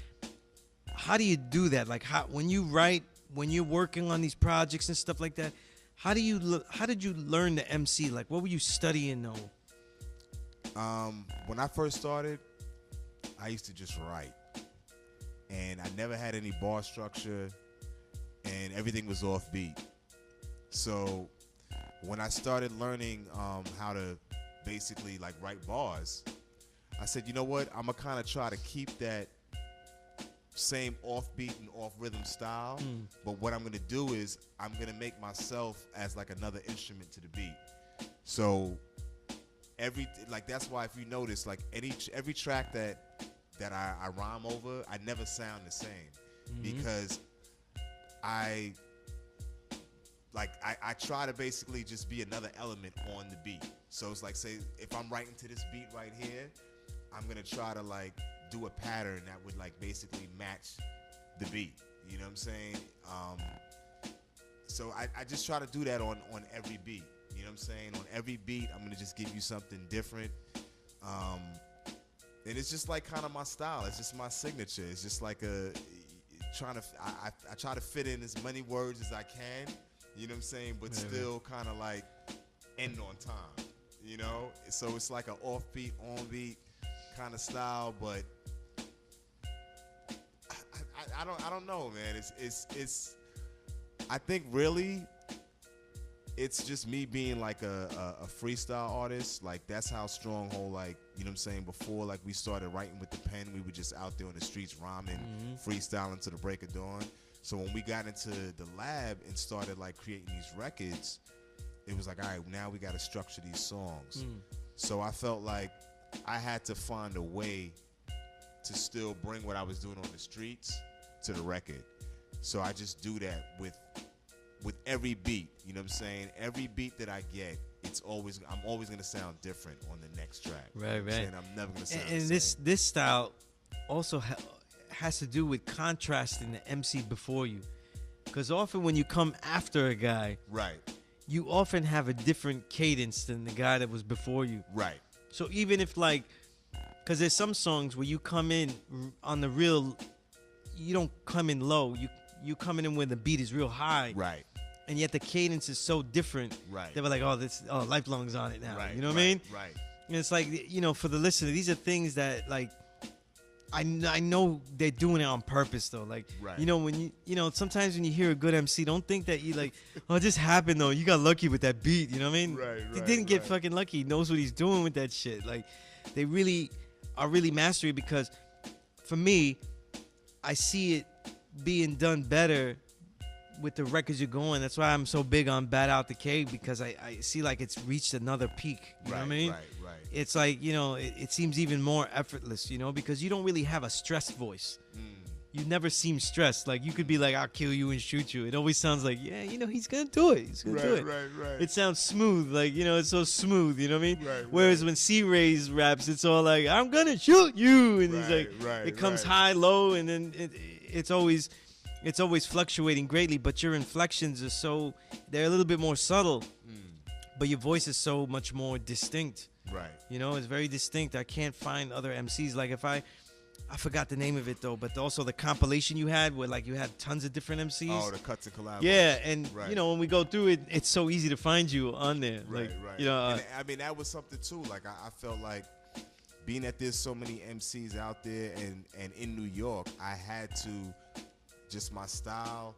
how do you do that? Like, when you write, when you're working on these projects and stuff like that, how did you learn the MC? Like, what were you studying though? When I first started, I used to just write, and I never had any bar structure, and everything was off beat. So when I started learning how to basically like write bars, I said, you know what? I'm gonna kind of try to keep that same offbeat and off rhythm style, but what I'm gonna do is I'm gonna make myself as like another instrument to the beat. So that's why if you notice, like every track that I rhyme over, I never sound the same, because I try to basically just be another element on the beat. So it's like, say if I'm writing to this beat right here, I'm gonna try to like do a pattern that would like basically match the beat. You know what I'm saying? So I just try to do that on every beat. You know what I'm saying? On every beat, I'm gonna just give you something different. And it's just like kind of my style. It's just my signature. It's just like I try to fit in as many words as I can. You know what I'm saying? But still kind of like end on time. You know? So it's like an offbeat, on-beat kind of style, but I don't know, man. It's I think really it's just me being like a freestyle artist. Like that's how Stronghold, like, you know what I'm saying, before like we started writing with the pen, we were just out there on the streets rhyming, freestyling to the break of dawn. So when we got into the lab and started like creating these records, it was like, all right, now we got to structure these songs. So I felt like I had to find a way to still bring what I was doing on the streets to the record. So I just do that with every beat, you know what I'm saying? Every beat that I get, I'm always gonna sound different on the next track. Right, you know right. I'm never gonna sound And the same. this style also has to do with contrasting the MC before you, because often when you come after a guy, Right, you often have a different cadence than the guy that was before you. right, So even if like, because there's some songs where you come in on the real, you don't come in low. You coming in when the beat is real high. right, And yet the cadence is so different. Right. They were like, oh, Lifelong's on it now. right. You know what right, I mean? Right. And it's like, you know, for the listener, these are things that like, I know they're doing it on purpose though. Like, Right. you know, when you know, sometimes when you hear a good MC, don't think that you like, oh, it just happened though. You got lucky with that beat. You know what I mean? Right, He right, didn't get right. fucking lucky. He knows what he's doing with that shit. Like, they really are really mastering, because for me, I see it being done better with the records you're going. That's why I'm so big on Bat Out the Cave, because I see like it's reached another peak. You know what I mean? Right, right. It's like, you know, it seems even more effortless, you know, because you don't really have a stressed voice. You never seem stressed. Like, you could be like, I'll kill you and shoot you. It always sounds like, yeah, you know, he's going to do it. He's going to do it. Right. It sounds smooth. Like, you know, it's so smooth, you know what I mean? Right, Whereas when C-Ray's raps, it's all like, I'm going to shoot you. And he's like, right, it comes right. high, low, and then it's always fluctuating greatly, but your inflections are they're a little bit more subtle, but your voice is so much more distinct. Right. You know, it's very distinct. I can't find other MCs. Like, if I forgot the name of it though, but also the compilation you had where like you had tons of different MCs. Oh, the cuts and collabs. Yeah, and Right. you know, when we go through it, it's so easy to find you on there. Right, Like, right. you know, and, I mean, that was something too. Like, I felt like being that there's so many MCs out there, and in New York, I had to just my style,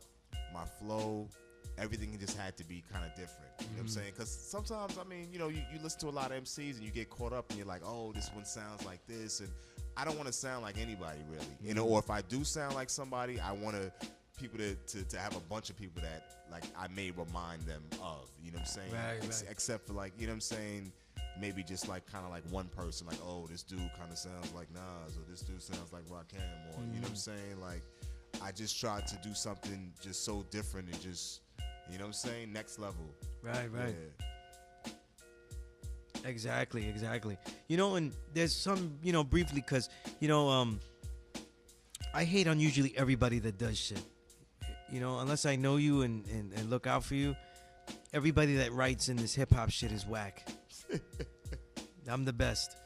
my flow, everything just had to be kind of different. You know what I'm saying? Because sometimes, I mean, you know, you listen to a lot of MCs and you get caught up and you're like, oh, this one sounds like this, and I don't want to sound like anybody really. You know, or if I do sound like somebody, I want people to have a bunch of people that like I may remind them of. You know what I'm saying? Right. Except for like, you know what I'm saying? Maybe just like kind of like one person, like, oh, this dude kind of sounds like Nas, or this dude sounds like Rakim, or you know what I'm saying? Like, I just tried to do something just so different and just, you know what I'm saying, next level. right. Yeah. Exactly. You know, and there's some, you know, briefly, because, you know, I hate on usually everybody that does shit. You know, unless I know you and look out for you, everybody that writes in this hip hop shit is whack. I'm the best.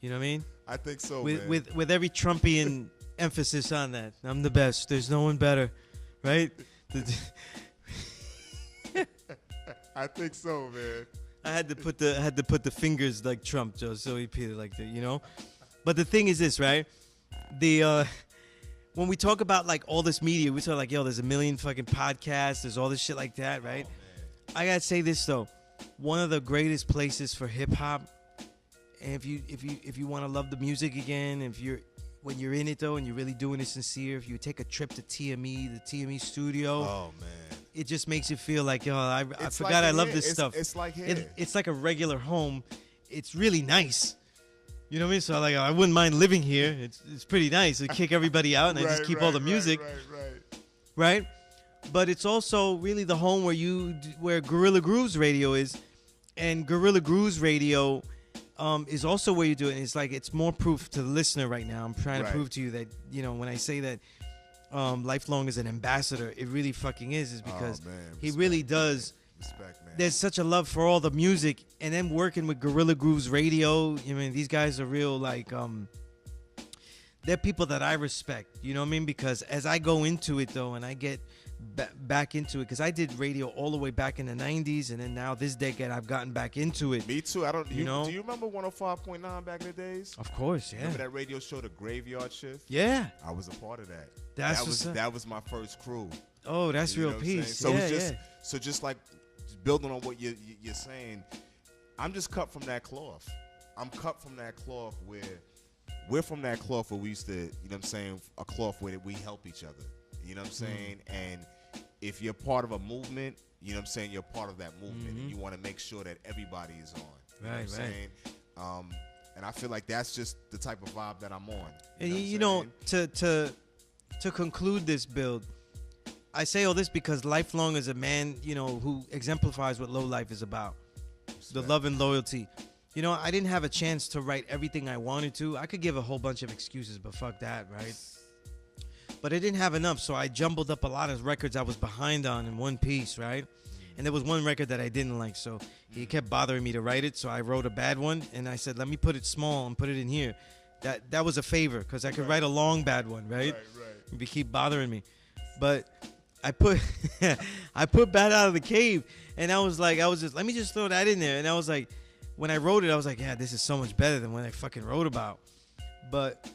You know what I mean? I think so, with man. with every Trumpian emphasis on that. I'm the best. There's no one better, right? I think so, man. I had to put the fingers like Trump, just so he repeated like that, you know. But the thing is this, right? When we talk about like all this media, we talk like, yo, there's a million fucking podcasts, there's all this shit like that, right? I gotta say this though, one of the greatest places for hip hop, and if you want to love the music again, when you're in it though, and you're really doing it sincere, if you take a trip to TME, the TME studio, Oh man. it just makes you feel like, yo, I It's forgot like I love here. this It's- stuff. it's like here. It's like a regular home. It's really nice. You know what I mean? So like, I wouldn't mind living here. It's pretty nice. I kick everybody out and I just keep all the music, right? But it's also really the home where Gorilla Grooves Radio is, and Gorilla Grooves Radio is also where you do it. And it's like, it's more proof to the listener right now. I'm trying to Right. prove to you that, you know, when I say that Lifelong is an ambassador, it really fucking is because man. he Respect, really does. Respect, man. There's such a love for all the music, and then working with Gorilla Grooves Radio. I mean, these guys are real, like, they're people that I respect. You know what I mean? Because as I go into it though, and I get back into it, because I did radio all the way back in the '90s, and then now this decade I've gotten back into it. Me too. I don't. You know? Do you remember 105.9 back in the days? Of course, yeah, Remember that radio show, The Graveyard Shift? yeah. I was a part of that. That's what's up. That was my first crew. Oh, that's You know real what I'm saying? peace. So Yeah, it's just yeah. so just like building on what you're saying, I'm just cut from that cloth. I'm cut from that cloth where we're from that cloth where we used to, you know what I'm saying, a cloth where we help each other. You know what I'm saying? And if you're part of a movement, you know what I'm saying, you're part of that movement, and you want to make sure that everybody is on. You know what I'm saying? And I feel like that's just the type of vibe that I'm on. You know, to conclude this build, I say all this because Lifelong is a man, you know, who exemplifies what low life is about. The love and loyalty. You know, I didn't have a chance to write everything I wanted to. I could give a whole bunch of excuses, but fuck that, right? But I didn't have enough, so I jumbled up a lot of records I was behind on in one piece, right? And there was one record that I didn't like, so he kept bothering me to write it, so I wrote a bad one, and I said, let me put it small and put it in here. That was a favor, because I could write a long bad one, right? Right. He keep bothering me. But I put I put Bad Out of the Cave, and I was just, let me just throw that in there. And I was like, when I wrote it, I was like, yeah, this is so much better than what I fucking wrote about. But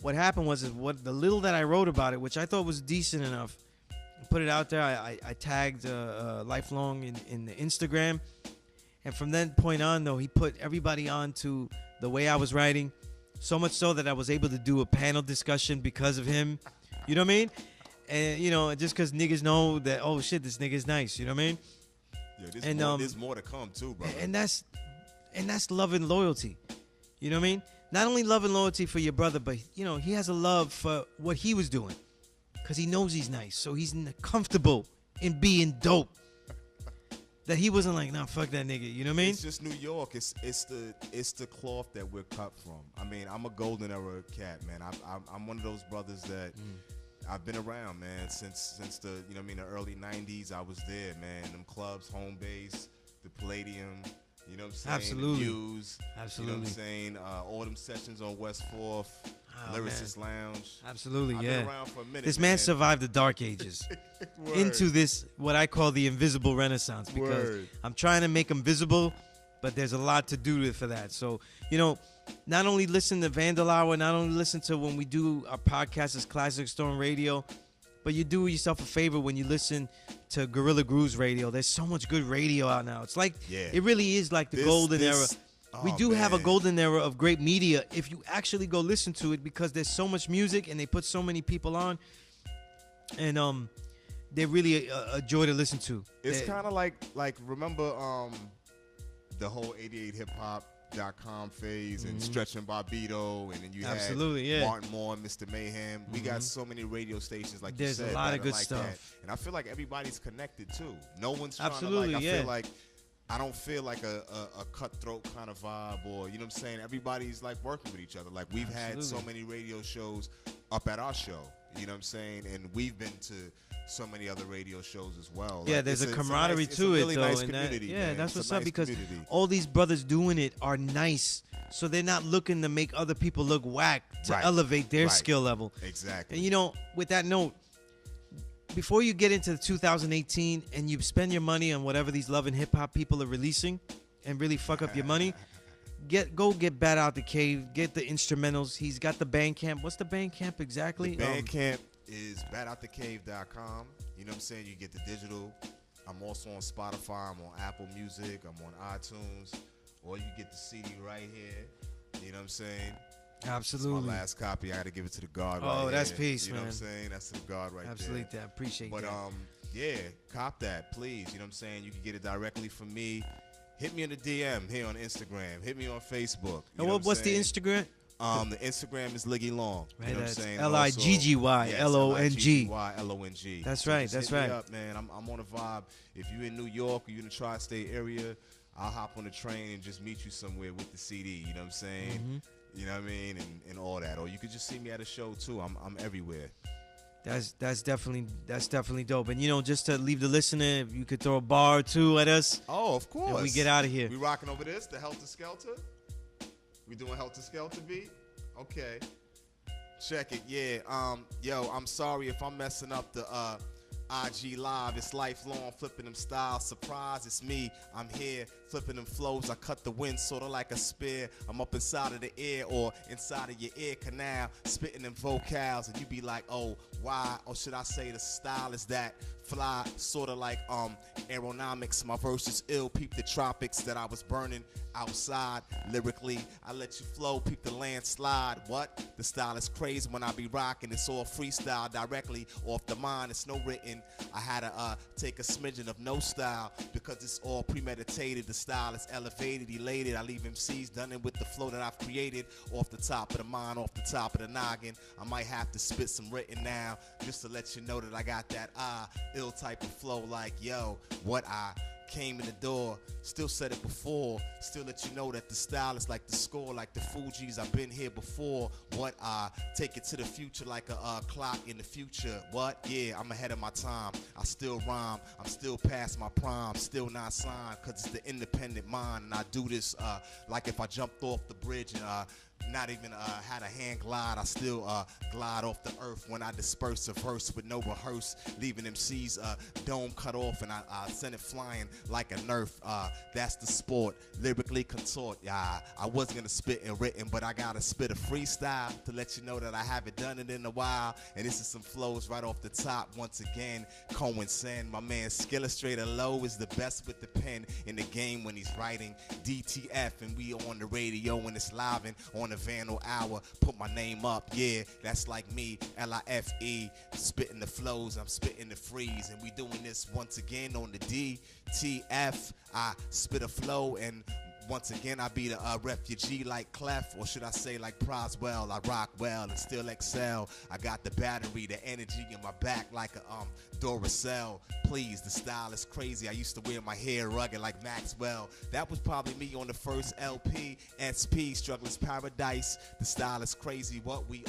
what happened was what the little that I wrote about it, which I thought was decent enough, put it out there. I tagged Lifelong in the Instagram. And from that point on, though, he put everybody on to the way I was writing. So much so that I was able to do a panel discussion because of him. You know what I mean? And, you know, just because niggas know that, oh, shit, this nigga's nice. You know what I mean? Yeah, there's more to come, too, brother. And that's love and loyalty. You know what I mean? Not only love and loyalty for your brother, but, you know, he has a love for what he was doing. Because he knows he's nice. So he's comfortable in being dope. That he wasn't like, nah, fuck that nigga. You know what I mean? It's just New York. It's the cloth that we're cut from. I mean, I'm a golden era cat, man. I'm one of those brothers that I've been around, man, since the, you know what I mean, the early 90s. I was there, man. Them clubs, Home Base, the Palladium, you know what I'm saying? Absolutely. The Muse, Absolutely. You know what I'm saying? All them sessions on West 4th, Lyricist Lounge. Absolutely, I've been around for a minute, this man survived the dark ages into this, what I call the invisible renaissance, because I'm trying to make him visible, but there's a lot to do for that. So, you know, not only listen to Vandal Hour, not only listen to when we do our podcast as Classic Storm Radio, but you do yourself a favor when you listen to Gorilla Grooves Radio. There's so much good radio out now. It's like, it really is like the golden era. We do have a golden era of great media if you actually go listen to it, because there's so much music and they put so many people on, and they're really a joy to listen to. It's kind of like remember the whole 88hiphop.com phase and Stretch and Barbito, and then you had Martin Moore and Mr. Mayhem. We got so many radio stations, like there's you said, a lot of good like stuff, that. And I feel like everybody's connected too. No one's trying Absolutely, to like. I don't feel like a cutthroat kind of vibe, or, you know what I'm saying, everybody's like working with each other. Like, we've had so many radio shows up at our show, you know what I'm saying, and we've been to so many other radio shows as well. Yeah, like, there's a camaraderie to it, though. Nice and community, that's what's up, nice because community. all these brothers doing it are nice, so they're not looking to make other people look whack to elevate their skill level. Exactly. And, you know, with that note, before you get into 2018 and you spend your money on whatever these love and hip hop people are releasing and really fuck up your money, go get Bad Out the Cave, get the instrumentals. He's got the Bandcamp. What's the Bandcamp exactly? The Bandcamp is badouttthecave.com. You know what I'm saying? You get the digital. I'm also on Spotify. I'm on Apple Music. I'm on iTunes. Or you get the CD right here. You know what I'm saying? Absolutely. It's my last copy. I got to give it to the guard. Oh, right that's here. peace, you know man. what I'm saying? That's the guard right Absolutely, there. I appreciate that. But yeah, cop that, please. You know what I'm saying? You can get it directly from me. Hit me in the DM here on Instagram. Hit me on Facebook. And what's the Instagram? The Instagram is Liggy Long. Right, you know what I'm saying? LIGGYLONG. LIGGYLONG. That's so right. Just that's hit right. me up, man. I'm on a vibe. If you're in New York or you're in the tri-state area, I'll hop on the train and just meet you somewhere with the CD. You know what I'm saying? You know what I mean? And all that. Or you could just see me at a show too. I'm everywhere. That's definitely dope. And, you know, just to leave the listener, if you could throw a bar or two at us. Oh, of course. And we get out of here. We rocking over this, the Helter Skelter. We doing Helter Skelter beat? Okay. Check it. Yeah. Yo, I'm sorry if I'm messing up the IG Live. It's Lifelong, flipping them styles. Surprise, it's me. I'm here Flipping them flows, I cut the wind sorta like a spear. I'm up inside of the air or inside of your ear canal, spitting them vocals, and you be like, oh, why? Or should I say the style is that fly, sorta like aeronomics. My verse is ill, peep the tropics that I was burning outside. Lyrically, I let you flow, peep the landslide. What? The style is crazy when I be rocking. It's all freestyle directly off the mind. It's no written. I had to take a smidgen of no style because it's all premeditated. The style is elevated, elated. I leave MCs done it with the flow that I've created off the top of the mind, off the top of the noggin. I might have to spit some written now just to let you know that I got that ill type of flow. Like, yo, what I came in the door, still said it before, still let you know that the style is like the score, like the Fugees. I've been here before. What I take it to the future like a clock in the future. What? Yeah, I'm ahead of my time. I still rhyme. I'm still past my prime. Still not signed, cause it's the independent mind. And I do this like if I jumped off the bridge and not even had a hand glide. I still glide off the earth when I disperse a verse with no rehearse, leaving MC's dome cut off, and I send it flying like a nerf. That's the sport, lyrically contort. I was gonna spit and written, but I gotta spit a freestyle to let you know that I haven't done it in a while. And this is some flows right off the top. Once again, Cohen Sen, my man Skillustrator Low is the best with the pen in the game when he's writing. DTF, and we on the radio when it's live and on the Vandal hour. Put my name up, yeah, that's like me, L-I-F-E. Spitting the flows, I'm spitting the freeze, and we doing this once again on the DTF. I spit a flow, and once again I be the refugee like Clef, or should I say like Proswell. I rock well and still excel. I got the battery, the energy in my back like a Duracell. Please, the style is crazy. I used to wear my hair rugged like Maxwell. That was probably me on the first LP. SP, Struggler's Paradise. The style is crazy. What we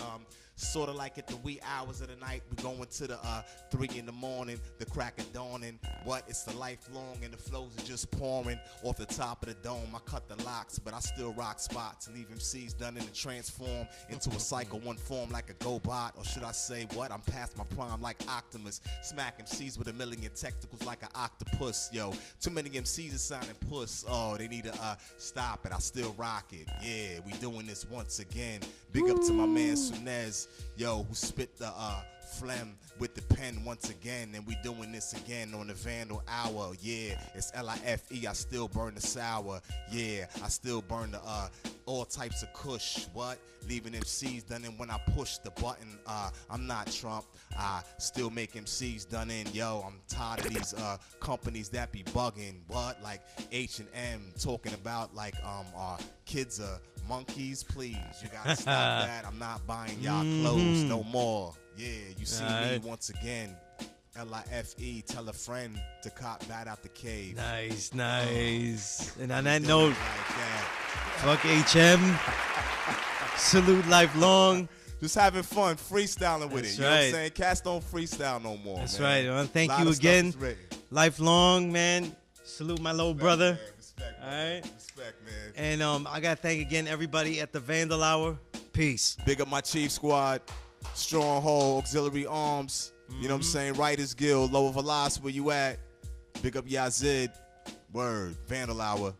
sort of like at the wee hours of the night, we going to the 3 in the morning, the crack of dawning. What? It's the lifelong, and the flows are just pouring off the top of the dome. I cut the locks, but I still rock spots and leave MCs done in the transform into a cycle one form like a GoBot. Or should I say what? I'm past my prime like Optimus, smack MCs with a million tentacles like an octopus. Yo, too many MCs are signing puss. Oh, they need to stop it. I still rock it. Yeah, we doing this once again. Big up to my man Sunez, yo, who spit the phlegm with the pen once again, and we doing this again on the Vandal hour. Yeah, it's L-I-F-E. I still burn the sour. Yeah, I still burn the all types of kush. What? Leaving MCs done in when I push the button. I'm not Trump. I still make MCs done in. Yo, I'm tired of these companies that be bugging. What? Like H&M talking about like our kids are monkeys. Please, you gotta stop that. I'm not buying y'all clothes no more. Yeah, you see me once again. L-I-F-E, tell a friend to cop that out the cave. Nice, nice. And on that note, fuck HM. Salute lifelong. Just having fun, freestyling with That's it. You know what I'm saying? Cats don't freestyle no more. That's man. right. Thank you again. Lifelong, man. Salute my little brother. Man, respect, all right. Respect, man. And I gotta thank again everybody at the Vandal Hour. Peace. Big up my Chief Squad, Stronghold, Auxiliary Arms. You know what I'm saying? Writers Guild, Lower Velocity, where you at? Big up Yazid. Word. Vandal Hour.